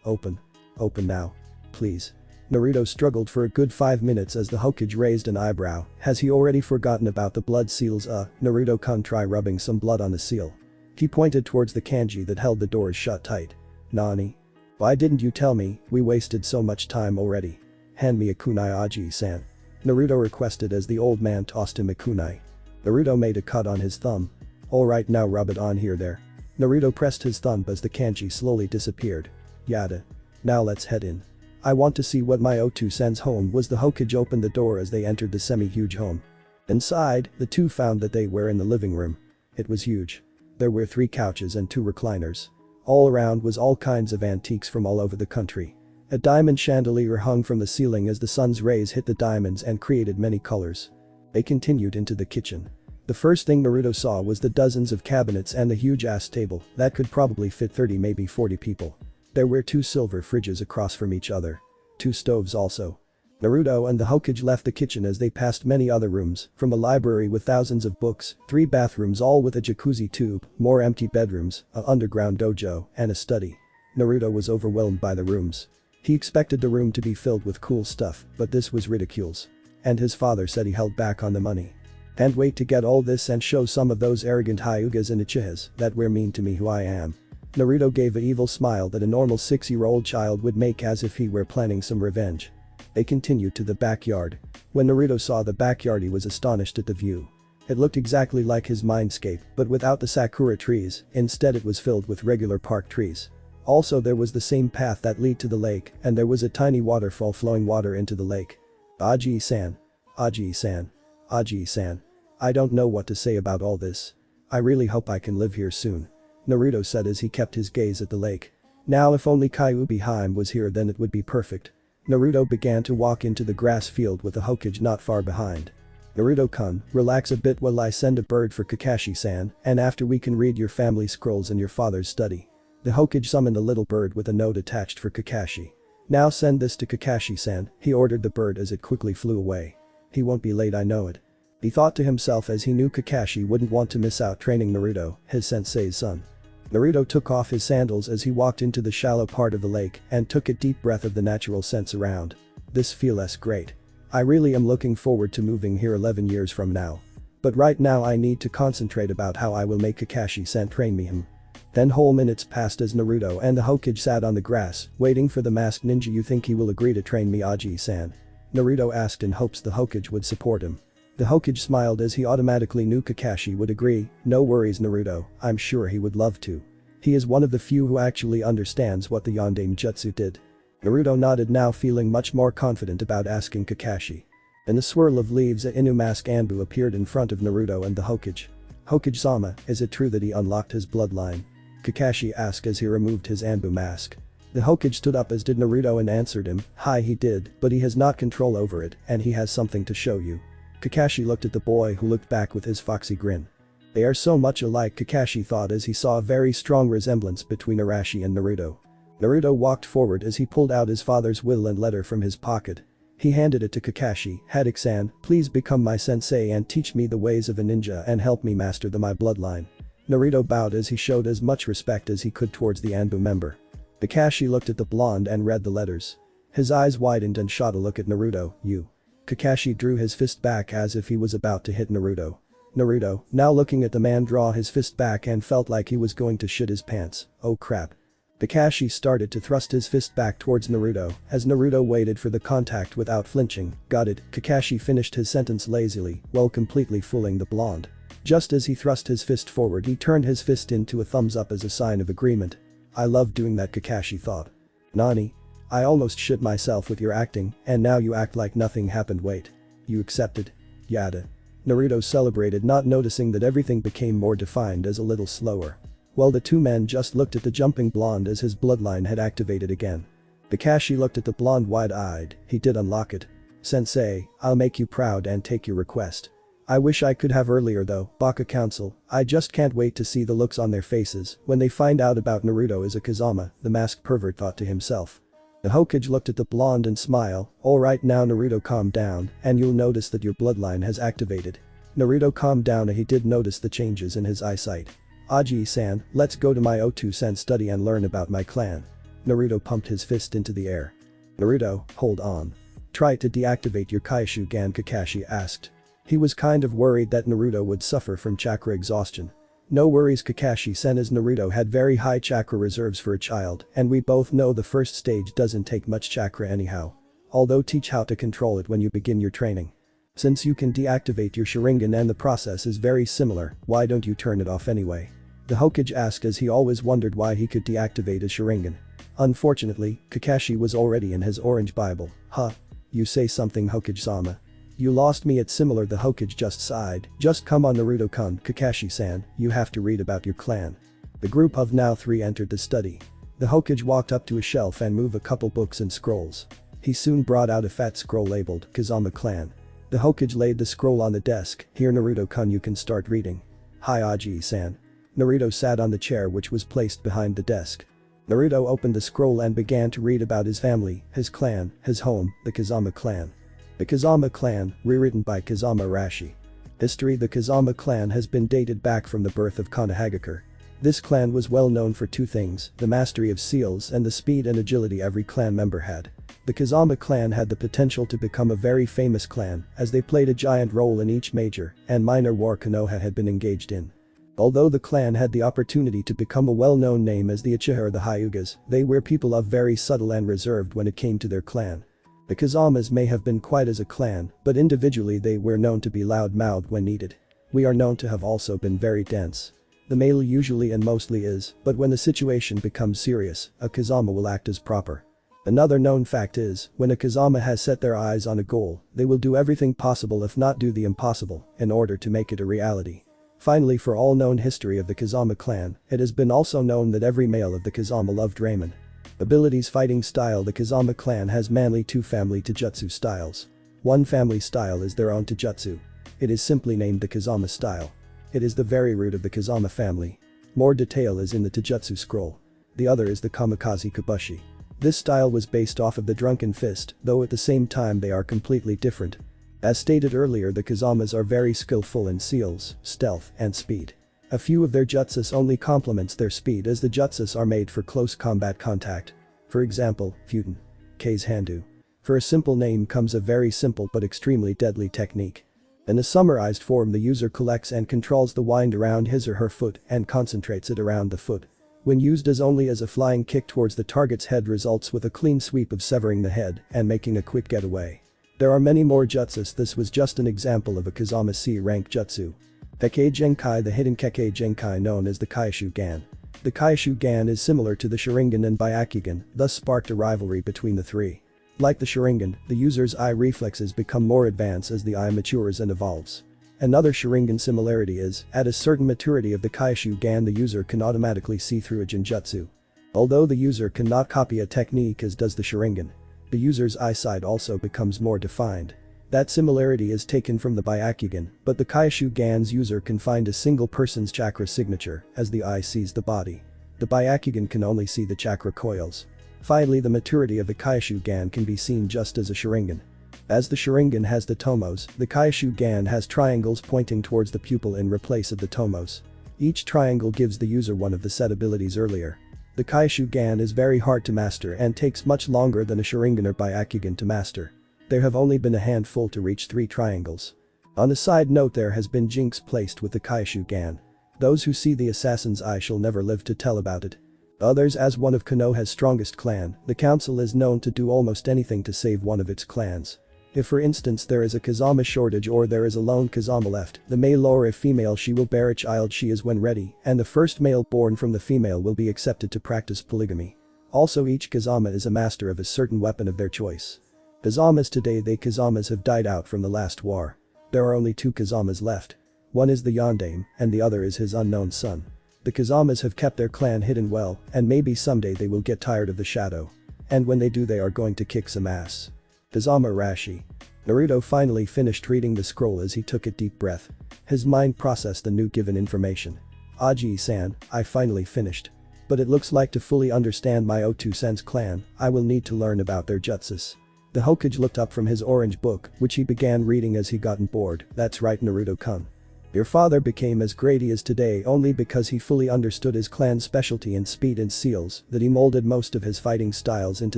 S1: Open. Open now. Please." Naruto struggled for a good 5 minutes as the Hokage raised an eyebrow. Has he already forgotten about the blood seals? Naruto-kun, try rubbing some blood on the seal. He pointed towards the kanji that held the doors shut tight. "Nani? Why didn't you tell me? We wasted so much time already. Hand me a kunai, Aji-san." Naruto requested as the old man tossed him a kunai. Naruto made a cut on his thumb. "Alright, now rub it on here there." Naruto pressed his thumb as the kanji slowly disappeared. "Yada. Now let's head in. I want to see what my O2-sen's home was." The Hokage opened the door as they entered the semi-huge home. Inside, the two found that they were in the living room. It was huge. There were 3 couches and 2 recliners. All around was all kinds of antiques from all over the country. A diamond chandelier hung from the ceiling as the sun's rays hit the diamonds and created many colors. They continued into the kitchen. The first thing Naruto saw was the dozens of cabinets and the huge-ass table that could probably fit 30 maybe 40 people. There were 2 silver fridges across from each other. 2 stoves also. Naruto and the Hokage left the kitchen as they passed many other rooms, from a library with thousands of books, 3 bathrooms all with a jacuzzi tube, more empty bedrooms, an underground dojo, and a study. Naruto was overwhelmed by the rooms. He expected the room to be filled with cool stuff, but this was ridiculous. And his father said he held back on the money. Can't wait to get all this and show some of those arrogant Hyugas and Uchihas that were mean to me who I am. Naruto gave an evil smile that a normal 6-year-old child would make as if he were planning some revenge. They continued to the backyard. When Naruto saw the backyard he was astonished at the view. It looked exactly like his mindscape, but without the Sakura trees, instead it was filled with regular park trees. Also there was the same path that led to the lake, and there was a tiny waterfall flowing water into the lake. Aji-san. Aji-san. Aji-san. I don't know what to say about all this. I really hope I can live here soon. Naruto said as he kept his gaze at the lake. Now if only Kyuubi was here then it would be perfect. Naruto began to walk into the grass field with the Hokage not far behind. Naruto-kun, relax a bit while I send a bird for Kakashi-san, and after we can read your family scrolls in your father's study. The Hokage summoned a little bird with a note attached for Kakashi. Now send this to Kakashi-san, he ordered the bird as it quickly flew away. He won't be late, I know it. He thought to himself as he knew Kakashi wouldn't want to miss out training Naruto, his sensei's son. Naruto took off his sandals as he walked into the shallow part of the lake and took a deep breath of the natural scents around. This feels great. I really am looking forward to moving here 11 years from now. But right now I need to concentrate about how I will make Kakashi-san train me him. Then whole minutes passed as Naruto and the Hokage sat on the grass, waiting for the masked ninja. You think he will agree to train me, Aji-san? Naruto asked in hopes the Hokage would support him. The Hokage smiled as he automatically knew Kakashi would agree. No worries Naruto, I'm sure he would love to. He is one of the few who actually understands what the Yondaime Jutsu did. Naruto nodded, now feeling much more confident about asking Kakashi. In the swirl of leaves a Inu mask Anbu appeared in front of Naruto and the Hokage. Hokage-sama, is it true that he unlocked his bloodline? Kakashi asked as he removed his Anbu mask. The Hokage stood up as did Naruto and answered him, hi, he did, but he has not control over it and he has something to show you. Kakashi looked at the boy who looked back with his foxy grin. They are so much alike, Kakashi thought as he saw a very strong resemblance between Arashi and Naruto. Naruto walked forward as he pulled out his father's will and letter from his pocket. He handed it to Kakashi. Haddock-san, please become my sensei and teach me the ways of a ninja and help me master my bloodline. Naruto bowed as he showed as much respect as he could towards the Anbu member. Kakashi looked at the blonde and read the letters. His eyes widened and shot a look at Naruto. You. Kakashi drew his fist back as if he was about to hit Naruto. Naruto, now looking at the man draw his fist back and felt like he was going to shit his pants. Oh crap. Kakashi started to thrust his fist back towards Naruto as Naruto waited for the contact without flinching. Got it, Kakashi finished his sentence lazily while completely fooling the blonde. Just as he thrust his fist forward he turned his fist into a thumbs up as a sign of agreement. I love doing that, Kakashi thought. Nani? I almost shit myself with your acting and now you act like nothing happened. Wait. You accepted? Yada. Naruto celebrated, not noticing that everything became more defined as a little slower. Well, the two men just looked at the jumping blonde as his bloodline had activated again. Kakashi looked at the blonde wide-eyed. He did unlock it. Sensei, I'll make you proud and take your request. I wish I could have earlier though, Baka Council, I just can't wait to see the looks on their faces when they find out about Naruto as a Kazama, the masked pervert thought to himself. The Hokage looked at the blonde and smiled. Alright now Naruto, calm down and you'll notice that your bloodline has activated. Naruto calmed down and he did notice the changes in his eyesight. Aji-san, let's go to my Otu-sen study and learn about my clan. Naruto pumped his fist into the air. Naruto, hold on. Try to deactivate your Kaishugan, Kakashi asked. He was kind of worried that Naruto would suffer from chakra exhaustion. No worries, Kakashi-sen, as Naruto had very high chakra reserves for a child and we both know the first stage doesn't take much chakra anyhow. Although teach how to control it when you begin your training. Since you can deactivate your Sharingan and the process is very similar, why don't you turn it off anyway? The Hokage asked as he always wondered why he could deactivate his Sharingan. Unfortunately, Kakashi was already in his orange Bible. Huh? You say something, Hokage-sama? You lost me at similar, the Hokage just sighed. Just come on Naruto-kun, Kakashi-san, you have to read about your clan. The group of now 3 entered the study. The Hokage walked up to a shelf and moved a couple books and scrolls. He soon brought out a fat scroll labeled Kazama Clan. The Hokage laid the scroll on the desk. "Here Naruto-kun, you can start reading." "Hi Aji-san." Naruto sat on the chair which was placed behind the desk. Naruto opened the scroll and began to read about his family, his clan, his home, the Kazama clan. The Kazama clan, rewritten by Kazama Arashi. History: the Kazama clan has been dated back from the birth of Konohagakure. This clan was well known for two things, the mastery of seals and the speed and agility every clan member had. The Kazama clan had the potential to become a very famous clan, as they played a giant role in each major and minor war Konoha had been engaged in. Although the clan had the opportunity to become a well-known name as the Uchiha or the Hyugas, they were people of very subtle and reserved when it came to their clan. The Kazamas may have been quiet as a clan, but individually they were known to be loud-mouthed when needed. We are known to have also been very dense. The male usually and mostly is, but when the situation becomes serious, a Kazama will act as proper. Another known fact is, when a Kazama has set their eyes on a goal, they will do everything possible if not do the impossible, in order to make it a reality. Finally, for all known history of the Kazama clan, it has been also known that every male of the Kazama loved ramen. Abilities: fighting style: the Kazama clan has mainly two family taijutsu styles. One family style is their own taijutsu. It is simply named the Kazama style. It is the very root of the Kazama family. More detail is in the taijutsu scroll. The other is the Kamikaze Kabushi. This style was based off of the Drunken Fist, though at the same time they are completely different. As stated earlier, the Kazamas are very skillful in seals, stealth, and speed. A few of their jutsus only complements their speed, as the jutsus are made for close combat contact. For example, Futen. Kei's Handu. For a simple name comes a very simple but extremely deadly technique. In a summarized form, the user collects and controls the wind around his or her foot and concentrates it around the foot. When used as only as a flying kick towards the target's head, results with a clean sweep of severing the head and making a quick getaway. There are many more jutsus. This was just an example of a Kazama C rank jutsu. Kekkei Genkai: the hidden Kekkei Genkai known as the Kaishu Gan. The Kaishu Gan is similar to the Sharingan and Byakugan, thus sparked a rivalry between the three. Like the Sharingan, the user's eye reflexes become more advanced as the eye matures and evolves. Another Sharingan similarity is, at a certain maturity of the Kaishu Gan, the user can automatically see through a Genjutsu. Although the user cannot copy a technique as does the Sharingan, the user's eyesight also becomes more defined. That similarity is taken from the Byakugan, but the Kaishu Gan's user can find a single person's chakra signature as the eye sees the body. The Byakugan can only see the chakra coils. Finally, the maturity of the Kaishu Gan can be seen just as a Sharingan. As the Sharingan has the tomos, the Kaishu Gan has triangles pointing towards the pupil in replace of the tomos. Each triangle gives the user one of the set abilities earlier. The Kaishu Gan is very hard to master and takes much longer than a Sharingan or Byakugan to master. There have only been a handful to reach 3 triangles. On a side note, there has been jinx placed with the Kaishu Gan. Those who see the assassin's eye shall never live to tell about it. Others: as one of Konoha's strongest clan, the council is known to do almost anything to save one of its clans. If for instance there is a Kazama shortage or there is a lone Kazama left, the male or a female she will bear a child she is when ready, and the first male born from the female will be accepted to practice polygamy. Also, each Kazama is a master of a certain weapon of their choice. Kazamas today: the Kazamas have died out from the last war. There are only 2 Kazamas left. One is the Yondaime, and the other is his unknown son. The Kazamas have kept their clan hidden well, and maybe someday they will get tired of the shadow. And when they do, they are going to kick some ass. Kazama Arashi. Naruto finally finished reading the scroll as he took a deep breath. His mind processed the new given information. Aji-san, I finally finished. But it looks like to fully understand my Otu-sen's clan, I will need to learn about their jutsus. The Hokage looked up from his orange book, which he began reading as he gotten bored. That's right, Naruto-kun. Your father became as great as today only because he fully understood his clan's specialty in speed and seals, that he molded most of his fighting styles into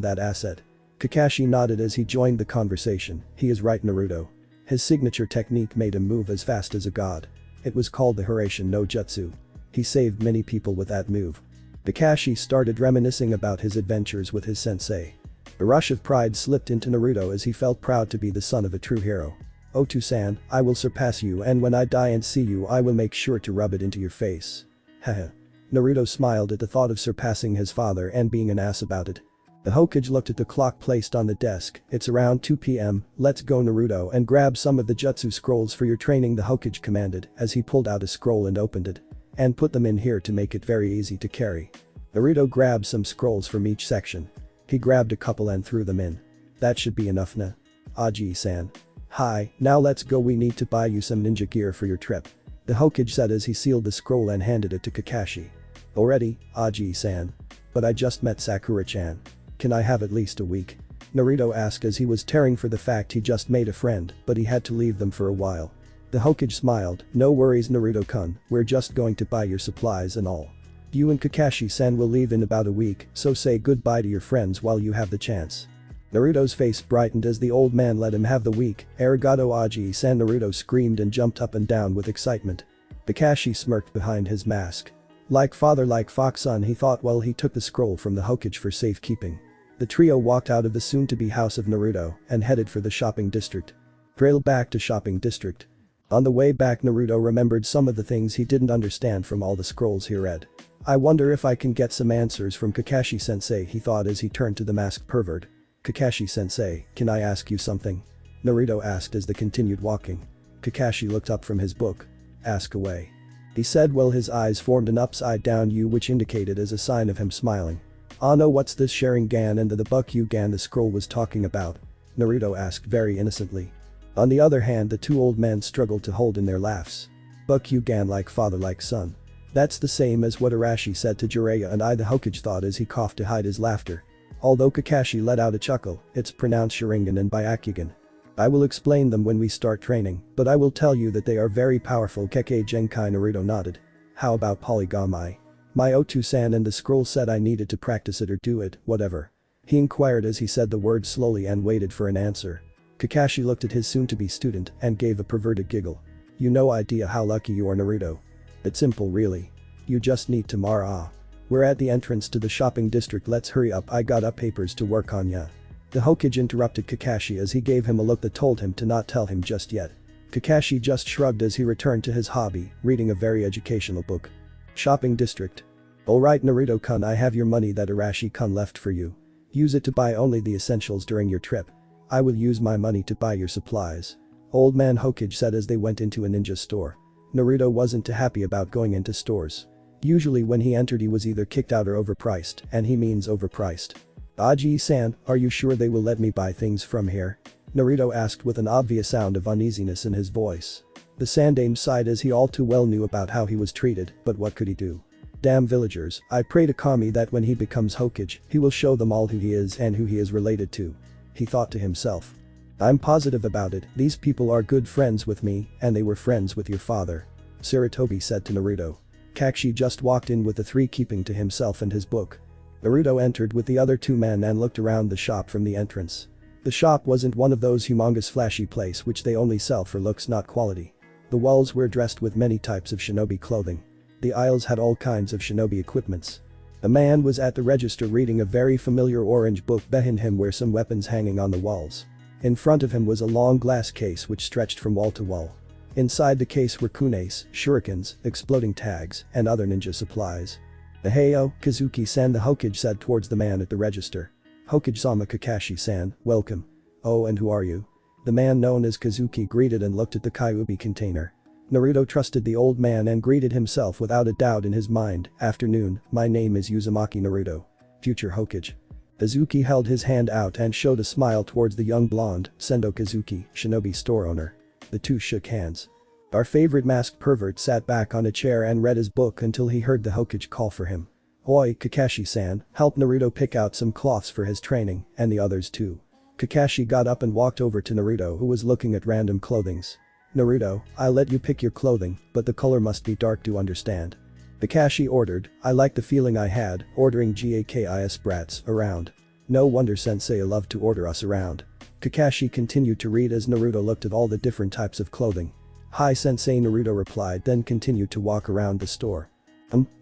S1: that asset. Kakashi nodded as he joined the conversation. He is right, Naruto. His signature technique made him move as fast as a god. It was called the Hiraishin no Jutsu. He saved many people with that move. Kakashi started reminiscing about his adventures with his sensei. A rush of pride slipped into Naruto as he felt proud to be the son of a true hero. Otu-san, I will surpass you, and when I die and see you I will make sure to rub it into your face. Haha. Naruto smiled at the thought of surpassing his father and being an ass about it. The Hokage looked at the clock placed on the desk. It's around 2 p.m, let's go Naruto and grab some of the jutsu scrolls for your training, the Hokage commanded as he pulled out a scroll and opened it. And put them in here to make it very easy to carry. Naruto grabbed some scrolls from each section. He grabbed a couple and threw them in. That should be enough na? Aji-san. Hi, now let's go, we need to buy you some ninja gear for your trip. The Hokage said as he sealed the scroll and handed it to Kakashi. Already, Aji-san? But I just met Sakura-chan. Can I have at least a week? Naruto asked as he was tearing for the fact he just made a friend, but he had to leave them for a while. The Hokage smiled, no worries Naruto-kun, we're just going to buy your supplies and all. You and Kakashi-san will leave in about a week, so say goodbye to your friends while you have the chance. Naruto's face brightened as the old man let him have the week. Arigato Aji-san, Naruto screamed and jumped up and down with excitement. Kakashi smirked behind his mask. Like father like fox son, he thought while he took the scroll from the Hokage for safekeeping. The trio walked out of the soon-to-be house of Naruto and headed for the shopping district. Trail back to shopping district. On the way back, Naruto remembered some of the things he didn't understand from all the scrolls he read. I wonder if I can get some answers from Kakashi-sensei, he thought as he turned to the masked pervert. Kakashi-sensei, can I ask you something? Naruto asked as they continued walking. Kakashi looked up from his book. Ask away. He said while his eyes formed an upside-down U which indicated as a sign of him smiling. Ah no, what's this Sharingan and the Bukyugan the scroll was talking about? Naruto asked very innocently. On the other hand, the two old men struggled to hold in their laughs. Bukyugan like father like son. That's the same as what Arashi said to Jiraiya and I, the Hokage thought as he coughed to hide his laughter. Although Kakashi let out a chuckle, it's pronounced Sharingan and Byakugan. I will explain them when we start training, but I will tell you that they are very powerful. Kekkei Genkai. Naruto nodded. How about Polygami? My Otu-san and the scroll said I needed to practice it or do it, whatever. He inquired as he said the word slowly and waited for an answer. Kakashi looked at his soon-to-be student and gave a perverted giggle. You no idea how lucky you are, Naruto. It's simple really. You just need to We're at the entrance to the shopping district, let's hurry up, I got papers to work on ya. The Hokage interrupted Kakashi as he gave him a look that told him to not tell him just yet. Kakashi just shrugged as he returned to his hobby, reading a very educational book. Shopping district. Alright Naruto-kun, I have your money that Arashi-kun left for you. Use it to buy only the essentials during your trip. I will use my money to buy your supplies. Old man Hokage said as they went into a ninja store. Naruto wasn't too happy about going into stores. Usually when he entered he was either kicked out or overpriced, and he means overpriced. Aji-san, are you sure they will let me buy things from here? Naruto asked with an obvious sound of uneasiness in his voice. The Sandame sighed as he all too well knew about how he was treated, but what could he do? Damn villagers, I pray to Kami that when he becomes Hokage, he will show them all who he is and who he is related to. He thought to himself. I'm positive about it, these people are good friends with me, and they were friends with your father. Sarutobi said to Naruto. Kakashi just walked in with the three, keeping to himself and his book. Naruto entered with the other two men and looked around the shop from the entrance. The shop wasn't one of those humongous flashy place which they only sell for looks not quality. The walls were dressed with many types of shinobi clothing. The aisles had all kinds of shinobi equipments. A man was at the register reading a very familiar orange book. Behind him were some weapons hanging on the walls. In front of him was a long glass case which stretched from wall to wall. Inside the case were kunes, shurikens, exploding tags, and other ninja supplies. Heyo, Kazuki-san, the Hokage said towards the man at the register. Hokage-sama, Kakashi-san, welcome. Oh, and who are you? The man known as Kazuki greeted and looked at the Kyuubi container. Naruto trusted the old man and greeted himself without a doubt in his mind. Afternoon, my name is Uzumaki Naruto. Future Hokage. Kazuki held his hand out and showed a smile towards the young blonde, Sendo Kazuki, shinobi store owner. The two shook hands. Our favorite masked pervert sat back on a chair and read his book until he heard the Hokage call for him. Oi, Kakashi-san, help Naruto pick out some cloths for his training, and the others too. Kakashi got up and walked over to Naruto, who was looking at random clothings. Naruto, I'll let you pick your clothing, but the color must be dark to understand. Kakashi ordered. I like the feeling I had, ordering GAKIS brats around. No wonder sensei loved to order us around. Kakashi continued to read as Naruto looked at all the different types of clothing. Hi sensei, Naruto replied, then continued to walk around the store.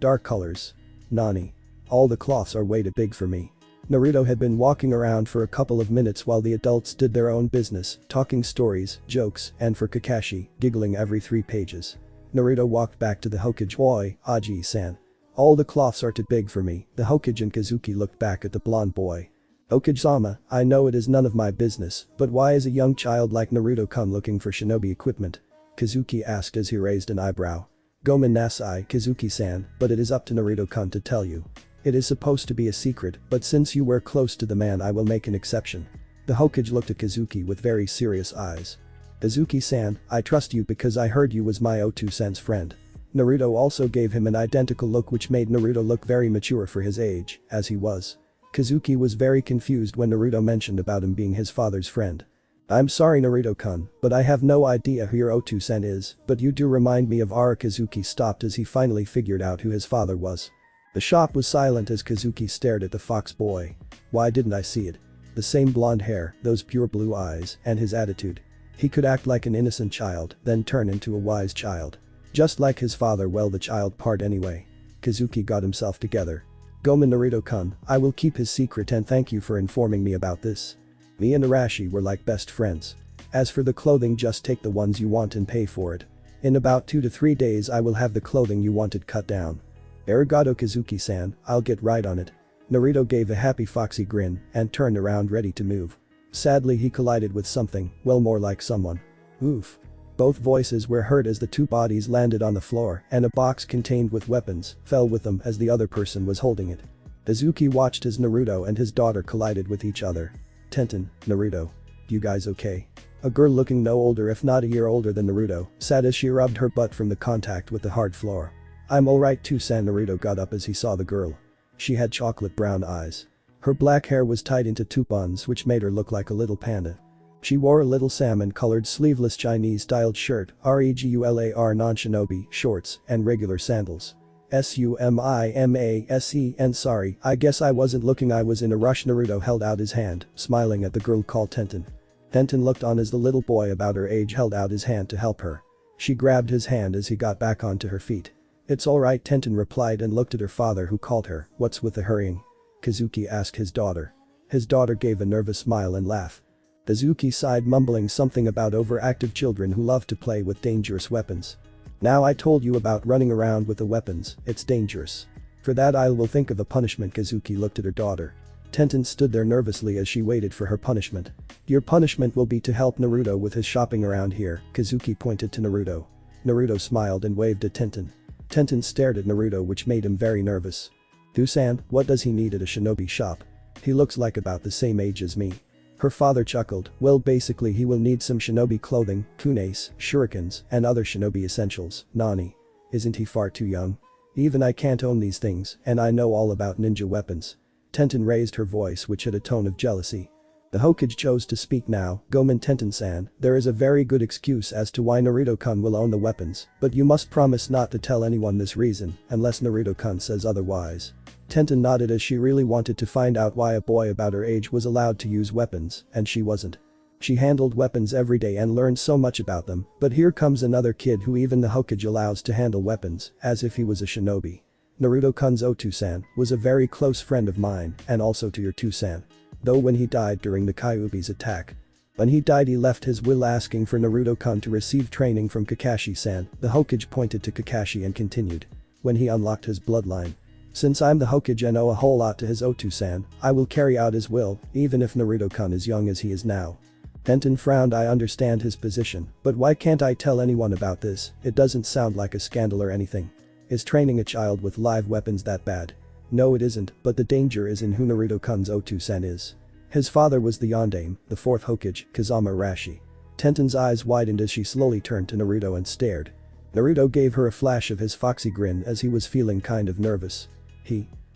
S1: Dark colors. Nani. All the cloths are way too big for me. Naruto had been walking around for a couple of minutes while the adults did their own business, talking stories, jokes, and for Kakashi, giggling every 3 pages. Naruto walked back to the Hokage. Oi, Aji-san. All the cloths are too big for me. The Hokage and Kazuki looked back at the blonde boy. Hokage-sama, I know it is none of my business, but why is a young child like Naruto-kun looking for shinobi equipment? Kazuki asked as he raised an eyebrow. Gomen nasai, Kazuki-san, but it is up to Naruto-kun to tell you. It is supposed to be a secret, but since you were close to the man I will make an exception. The Hokage looked at Kazuki with very serious eyes. Kazuki-san, I trust you because I heard you was my O2-san's friend. Naruto also gave him an identical look which made Naruto look very mature for his age, as he was. Kazuki was very confused when Naruto mentioned about him being his father's friend. I'm sorry Naruto-kun, but I have no idea who your O2-san is, but you do remind me of Ara. Kazuki stopped as he finally figured out who his father was. The shop was silent as Kazuki stared at the fox boy. Why didn't I see it? The same blonde hair, those pure blue eyes, and his attitude. He could act like an innocent child, then turn into a wise child. Just like his father. Well, the child part anyway. Kazuki got himself together. Gomen Naruto-kun, I will keep his secret and thank you for informing me about this. Me and Arashi were like best friends. As for the clothing, just take the ones you want and pay for it. In about 2 to 3 days I will have the clothing you wanted cut down. Arigato Kazuki-san, I'll get right on it. Naruto gave a happy foxy grin and turned around ready to move. Sadly he collided with something, well more like someone. Oof. Both voices were heard as the two bodies landed on the floor and a box contained with weapons fell with them as the other person was holding it. Kazuki watched as Naruto and his daughter collided with each other. Tenten, Naruto. You guys okay? A girl looking no older if not a year older than Naruto sat as she rubbed her butt from the contact with the hard floor. I'm alright too. Naruto got up as he saw the girl. She had chocolate brown eyes. Her black hair was tied into 2 buns which made her look like a little panda. She wore a little salmon-colored sleeveless Chinese-styled shirt, regular non-shinobi shorts, and regular sandals. SUMIMASE and sorry, I guess I wasn't looking, I was in a rush. Naruto held out his hand, smiling at the girl called Tenten. Tenten looked on as the little boy about her age held out his hand to help her. She grabbed his hand as he got back onto her feet. It's alright, Tenten replied and looked at her father who called her. What's with the hurrying? Kazuki asked his daughter. His daughter gave a nervous smile and laugh. Kazuki sighed, mumbling something about overactive children who love to play with dangerous weapons. Now I told you about running around with the weapons, it's dangerous. For that I will think of a punishment. Kazuki looked at her daughter. Tenten stood there nervously as she waited for her punishment. Your punishment will be to help Naruto with his shopping around here, Kazuki pointed to Naruto. Naruto smiled and waved at Tenten. Tenten stared at Naruto which made him very nervous. "Do-san, what does he need at a shinobi shop? He looks like about the same age as me." Her father chuckled. Well, basically he will need some shinobi clothing, kunes, shurikens, and other shinobi essentials. Nani. Isn't he far too young? Even I can't own these things, and I know all about ninja weapons. Tenten raised her voice which had a tone of jealousy. The Hokage chose to speak now. Gomen Tenten-san, there is a very good excuse as to why Naruto-kun will own the weapons, but you must promise not to tell anyone this reason, unless Naruto-kun says otherwise. Tenten nodded as she really wanted to find out why a boy about her age was allowed to use weapons, and she wasn't. She handled weapons every day and learned so much about them, but here comes another kid who even the Hokage allows to handle weapons, as if he was a shinobi. Naruto-kun's O2-san was a very close friend of mine, and also to your 2-san. Though when he died during the Kyuubi's attack. When he died he left his will asking for Naruto-kun to receive training from Kakashi-san. The Hokage pointed to Kakashi and continued. When he unlocked his bloodline. Since I'm the Hokage and owe a whole lot to his O2-san, I will carry out his will, even if Naruto-kun is young as he is now. Tenten frowned. I understand his position, but why can't I tell anyone about this? It doesn't sound like a scandal or anything. Is training a child with live weapons that bad? No it isn't, but the danger is in who Naruto-kun's O2-san is. His father was the Yondaime, the 4th Hokage, Kazama Estate. Tenten's eyes widened as she slowly turned to Naruto and stared. Naruto gave her a flash of his foxy grin as he was feeling kind of nervous.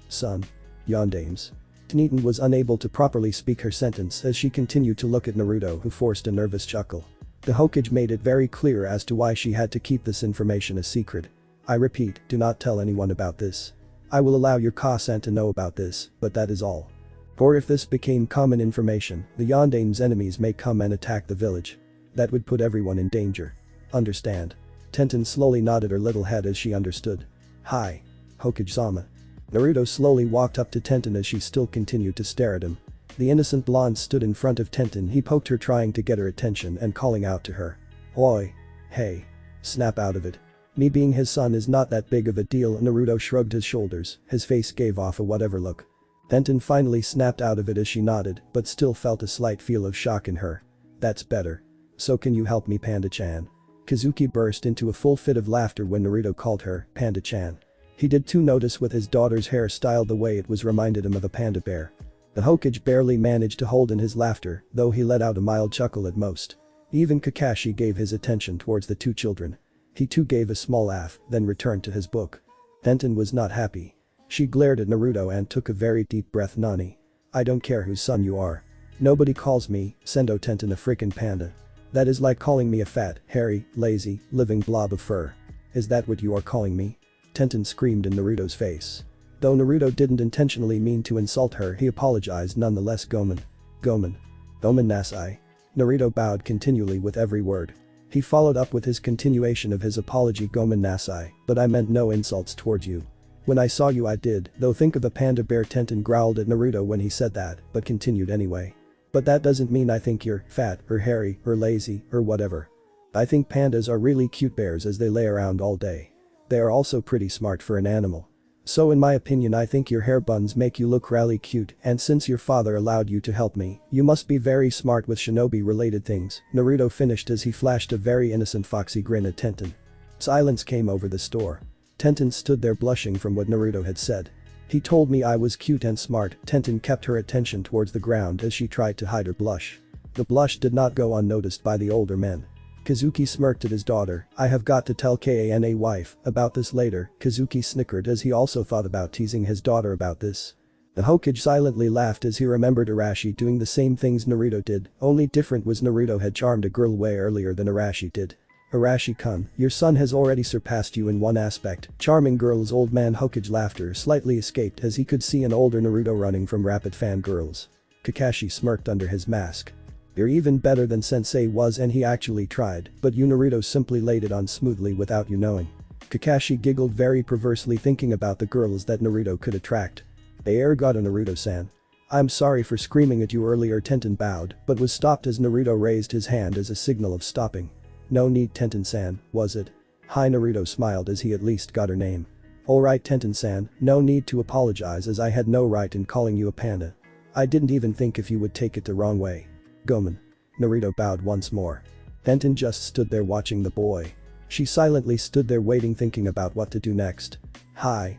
S1: Son. Yondaimes. Tenten was unable to properly speak her sentence as she continued to look at Naruto who forced a nervous chuckle. The Hokage made it very clear as to why she had to keep this information a secret. I repeat, do not tell anyone about this. I will allow your Ka-san to know about this, but that is all. For if this became common information, the Yondaime's enemies may come and attack the village. That would put everyone in danger. Understand? Tenten slowly nodded her little head as she understood. Hi. Hokage-sama. Naruto slowly walked up to Tenten as she still continued to stare at him. The innocent blonde stood in front of Tenten. He poked her trying to get her attention and calling out to her. Oi. Hey. Snap out of it. Me being his son is not that big of a deal. Naruto shrugged his shoulders, his face gave off a whatever look. Tenten finally snapped out of it as she nodded, but still felt a slight feel of shock in her. That's better. So can you help me, Panda-chan? Kazuki burst into a full fit of laughter when Naruto called her Panda-chan. He did too. Notice with his daughter's hair styled the way it was reminded him of a panda bear. The Hokage barely managed to hold in his laughter, though he let out a mild chuckle at most. Even Kakashi gave his attention towards the two children. He too gave a small laugh, then returned to his book. Tenten was not happy. She glared at Naruto and took a very deep breath. Nani. I don't care whose son you are. Nobody calls me, Sendo Tenten, a frickin' panda. That is like calling me a fat, hairy, lazy, living blob of fur. Is that what you are calling me? Tenten screamed in Naruto's face. Though Naruto didn't intentionally mean to insult her, he apologized nonetheless. Gomen. Gomen Nasai. Naruto bowed continually with every word. He followed up with his continuation of his apology. Gomen Nasai, but I meant no insults towards you. When I saw you I did, though. Think of a panda bear. Tenten growled at Naruto when he said that, but continued anyway. But that doesn't mean I think you're fat or hairy or lazy or whatever. I think pandas are really cute bears as they lay around all day. They are also pretty smart for an animal. So in my opinion I think your hair buns make you look really cute, and since your father allowed you to help me, you must be very smart with shinobi related things. Naruto finished as he flashed a very innocent foxy grin at Tenten. Silence came over the store. Tenten stood there blushing from what Naruto had said. He told me I was cute and smart. Tenten kept her attention towards the ground as she tried to hide her blush. The blush did not go unnoticed by the older men. Kazuki smirked at his daughter. I have got to tell Kana wife about this later. Kazuki snickered as he also thought about teasing his daughter about this. The Hokage silently laughed as he remembered Arashi doing the same things Naruto did, only different was Naruto had charmed a girl way earlier than Arashi did. Arashi-kun, your son has already surpassed you in one aspect. Charming girls. Old man Hokage laughter slightly escaped as he could see an older Naruto running from rapid fangirls. Kakashi smirked under his mask. You're even better than sensei was, and he actually tried, but you Naruto simply laid it on smoothly without you knowing. Kakashi giggled very perversely thinking about the girls that Naruto could attract. They arigato Naruto-san. I'm sorry for screaming at you earlier. Tenten bowed, but was stopped as Naruto raised his hand as a signal of stopping. No need Tenten-san, was it? Hi. Naruto smiled as he at least got her name. Alright Tenten-san, no need to apologize as I had no right in calling you a panda. I didn't even think if you would take it the wrong way. Gomen. Naruto bowed once more. Tenten just stood there watching the boy. She silently stood there waiting, thinking about what to do next. Hi.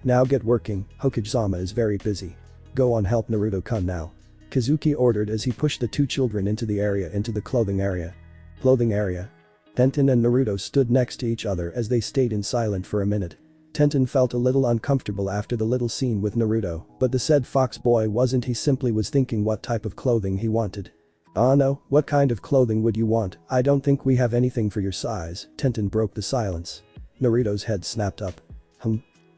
S1: Now get working, Hokage-sama is very busy. Go on, help Naruto-kun now. Kazuki ordered as he pushed the two children into the clothing area. Clothing area. Tenten and Naruto stood next to each other as they stayed in silent for a minute. Tenten felt a little uncomfortable after the little scene with Naruto, but the said fox boy wasn't. He simply was thinking what type of clothing he wanted. No, what kind of clothing would you want? I don't think we have anything for your size. Tenten broke the silence. Naruto's head snapped up.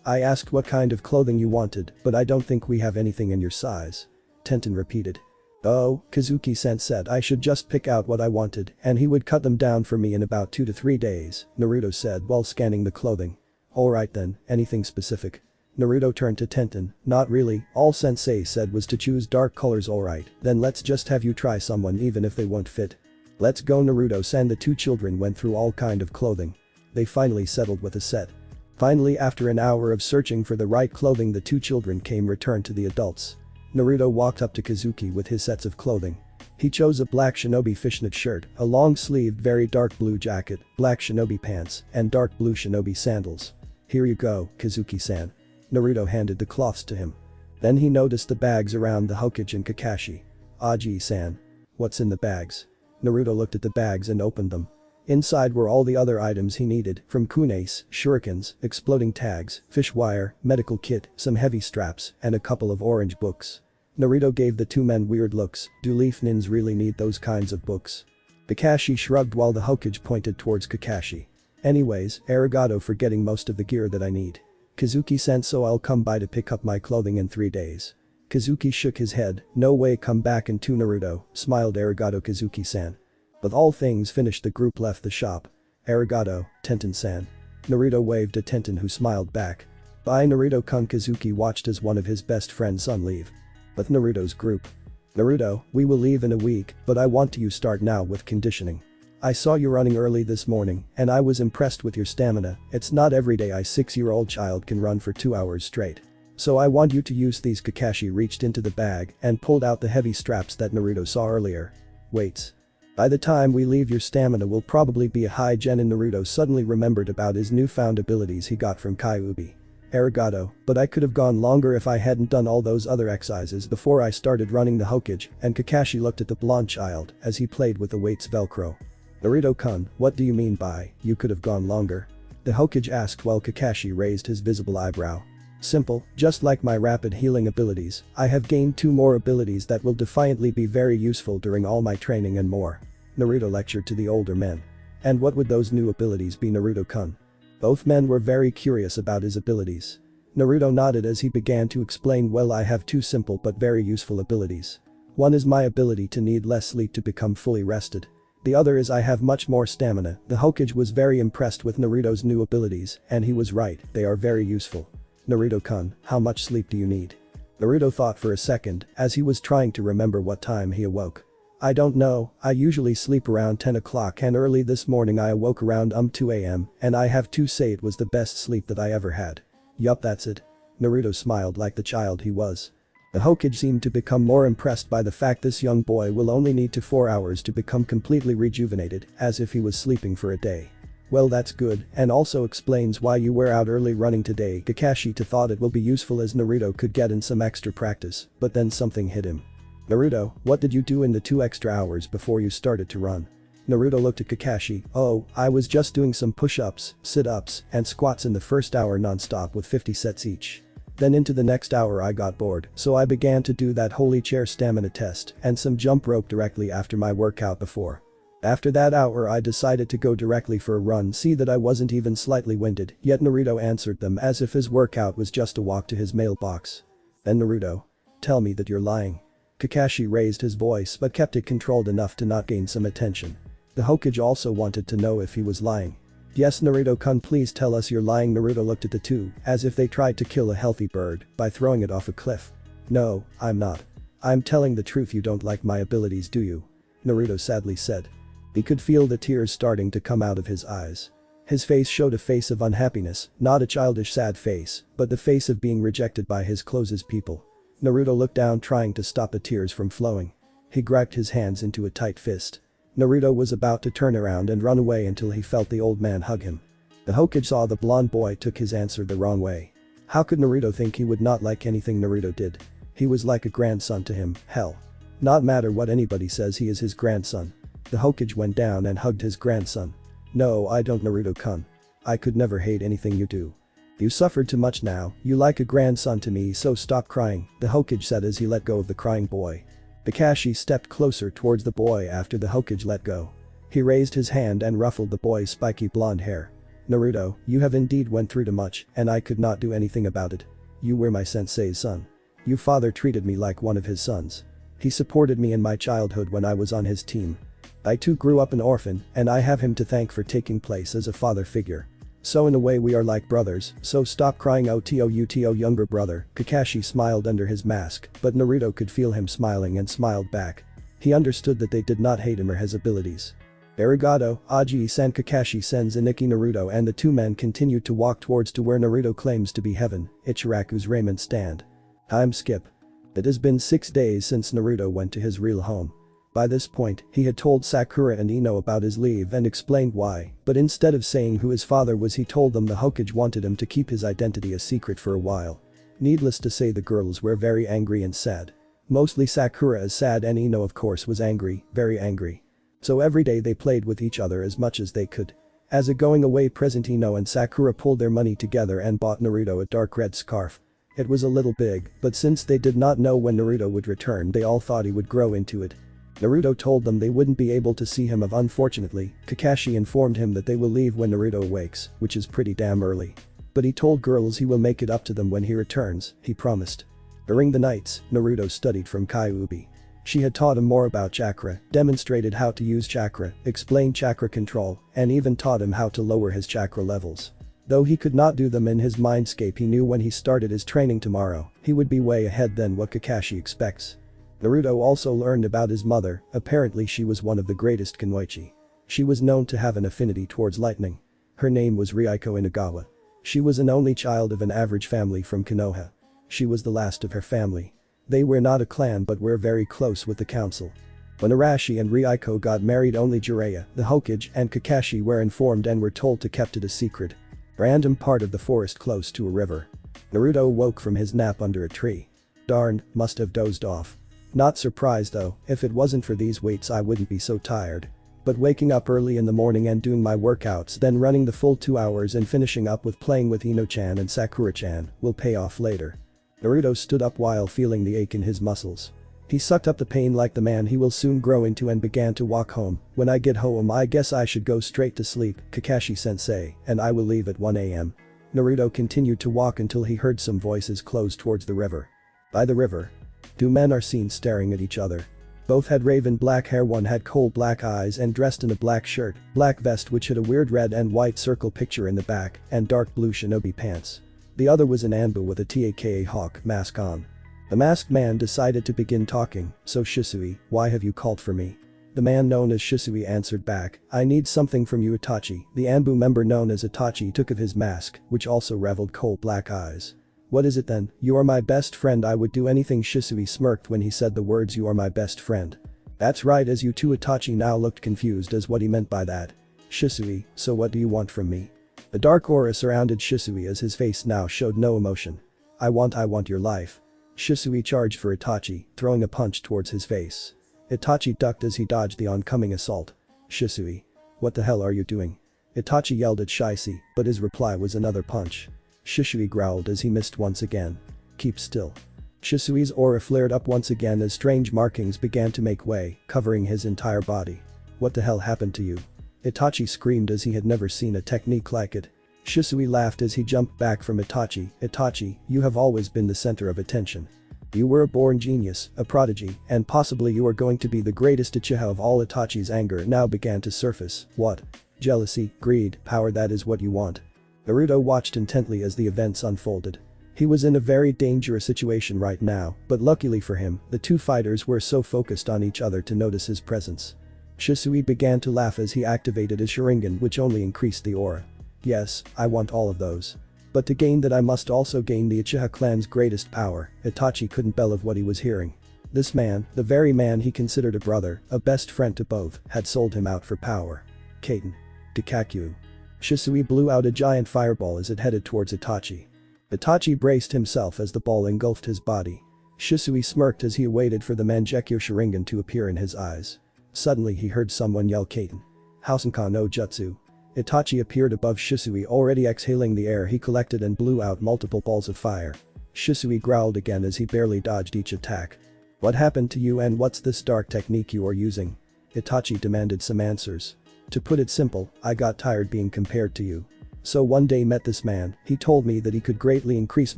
S1: I asked what kind of clothing you wanted, but I don't think we have anything in your size. Tenten repeated. Oh, Kazuki-san said I should just pick out what I wanted and he would cut them down for me in about 2 to 3 days, Naruto said while scanning the clothing. Alright then, anything specific? Naruto turned to Tenten. Not really, all sensei said was to choose dark colors. Alright, then let's just have you try someone even if they won't fit. Let's go Naruto-san. The two children went through all kind of clothing. They finally settled with a set. Finally, after an hour of searching for the right clothing, the two children returned to the adults. Naruto walked up to Kazuki with his sets of clothing. He chose a black shinobi fishnet shirt, a long-sleeved very dark blue jacket, black shinobi pants, and dark blue shinobi sandals. Here you go, Kazuki-san. Naruto handed the cloths to him. Then he noticed the bags around the Hokage and Kakashi. Aji-san. What's in the bags? Naruto looked at the bags and opened them. Inside were all the other items he needed, from kunais, shurikens, exploding tags, fish wire, medical kit, some heavy straps, and a couple of orange books. Naruto gave the two men weird looks. Do leaf nins really need those kinds of books? Kakashi shrugged while the Hokage pointed towards Kakashi. Anyways, arigato for getting most of the gear that I need. Kazuki-san, so I'll come by to pick up my clothing in 3 days. Kazuki shook his head. No way, come back in 2. Naruto smiled. Arigato Kazuki-san. With all things finished, the group left the shop. Arigato, Tenten-san. Naruto waved at Tenten, who smiled back. Bye Naruto-kun. Kazuki watched as one of his best friend's son leave. With Naruto's group. Naruto, we will leave in a week, but I want you start now with conditioning. I saw you running early this morning, and I was impressed with your stamina. It's not every day a 6-year-old child can run for 2 hours straight. So I want you to use these. Kakashi reached into the bag and pulled out the heavy straps that Naruto saw earlier. Weights. By the time we leave, your stamina will probably be a high gen. And Naruto suddenly remembered about his newfound abilities he got from Kyuubi. Arigato, but I could have gone longer if I hadn't done all those other exercises before I started running the Hokage, and Kakashi looked at the blonde child as he played with the weight's velcro. Naruto-kun, what do you mean by, you could have gone longer? The Hokage asked while Kakashi raised his visible eyebrow. Simple, just like my rapid healing abilities, I have gained 2 more abilities that will defiantly be very useful during all my training and more. Naruto lectured to the older men. And what would those new abilities be, Naruto-kun? Both men were very curious about his abilities. Naruto nodded as he began to explain, well, I have 2 simple but very useful abilities. One is my ability to need less sleep to become fully rested. The other is I have much more stamina. The Hokage was very impressed with Naruto's new abilities, and he was right, they are very useful. Naruto-kun, how much sleep do you need? Naruto thought for a second as he was trying to remember what time he awoke. I don't know, I usually sleep around 10 o'clock and early this morning I awoke around 2 am and I have to say it was the best sleep that I ever had. Yup, that's it. Naruto smiled like the child he was. The Hokage seemed to become more impressed by the fact this young boy will only need 4 hours to become completely rejuvenated, as if he was sleeping for a day. Well, that's good, and also explains why you were out early running today. Kakashi thought it will be useful as Naruto could get in some extra practice, but then something hit him. Naruto, what did you do in the 2 extra hours before you started to run? Naruto looked at Kakashi. Oh, I was just doing some push-ups, sit-ups, and squats in the first hour non-stop with 50 sets each. Then into the next hour I got bored, so I began to do that holy chair stamina test and some jump rope directly after my workout before. After that hour I decided to go directly for a run. See that I wasn't even slightly winded, yet Naruto answered them as if his workout was just a walk to his mailbox. Then Naruto. Tell me that you're lying. Kakashi raised his voice but kept it controlled enough to not gain some attention. The Hokage also wanted to know if he was lying. Yes, Naruto-kun, please tell us you're lying. Naruto looked at the two as if they tried to kill a healthy bird by throwing it off a cliff. No, I'm not. I'm telling the truth. You don't like my abilities, do you? Naruto sadly said. He could feel the tears starting to come out of his eyes. His face showed a face of unhappiness, not a childish sad face, but the face of being rejected by his closest people. Naruto looked down trying to stop the tears from flowing. He gripped his hands into a tight fist. Naruto was about to turn around and run away until he felt the old man hug him. The Hokage saw the blonde boy took his answer the wrong way. How could Naruto think he would not like anything Naruto did? He was like a grandson to him, hell. Not matter what anybody says, he is his grandson. The Hokage went down and hugged his grandson. No, I don't, Naruto-kun. I could never hate anything you do. You suffered too much now, you like a grandson to me, so stop crying, the Hokage said as he let go of the crying boy. Kakashi stepped closer towards the boy after the Hokage let go. He raised his hand and ruffled the boy's spiky blonde hair. Naruto, you have indeed went through too much and I could not do anything about it. You were my sensei's son. Your father treated me like one of his sons. He supported me in my childhood when I was on his team. I too grew up an orphan and I have him to thank for taking place as a father figure. So in a way we are like brothers, so stop crying. Uto younger brother. Kakashi smiled under his mask, but Naruto could feel him smiling and smiled back. He understood that they did not hate him or his abilities. Arigato, Aji-san. Kakashi sends Iniki Naruto and the two men continued to walk towards to where Naruto claims to be heaven, Ichiraku's raiment stand. Time skip. It has been 6 days since Naruto went to his real home. By this point, he had told Sakura and Ino about his leave and explained why, but instead of saying who his father was, he told them the Hokage wanted him to keep his identity a secret for a while. Needless to say, the girls were very angry and sad. Mostly Sakura is sad and Ino of course was angry, very angry. So every day they played with each other as much as they could. As a going away present, Ino and Sakura pulled their money together and bought Naruto a dark red scarf. It was a little big, but since they did not know when Naruto would return, they all thought he would grow into it. Naruto told them they wouldn't be able to see him. Unfortunately, Kakashi informed him that they will leave when Naruto awakes, which is pretty damn early. But he told girls he will make it up to them when he returns, he promised. During the nights, Naruto studied from Kyuubi. She had taught him more about chakra, demonstrated how to use chakra, explained chakra control, and even taught him how to lower his chakra levels. Though he could not do them in his mindscape, he knew when he started his training tomorrow, he would be way ahead than what Kakashi expects. Naruto also learned about his mother. Apparently she was one of the greatest kunoichi. She was known to have an affinity towards lightning. Her name was Ryuko Inagawa. She was an only child of an average family from Konoha. She was the last of her family. They were not a clan but were very close with the council. When Arashi and Ryuko got married, only Jiraiya, the Hokage, and Kakashi were informed and were told to keep it a secret. Random part of the forest close to a river. Naruto woke from his nap under a tree. Darn, must have dozed off. Not surprised though, if it wasn't for these weights I wouldn't be so tired. But waking up early in the morning and doing my workouts, then running the full 2 hours and finishing up with playing with Ino-chan and Sakura-chan will pay off later. Naruto stood up while feeling the ache in his muscles. He sucked up the pain like the man he will soon grow into and began to walk home. When I get home I guess I should go straight to sleep, Kakashi-sensei, and I will leave at 1 AM. Naruto continued to walk until he heard some voices close towards the river. By the river, two men are seen staring at each other. Both had raven black hair, one had coal black eyes and dressed in a black shirt, black vest which had a weird red and white circle picture in the back, and dark blue shinobi pants. The other was an Anbu with a Taka hawk mask on. The masked man decided to begin talking, "So Shisui, why have you called for me?" The man known as Shisui answered back, "I need something from you Itachi." The Anbu member known as Itachi took of his mask, which also reveled coal black eyes. "What is it then? You are my best friend, I would do anything." Shisui smirked when he said the words "you are my best friend." "That's right, as you too." Itachi now looked confused as what he meant by that. "Shisui, so what do you want from me?" The dark aura surrounded Shisui as his face now showed no emotion. I want your life." Shisui charged for Itachi, throwing a punch towards his face. Itachi ducked as he dodged the oncoming assault. "Shisui. What the hell are you doing?" Itachi yelled at Shisui, but his reply was another punch. Shisui growled as he missed once again. "Keep still." Shisui's aura flared up once again as strange markings began to make way, covering his entire body. "What the hell happened to you?" Itachi screamed as he had never seen a technique like it. Shisui laughed as he jumped back from Itachi. "Itachi, you have always been the center of attention. You were a born genius, a prodigy, and possibly you are going to be the greatest Uchiha of all." Itachi's anger now began to surface. "What? Jealousy, greed, power, that is what you want?" Naruto watched intently as the events unfolded. He was in a very dangerous situation right now, but luckily for him, the two fighters were so focused on each other to notice his presence. Shisui began to laugh as he activated his Sharingan, which only increased the aura. "Yes, I want all of those. But to gain that I must also gain the Uchiha clan's greatest power." Itachi couldn't believe what he was hearing. This man, the very man he considered a brother, a best friend to both, had sold him out for power. "Kaiten. Dikakyu." Shisui blew out a giant fireball as it headed towards Itachi. Itachi braced himself as the ball engulfed his body. Shisui smirked as he awaited for the Mangekyo Sharingan to appear in his eyes. Suddenly he heard someone yell "Kaiten. Housenkan no Jutsu." Itachi appeared above Shisui, already exhaling the air he collected, and blew out multiple balls of fire. Shisui growled again as he barely dodged each attack. "What happened to you and what's this dark technique you are using?" Itachi demanded some answers. "To put it simple, I got tired being compared to you. So one day met this man, he told me that he could greatly increase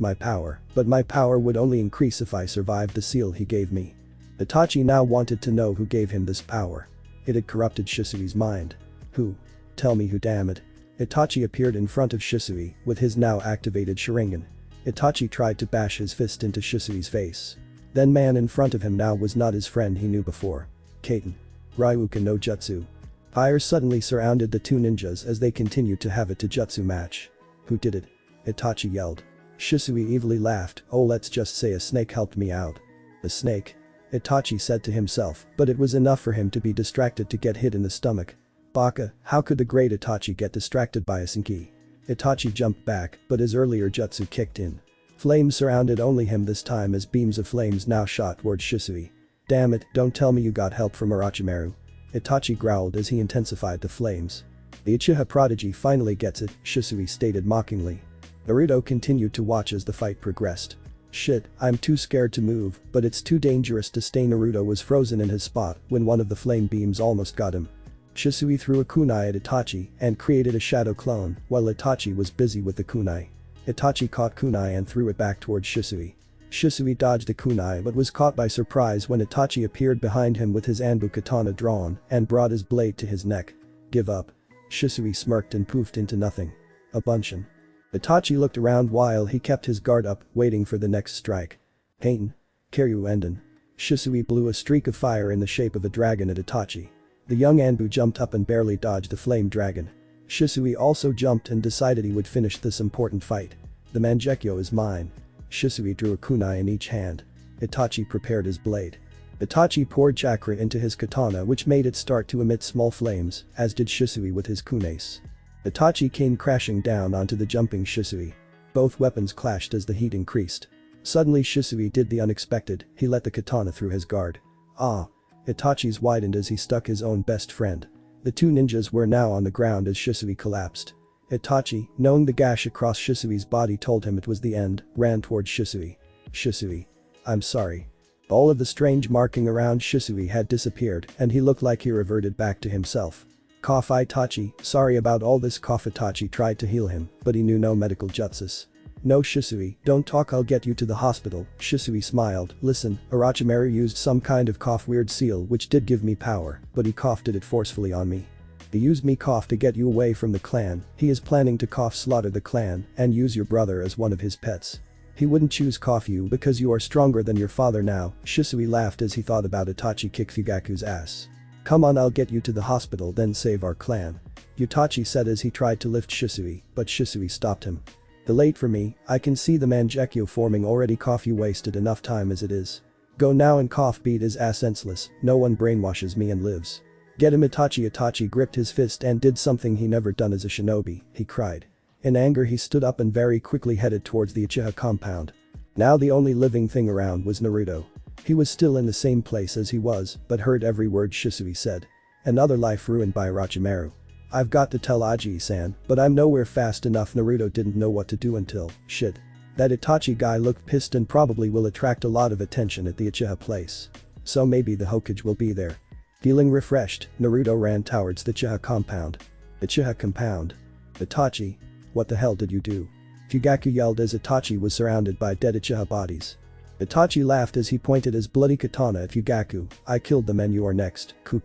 S1: my power, but my power would only increase if I survived the seal he gave me." Itachi now wanted to know who gave him this power. It had corrupted Shisui's mind. "Who? Tell me who, damn it." Itachi appeared in front of Shisui with his now activated Sharingan. Itachi tried to bash his fist into Shisui's face. Then man in front of him now was not his friend he knew before. "Kaiten. Rewritten no Jutsu." Fire suddenly surrounded the two ninjas as they continued to have a Taijutsu match. "Who did it?" Itachi yelled. Shisui evilly laughed. "Oh, let's just say a snake helped me out." "The snake?" Itachi said to himself, but it was enough for him to be distracted to get hit in the stomach. Baka, how could the great Itachi get distracted by a Senki? Itachi jumped back, but his earlier jutsu kicked in. Flames surrounded only him this time as beams of flames now shot towards Shisui. "Damn it, don't tell me you got help from Orochimaru." Itachi growled as he intensified the flames. "The Uchiha prodigy finally gets it," Shisui stated mockingly. Naruto continued to watch as the fight progressed. "Shit, I'm too scared to move, but it's too dangerous to stay." Naruto was frozen in his spot when one of the flame beams almost got him. Shisui threw a kunai at Itachi and created a shadow clone while Itachi was busy with the kunai. Itachi caught kunai and threw it back towards Shisui. Shisui dodged the kunai but was caught by surprise when Itachi appeared behind him with his Anbu katana drawn and brought his blade to his neck. "Give up." Shisui smirked and poofed into nothing. "A bunshin." Itachi looked around while he kept his guard up, waiting for the next strike. "Kaiten. Kiryu Enden." Shisui blew a streak of fire in the shape of a dragon at Itachi. The young Anbu jumped up and barely dodged the flame dragon. Shisui also jumped and decided he would finish this important fight. "The Mangekyo is mine." Shisui drew a kunai in each hand. Itachi prepared his blade. Itachi poured chakra into his katana, which made it start to emit small flames, as did Shisui with his kunace. Itachi came crashing down onto the jumping Shisui. Both weapons clashed as the heat increased. Suddenly Shisui did the unexpected, he let the katana through his guard. Ah! Itachi's widened as he stuck his own best friend. The two ninjas were now on the ground as Shisui collapsed. Itachi, knowing the gash across Shisui's body told him it was the end, ran towards Shisui. Shisui. I'm sorry. All of the strange marking around Shisui had disappeared and he looked like he reverted back to himself. Cough Itachi, sorry about all this. Cough. Itachi tried to heal him, but he knew no medical jutsus. No Shisui, don't talk, I'll get you to the hospital. Shisui smiled, listen, Orochimaru used some kind of cough weird seal which did give me power, but he coughed it forcefully on me. He used me cough to get you away from the clan, he is planning to cough slaughter the clan and use your brother as one of his pets. He wouldn't choose cough you because you are stronger than your father now. Shisui laughed as he thought about Itachi kick Fugaku's ass. Come on, I'll get you to the hospital then save our clan. Itachi said as he tried to lift Shisui, but Shisui stopped him. Too late for me, I can see the Mangekyo forming already. Cough, you wasted enough time as it is. Go now and cough, beat his ass senseless, no one brainwashes me and lives. Get him Itachi. Itachi gripped his fist and did something he never done as a shinobi, he cried. In anger he stood up and very quickly headed towards the Uchiha compound. Now the only living thing around was Naruto. He was still in the same place as he was, but heard every word Shisui said. Another life ruined by Orochimaru. I've got to tell Aji-san, but I'm nowhere fast enough. Naruto didn't know what to do until, shit. That Itachi guy looked pissed and probably will attract a lot of attention at the Uchiha place. So maybe the Hokage will be there. Feeling refreshed, Naruto ran towards the Uchiha compound. Uchiha compound. Itachi. What the hell did you do? Fugaku yelled as Itachi was surrounded by dead Uchiha bodies. Itachi laughed as he pointed his bloody katana at Fugaku. I killed them and you are next, ku.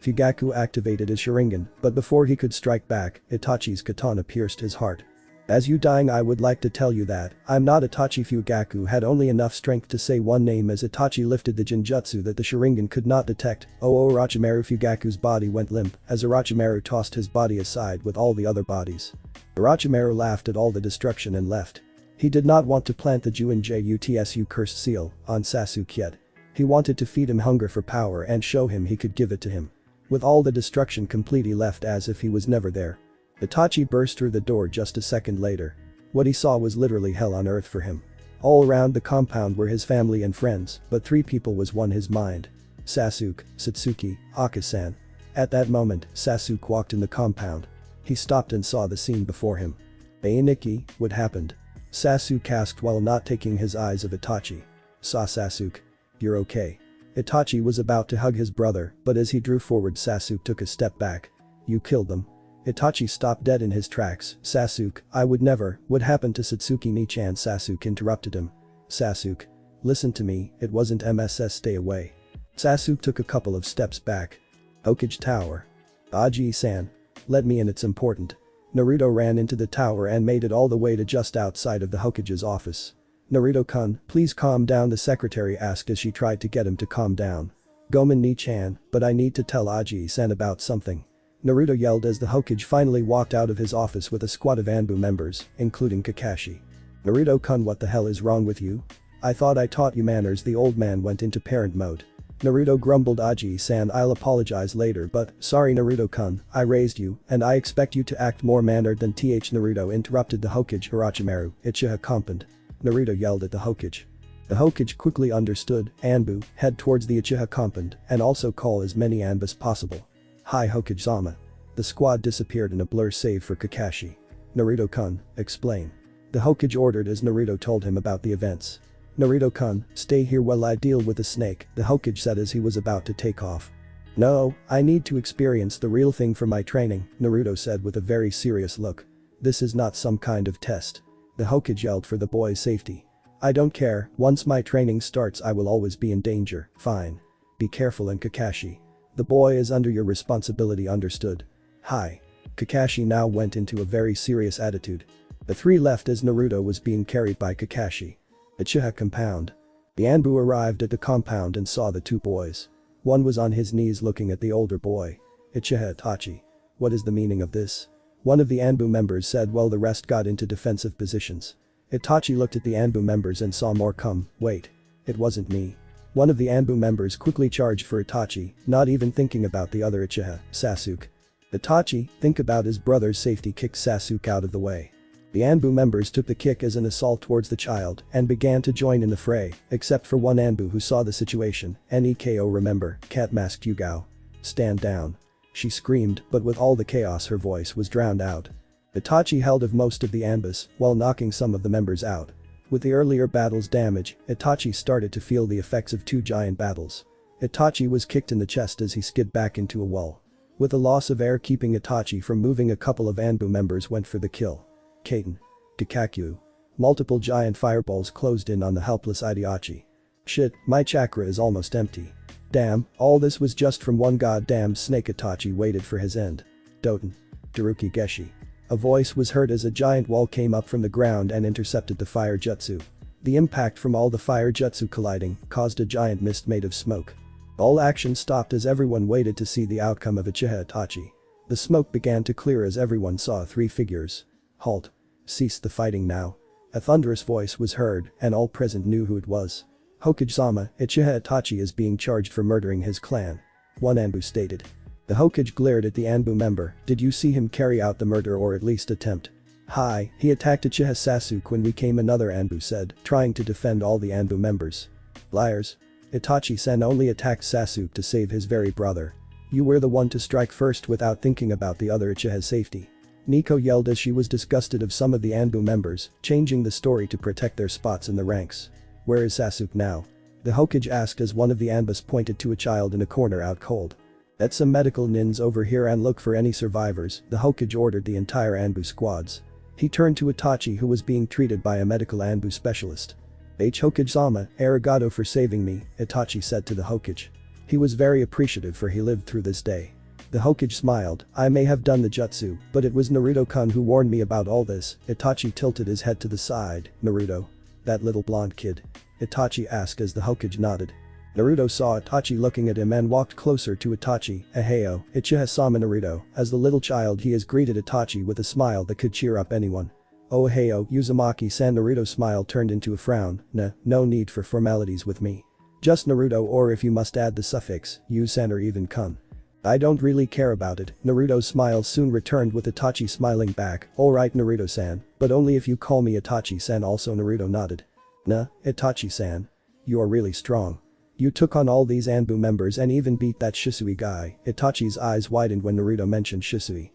S1: Fugaku activated his Sharingan, but before he could strike back, Itachi's katana pierced his heart. As you dying, I would like to tell you that I'm not Itachi. Fugaku had only enough strength to say one name as Itachi lifted the Jinjutsu that the Sharingan could not detect. Oh Orochimaru. Fugaku's body went limp as Orochimaru tossed his body aside with all the other bodies. Orochimaru laughed at all the destruction and left. He did not want to plant the Jutsu cursed seal on Sasuke yet. He wanted to feed him hunger for power and show him he could give it to him. With all the destruction complete, he left as if he was never there. Itachi burst through the door just a second later. What he saw was literally hell on earth for him. All around the compound were his family and friends, but three people was won his mind. Sasuke, Satsuki, Akasan. At that moment, Sasuke walked in the compound. He stopped and saw the scene before him. Hey Nikki, what happened? Sasuke asked while not taking his eyes of Itachi. Sasuke. You're okay. Itachi was about to hug his brother, but as he drew forward, Sasuke took a step back. You killed them. Itachi stopped dead in his tracks. Sasuke, I would never. What happened to Satsuki Ni-chan? Sasuke interrupted him. Sasuke. Listen to me, it wasn't MSS, stay away. Sasuke took a couple of steps back. Hokage Tower. Aji-san. Let me in, it's important. Naruto ran into the tower and made it all the way to just outside of the Hokage's office. Naruto-kun, please calm down, the secretary asked as she tried to get him to calm down. Gomen Ni-chan, but I need to tell Aji-san about something. Naruto yelled as the Hokage finally walked out of his office with a squad of Anbu members, including Kakashi. Naruto-kun, what the hell is wrong with you? I thought I taught you manners. The old man went into parent mode. Naruto grumbled. Aji-san, I'll apologize later, but sorry Naruto-kun, I raised you and I expect you to act more mannered than Naruto interrupted the Hokage. Orochimaru, Uchiha compound. Naruto yelled at the Hokage. The Hokage quickly understood. Anbu, head towards the Uchiha compound and also call as many Anbu as possible. Hi Hokage-sama. The squad disappeared in a blur save for Kakashi. Naruto-kun, explain. The Hokage ordered as Naruto told him about the events. Naruto-kun, stay here while I deal with the snake, the Hokage said as he was about to take off. No, I need to experience the real thing for my training, Naruto said with a very serious look. This is not some kind of test. The Hokage yelled for the boy's safety. I don't care, once my training starts I will always be in danger, fine. Be careful and Kakashi. The boy is under your responsibility, understood? Hi. Kakashi now went into a very serious attitude. The three left as Naruto was being carried by Kakashi. Uchiha compound. The Anbu arrived at the compound and saw the two boys. One was on his knees looking at the older boy. Uchiha Itachi. What is the meaning of this? One of the Anbu members said while the rest got into defensive positions. Itachi looked at the Anbu members and saw more come. Wait. It wasn't me. One of the Anbu members quickly charged for Itachi, not even thinking about the other Uchiha, Sasuke. Itachi, think about his brother's safety, kicked Sasuke out of the way. The Anbu members took the kick as an assault towards the child and began to join in the fray, except for one Anbu who saw the situation. "Neko, remember, cat-masked Yugao. Stand down." She screamed, but with all the chaos her voice was drowned out. Itachi held of most of the Anbus, while knocking some of the members out. With the earlier battle's damage, Itachi started to feel the effects of 2 giant battles. Itachi was kicked in the chest as he skid back into a wall. With the loss of air keeping Itachi from moving, a couple of Anbu members went for the kill. Kaiten. Kikakyu. Multiple giant fireballs closed in on the helpless Itachi. "Shit, my chakra is almost empty. Damn, all this was just from one goddamn snake." Itachi waited for his end. "Doten. Daruki Geshi." A voice was heard as a giant wall came up from the ground and intercepted the fire jutsu. The impact from all the fire jutsu colliding caused a giant mist made of smoke. All action stopped as everyone waited to see the outcome of Uchiha Itachi. The smoke began to clear as everyone saw 3 figures. "Halt. Cease the fighting now." A thunderous voice was heard and all present knew who it was. "Hokage-sama, Uchiha Itachi is being charged for murdering his clan," one Anbu stated. The Hokage glared at the Anbu member. "Did you see him carry out the murder or at least attempt?" "Hi, he attacked Uchiha Sasuke when we came," another Anbu said, trying to defend all the Anbu members. "Liars. Itachi-san only attacked Sasuke to save his very brother. You were the one to strike first without thinking about the other Uchiha's safety." Nico yelled as she was disgusted of some of the Anbu members, changing the story to protect their spots in the ranks. "Where is Sasuke now?" the Hokage asked as one of the Anbus pointed to a child in a corner out cold. "Let some medical nins over here and look for any survivors," the Hokage ordered the entire Anbu squads. He turned to Itachi who was being treated by a medical Anbu specialist. "Hokage-sama, arigato for saving me," Itachi said to the Hokage. He was very appreciative for he lived through this day. The Hokage smiled. "I may have done the jutsu, but it was Naruto-kun who warned me about all this." Itachi tilted his head to the side. "Naruto? That little blonde kid?" Itachi asked as the Hokage nodded. Naruto saw Itachi looking at him and walked closer to Itachi. "Aheo, Uchiha-sama Naruto." As the little child he has greeted Itachi with a smile that could cheer up anyone. "Oh aheo, Uzumaki-san." Naruto's smile turned into a frown. No need for formalities with me. Just Naruto, or if you must add the suffix, U-san or even kun. I don't really care about it." Naruto's smile soon returned with Itachi smiling back. "Alright Naruto-san, but only if you call me Itachi-san." Also Naruto nodded. Itachi-san. You are really strong. You took on all these Anbu members and even beat that Shisui guy." Itachi's eyes widened when Naruto mentioned Shisui.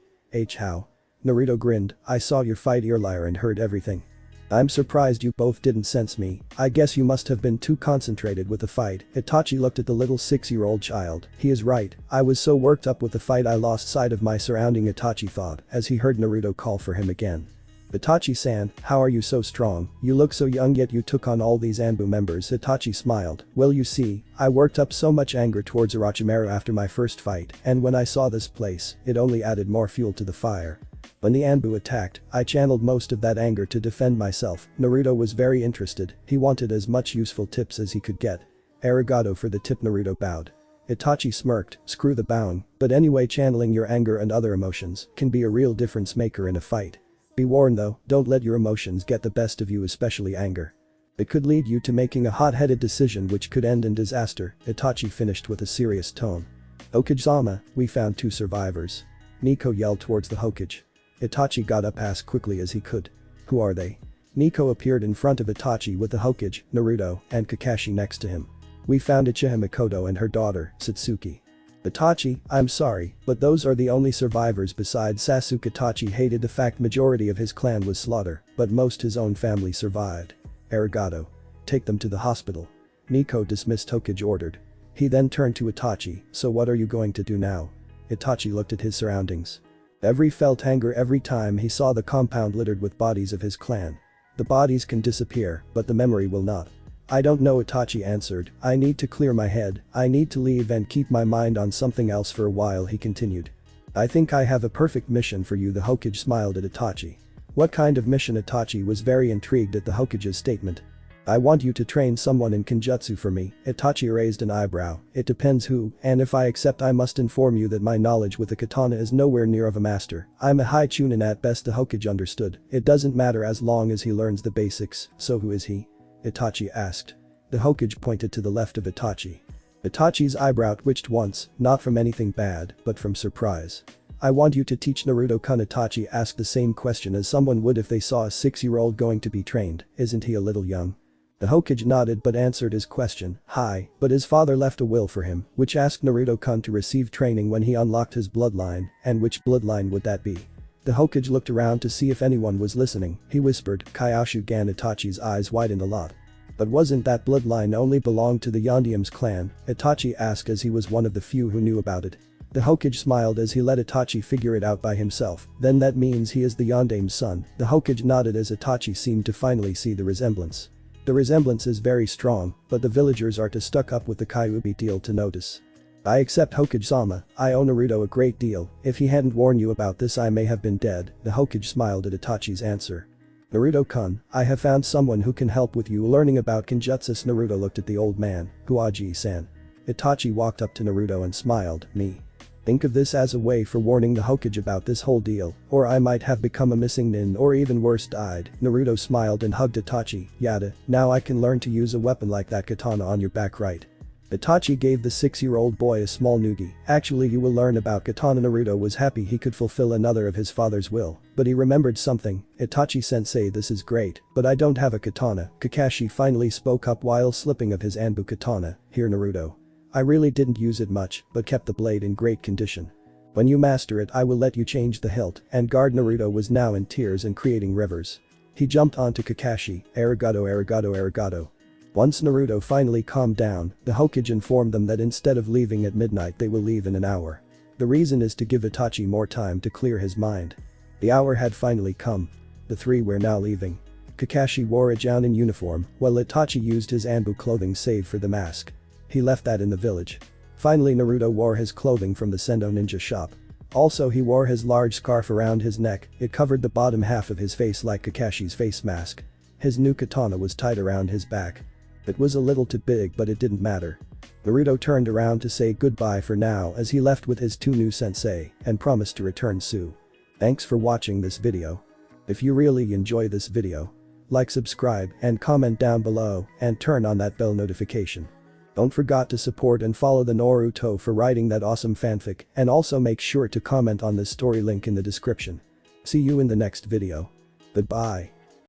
S1: How?" Naruto grinned. "I saw your fight earlier and heard everything. I'm surprised you both didn't sense me. I guess you must have been too concentrated with the fight." Itachi looked at the little 6-year-old child. "He is right, I was so worked up with the fight I lost sight of my surrounding," Itachi thought as he heard Naruto call for him again. "Itachi-san, how are you so strong? You look so young yet you took on all these Anbu members." Itachi smiled. "Well you see, I worked up so much anger towards Orochimaru after my first fight and when I saw this place, it only added more fuel to the fire. When the Anbu attacked, I channeled most of that anger to defend myself." Naruto was very interested. He wanted as much useful tips as he could get. "Arigato for the tip." Naruto bowed. Itachi smirked. "Screw the bowing, but anyway, channeling your anger and other emotions can be a real difference maker in a fight. Be warned though, don't let your emotions get the best of you, especially anger. It could lead you to making a hot-headed decision which could end in disaster." Itachi finished with a serious tone. "Hokage-sama, we found 2 survivors." Nico yelled towards the Hokage. Itachi got up as quickly as he could. "Who are they?" Nico appeared in front of Itachi with the Hokage, Naruto, and Kakashi next to him. "We found Uchiha Makoto and her daughter, Satsuki." "Itachi, I'm sorry, but those are the only survivors besides Sasuke." Itachi hated the fact majority of his clan was slaughtered, but most his own family survived. "Arigato. Take them to the hospital." Nico dismissed Hokage ordered. He then turned to Itachi. "So what are you going to do now?" Itachi looked at his surroundings. Every felt anger every time he saw the compound littered with bodies of his clan. "The bodies can disappear, but the memory will not." "I don't know," Itachi answered. "I need to clear my head. I need to leave and keep my mind on something else for a while." He continued. "I think I have a perfect mission for you." The Hokage smiled at Itachi. "What kind of mission?" Itachi was very intrigued at the Hokage's statement. "I want you to train someone in Kenjutsu for me." Itachi raised an eyebrow. "It depends who, and if I accept I must inform you that my knowledge with the katana is nowhere near of a master. I'm a high chunin at best." The Hokage understood. "It doesn't matter as long as he learns the basics." "So who is he?" Itachi asked. The Hokage pointed to the left of Itachi. Itachi's eyebrow twitched once, not from anything bad, but from surprise. I want you to teach Naruto-kun. Itachi asked the same question as someone would if they saw a 6-year-old going to be trained, isn't he a little young? The Hokage nodded but answered his question, hi, but his father left a will for him, which asked Naruto-kun to receive training when he unlocked his bloodline, and which bloodline would that be? The Hokage looked around to see if anyone was listening, he whispered, Kaioshu-gan. Itachi's eyes widened a lot. But wasn't that bloodline only belonged to the Yondium's clan? Itachi asked as he was one of the few who knew about it. The Hokage smiled as he let Itachi figure it out by himself, then that means he is the Yondame's son. The Hokage nodded as Itachi seemed to finally see the resemblance. The resemblance is very strong, but the villagers are too stuck up with the Kyuubi deal to notice. I accept Hokage-sama, I owe Naruto a great deal, if he hadn't warned you about this I may have been dead. The Hokage smiled at Itachi's answer. Naruto-kun, I have found someone who can help with you learning about Kenjutsu. Naruto looked at the old man, Hokage-san. Itachi walked up to Naruto and smiled, me. Think of this as a way for warning the Hokage about this whole deal, or I might have become a missing nin or even worse died. Naruto smiled and hugged Itachi, yada, now I can learn to use a weapon like that katana on your back, right? Itachi gave the 6-year-old boy a small noogie, actually you will learn about katana. Naruto was happy he could fulfill another of his father's will, but he remembered something, Itachi-sensei this is great, but I don't have a katana. Kakashi finally spoke up while slipping of his Anbu katana, here Naruto. I really didn't use it much, but kept the blade in great condition. When you master it I will let you change the hilt, and guard. Naruto was now in tears and creating rivers. He jumped onto Kakashi, arigato arigato arigato. Once Naruto finally calmed down, the Hokage informed them that instead of leaving at midnight they will leave in an hour. The reason is to give Itachi more time to clear his mind. The hour had finally come. The three were now leaving. Kakashi wore a Jounin uniform, while Itachi used his Anbu clothing save for the mask. He left that in the village. Finally Naruto wore his clothing from the Sendo ninja shop. Also he wore his large scarf around his neck, it covered the bottom half of his face like Kakashi's face mask. His new katana was tied around his back. It was a little too big but it didn't matter. Naruto turned around to say goodbye for now as he left with his two new sensei and promised to return soon. Thanks for watching this video. If you really enjoy this video, like, subscribe and comment down below and turn on that bell notification. Don't forget to support and follow the Naw-Roo-Toe for writing that awesome fanfic, and also make sure to comment on this story link in the description. See you in the next video. Goodbye.